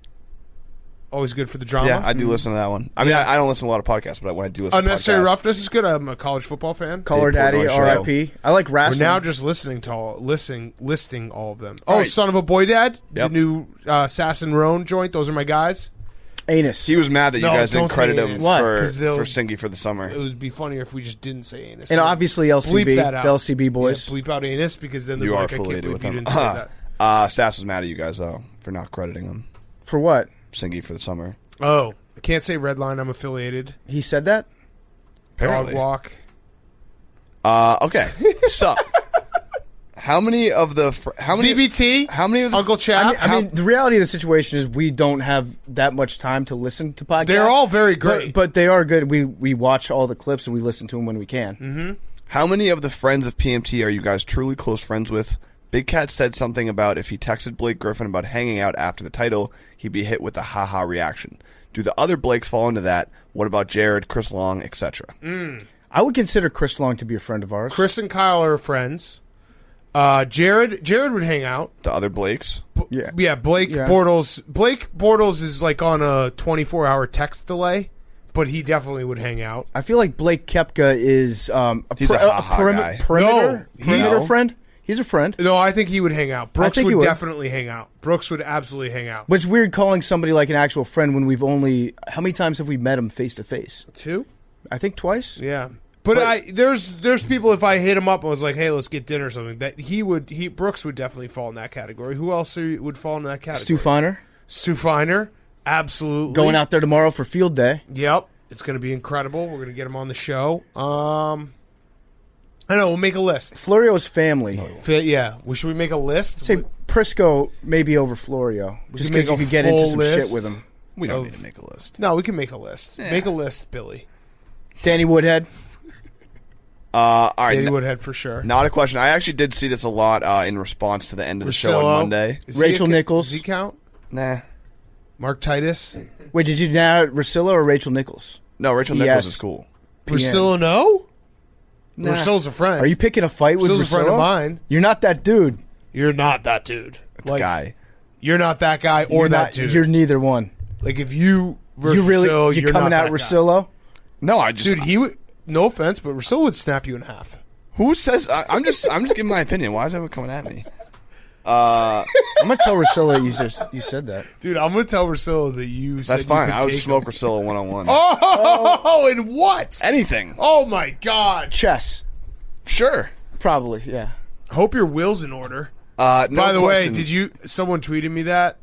Always good for the drama. Yeah, I do listen to that one. I mean, I don't listen to a lot of podcasts, but when I do listen to Unnecessary podcasts. Roughness is good. I'm a college football fan. Caller Daddy, R.I.P. I like wrestling. We're now just listing all of them. All Oh, right. Son of a Boy Dad, Yep. the new Sass and Roan joint. Those are my guys. Anus. He was mad that you No, guys didn't don't credit say him anus. What? for 'Cause they'll- Singy for the summer. It would be funnier if we just didn't say anus. And obviously LCB, Bleep that out. the LCB boys. Yeah, bleep out anus because then they're You are like, I can't affiliated believe with you him. didn't say that. Sass was mad at you guys, though, for not crediting him. For what? Singy for the summer. Oh, I can't say Redline. I'm affiliated. He said that? Apparently. Dog walk. Okay. So, how many of the ZBT? How many of the Uncle Chap? I mean, the reality of the situation is we don't have that much time to listen to podcasts. They're all very great. But they are good. We watch all the clips and we listen to them when we can. Mm-hmm. How many of the friends of PMT are you guys truly close friends with? Big Cat said something about if he texted Blake Griffin about hanging out after the title, he'd be hit with a ha-ha reaction. Do the other Blakes fall into that? What about Jared, Chris Long, etc.? I would consider Chris Long to be a friend of ours. Chris and Kyle are friends. Jared would hang out. The other Blakes? Yeah, Blake Bortles. Blake Bortles is like on a 24-hour text delay, but he definitely would hang out. I feel like Blake Koepka is He's a ha-ha guy. perimeter friend. He's a friend. No, I think he would hang out. Brooks think would he would. definitely hang out. Brooks would absolutely hang out. But it's weird calling somebody like an actual friend when we've only... How many times have we met him face-to-face? 2? I think twice. Yeah. But there's people, if I hit him up and was like, hey, let's get dinner or something, that Brooks would definitely fall in that category. Who else would fall in that category? Stu Feiner. Absolutely. Going out there tomorrow for field day. Yep. It's going to be incredible. We're going to get him on the show. I know, we'll make a list. Florio's family. Yeah. Should we make a list? I'd say Prisco maybe over Florio. Just because you could get into some shit with him. We don't need to make a list. No, we can make a list. Yeah. Make a list, Billy. Danny Woodhead. All right. Danny Woodhead for sure. Not a question. I actually did see this a lot in response to the end of the show on Monday. Rachel Nichols. Does he count? Nah. Mark Titus. Wait, did you now Russillo or Rachel Nichols? No, Rachel Nichols is cool. Russillo, no? Nah. Russillo's a friend. Are you picking a fight with Russillo? A friend of mine. You're not that dude. You're not that dude. Like, guy. You're not that guy or that dude. You're neither one. Like if you versus you're coming not at Russillo? No, I just... Dude, he would... No offense, but Russillo would snap you in half. Who says... I'm just giving my opinion. Why is everyone coming at me? I'm going to tell Russillo you said that. Dude, I'm going to tell Russillo that you said That's fine. you could I would take smoke him. Russillo one-on-one. Oh, and what? Anything. Oh, my God. Chess. Sure. Probably, yeah. I hope your will's in order. No By the way, question. someone tweeted me that?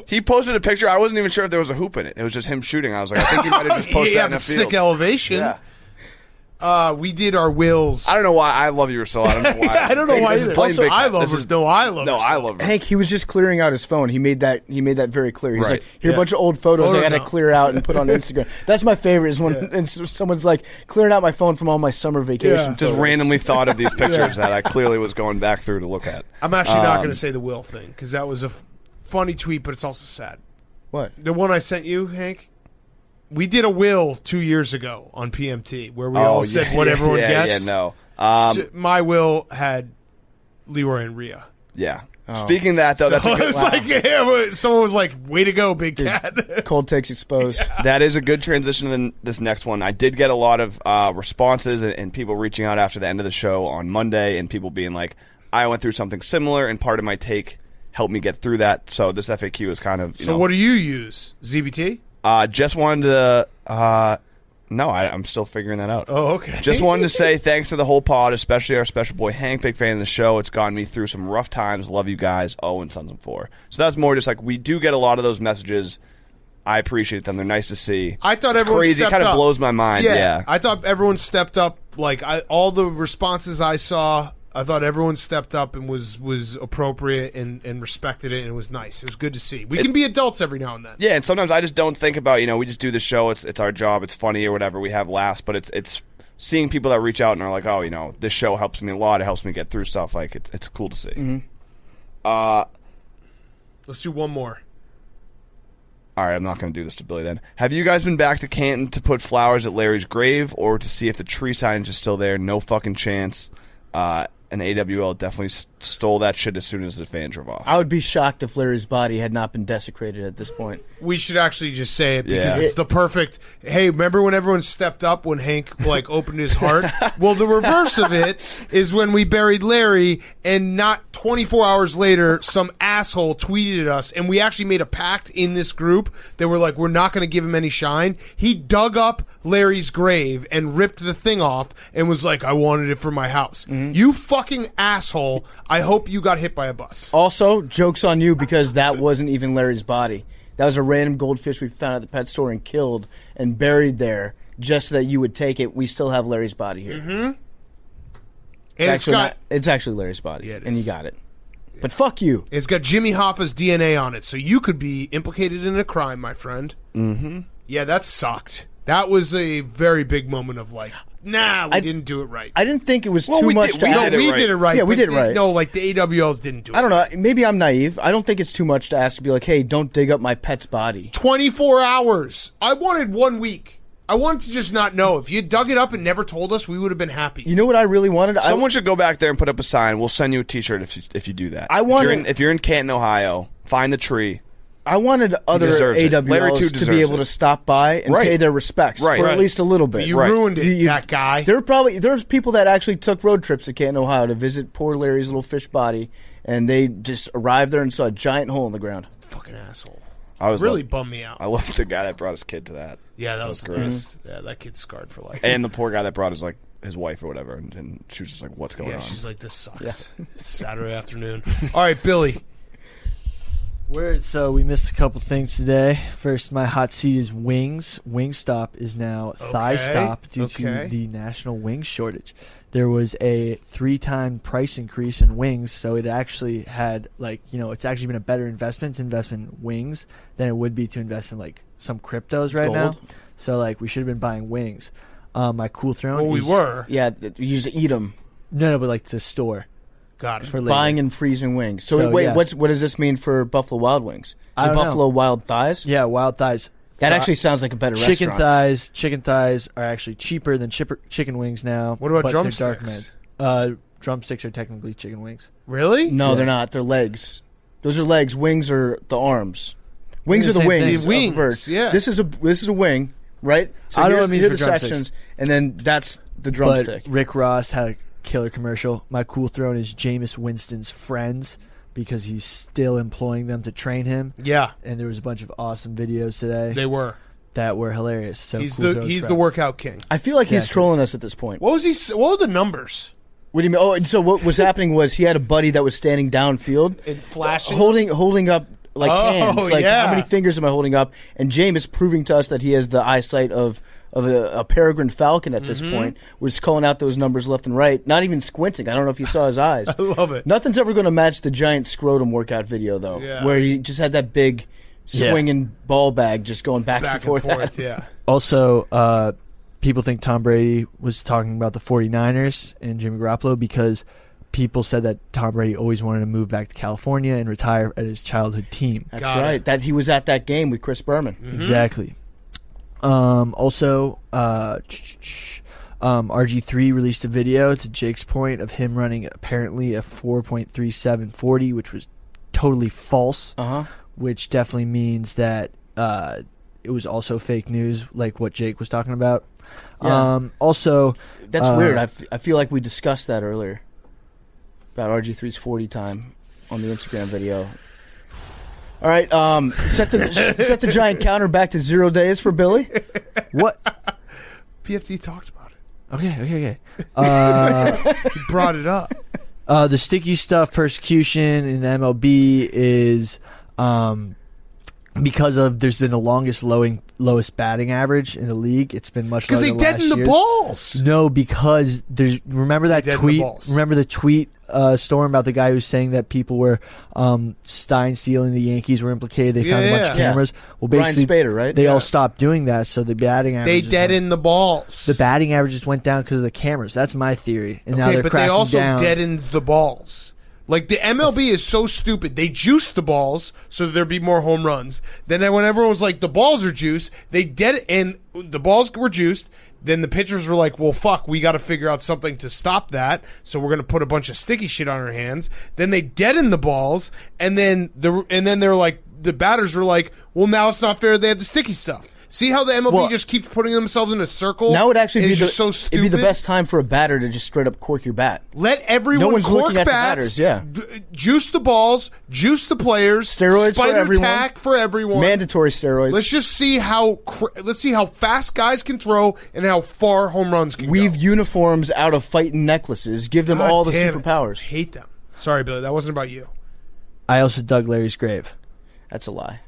He posted a picture. I wasn't even sure if there was a hoop in it. It was just him shooting. I was like, I think he might have just posted that in a field. Sick elevation. Yeah. We did our wills. I don't know why. I love you, Russillo. I don't know why. I don't know why either. Also, I love her. No, I love her. I love her. Hank, he was just clearing out his phone. He made that very clear. He's like, here are a bunch of old photos I got to clear out and put on Instagram. That's my favorite is when and someone's like, clearing out my phone from all my summer vacation Just randomly thought of these pictures that I clearly was going back through to look at. I'm actually not going to say the will thing because that was a funny tweet, but it's also sad. What? The one I sent you, Hank? We did a will 2 years ago on PMT where we all said what everyone gets. Yeah, no. My will had Leroy and Rhea. Yeah. Oh. Speaking of that, though, that's a good... like, someone was like, way to go, Big Cat. Cold takes exposed. Yeah. That is a good transition to this next one. I did get a lot of responses and people reaching out after the end of the show on Monday and people being like, I went through something similar and part of my take helped me get through that. So this FAQ is kind of... So what do you use? ZBT? Just wanted to... no, I'm still figuring that out. Oh, okay. Just wanted to say thanks to the whole pod, especially our special boy Hank, big fan of the show. It's gotten me through some rough times. Love you guys. And Sons and 4. So that's more just like we do get a lot of those messages. I appreciate them. They're nice to see. I thought it's everyone crazy. stepped It kind up. of blows my mind. Yeah. I thought everyone stepped up. Like all the responses I saw, I thought everyone stepped up and was appropriate and respected it, and it was nice. It was good to see. We can be adults every now and then. Yeah, and sometimes I just don't think about, we just do the show. It's our job. It's funny or whatever. We have laughs, but it's seeing people that reach out and are like, oh, this show helps me a lot. It helps me get through stuff. Like it's cool to see. Mm-hmm. Let's do one more. All right, I'm not going to do this to Billy then. Have you guys been back to Canton to put flowers at Larry's grave or to see if the tree signage is still there? No fucking chance. And AWL definitely stole that shit as soon as the fan drove off. I would be shocked if Larry's body had not been desecrated at this point. We should actually just say it because it's the perfect. Hey, remember when everyone stepped up when Hank opened his heart? Well, the reverse of it is when we buried Larry, and not 24 hours later, some asshole tweeted at us, and we actually made a pact in this group that we're like, we're not going to give him any shine. He dug up Larry's grave and ripped the thing off and was like, I wanted it for my house. Mm-hmm. You fucking asshole! I hope you got hit by a bus. Also, joke's on you because that wasn't even Larry's body. That was a random goldfish we found at the pet store and killed and buried there just so that you would take it. We still have Larry's body here. Mm-hmm. It's actually Larry's body, Yeah, it and is. you got it. Yeah. But fuck you. It's got Jimmy Hoffa's DNA on it, so you could be implicated in a crime, my friend. Mm-hmm. Yeah, that sucked. That was a very big moment of like, nah, we didn't do it right. I didn't think it was too much to ask. We did it right. Yeah, we did it right. No, like the AWLs didn't do it. I don't know. Maybe I'm naive. I don't think it's too much to ask to be like, hey, don't dig up my pet's body. 24 hours. I wanted 1 week. I wanted to just not know. If you had dug it up and never told us, we would have been happy. You know what I really wanted? Someone should go back there and put up a sign. We'll send you a T-shirt if you do that. If you're in Canton, Ohio, find the tree. I wanted other AWLs to be able to stop by and pay their respects for at least a little bit. But you ruined it, that guy. There's people that actually took road trips to Canton, Ohio to visit poor Larry's little fish body, and they just arrived there and saw a giant hole in the ground. Fucking asshole. Really bummed me out. I loved the guy that brought his kid to that. Yeah, that was great. Mm-hmm. Yeah, that kid's scarred for life. And the poor guy that brought his wife or whatever, and she was just like, "What's going on?" Yeah, she's like, "This sucks." Yeah. It's Saturday afternoon. All right, Billy. So we missed a couple things today. First, my hot seat is wings. Wingstop is now Thigh Stop due to the national wing shortage. There was a 3-time price increase in wings, so it actually had it's actually been a better investment to invest in wings than it would be to invest in some cryptos right now. So we should have been buying wings. My Cool Throne. Well, we were. Yeah, you used to eat them. No, but to store. Got it. For buying and freezing wings. So wait, yeah. what does this mean for Buffalo Wild Wings? I don't know. Buffalo Wild Thighs? Yeah, Wild Thighs. That actually sounds like a better chicken restaurant. Chicken thighs are actually cheaper than chicken wings now. What about but drumsticks? Drumsticks are technically chicken wings. Really? No, they're not. They're legs. Those are legs. Wings are the arms. Wings are the wings. Wings, of the bird. yeah. This is a wing, right? So I don't know what it means here are for the drumsticks. sections, and then that's the drumstick. But Rick Ross had a killer commercial. My Cool Throne is Jameis Winston's friends because he's still employing them to train him. Yeah. And there was a bunch of awesome videos today. They were. That were hilarious. So he's Cool the workout king. I feel like he's trolling us at this point. What were the numbers? What do you mean? Oh, and so what was happening was he had a buddy that was standing downfield, and flashing, holding up hands. Yeah. How many fingers am I holding up? And Jameis proving to us that he has the eyesight of a peregrine falcon at this point, was calling out those numbers left and right, not even squinting. I don't know if you saw his eyes. I love it. Nothing's ever going to match the giant scrotum workout video, though, where he just had that big swinging ball bag just going back and forth. Yeah. Also, people think Tom Brady was talking about the 49ers and Jimmy Garoppolo because people said that Tom Brady always wanted to move back to California and retire at his childhood team. That's right. That he was at that game with Chris Berman. Exactly. Also, RG3 released a video, to Jake's point, of him running apparently a 4.37 40, which was totally false, which definitely means that it was also fake news, like what Jake was talking about. Yeah. Also, that's weird. I feel like we discussed that earlier about RG3's 40 time on the Instagram video. All right, set the giant counter back to 0 days for Billy. What? PFT talked about it. Okay. He brought it up. The sticky stuff persecution in the MLB is because there's been the lowest batting average in the league. It's been much lower than last year. Because they deadened the balls. No, because remember that tweet? Remember the tweet storm about the guy who's saying that people were Stein stealing the Yankees were implicated. They found a bunch of cameras. Well, basically, Ryan Spader, right? They all stopped doing that, so the batting average. They deadened the balls. The batting averages went down because of the cameras. That's my theory. And now they're but cracking they also down. deadened the balls. Like, the MLB is so stupid. They juiced the balls so that there'd be more home runs. Then when everyone was like, the balls are juiced, and the balls were juiced. Then the pitchers were like, well, fuck, we got to figure out something to stop that. So we're going to put a bunch of sticky shit on our hands. Then they deadened the balls, and then they're like, the batters were like, well, now it's not fair they have the sticky stuff. See how the MLB just keeps putting themselves in a circle? Now would actually be so stupid. It'd be the best time for a batter to just straight up cork your bat. Let everyone no one's cork looking at bats. the batters, Juice the balls. Juice the players. Steroids Spider for everyone. tack for everyone. Mandatory steroids. Let's just see how fast guys can throw and how far home runs can Weave go. uniforms out of fighting necklaces. Give them all the damn superpowers. I hate them. Sorry, Billy. That wasn't about you. I also dug Larry's grave. That's a lie.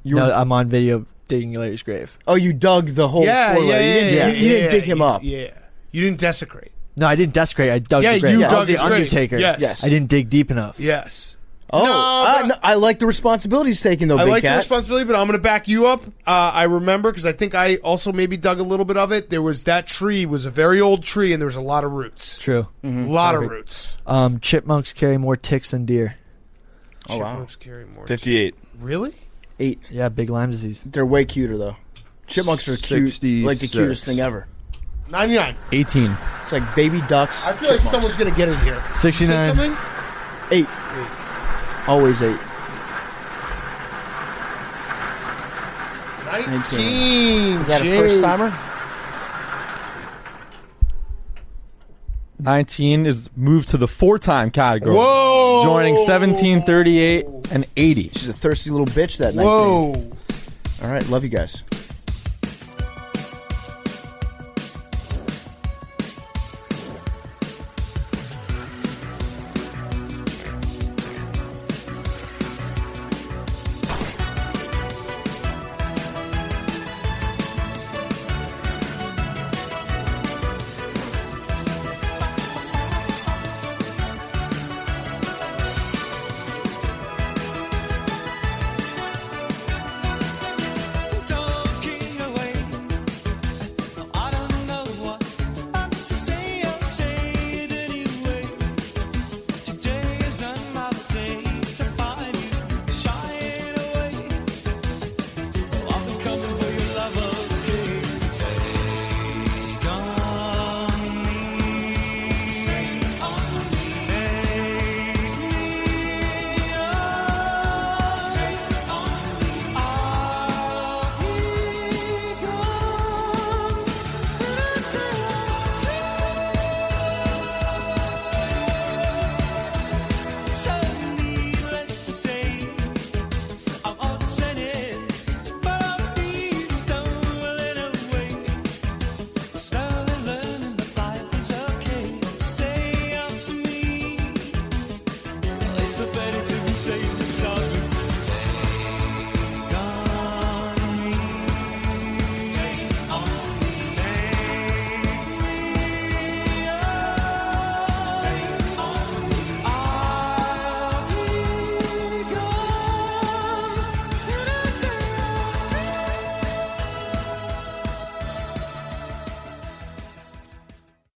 No, I'm on video digging Larry's grave. Oh, you dug the whole Yeah, floor. yeah, You didn't dig him up. Yeah. You didn't desecrate. No, I didn't desecrate. I dug Yeah, the grave. you I dug was the his grave. Undertaker. Yes. I didn't dig deep enough. Yes. Oh, No, but- I like the responsibility he's taking, though, I Big like the Cat. responsibility, but I'm going to back you up. I remember because I think I also maybe dug a little bit of it. There was that tree was a very old tree, and there was a lot of roots. True. A lot of roots. Chipmunks carry more ticks than deer. Oh, wow. Chipmunks carry more. 58. Really? 8. Yeah, big Lyme disease. They're way cuter, though. Chipmunks are cute, 66. like the cutest thing ever. 99. 18. It's like baby ducks. I feel like chipmunks. someone's going to get it here. 69. Say something? 8. Always 8. 19. Is that Jake. a first timer? 19 is moved to the 4-time category. Whoa. Joining 17, 38, and 80. She's a thirsty little bitch, that 19. Whoa. All right, love you guys.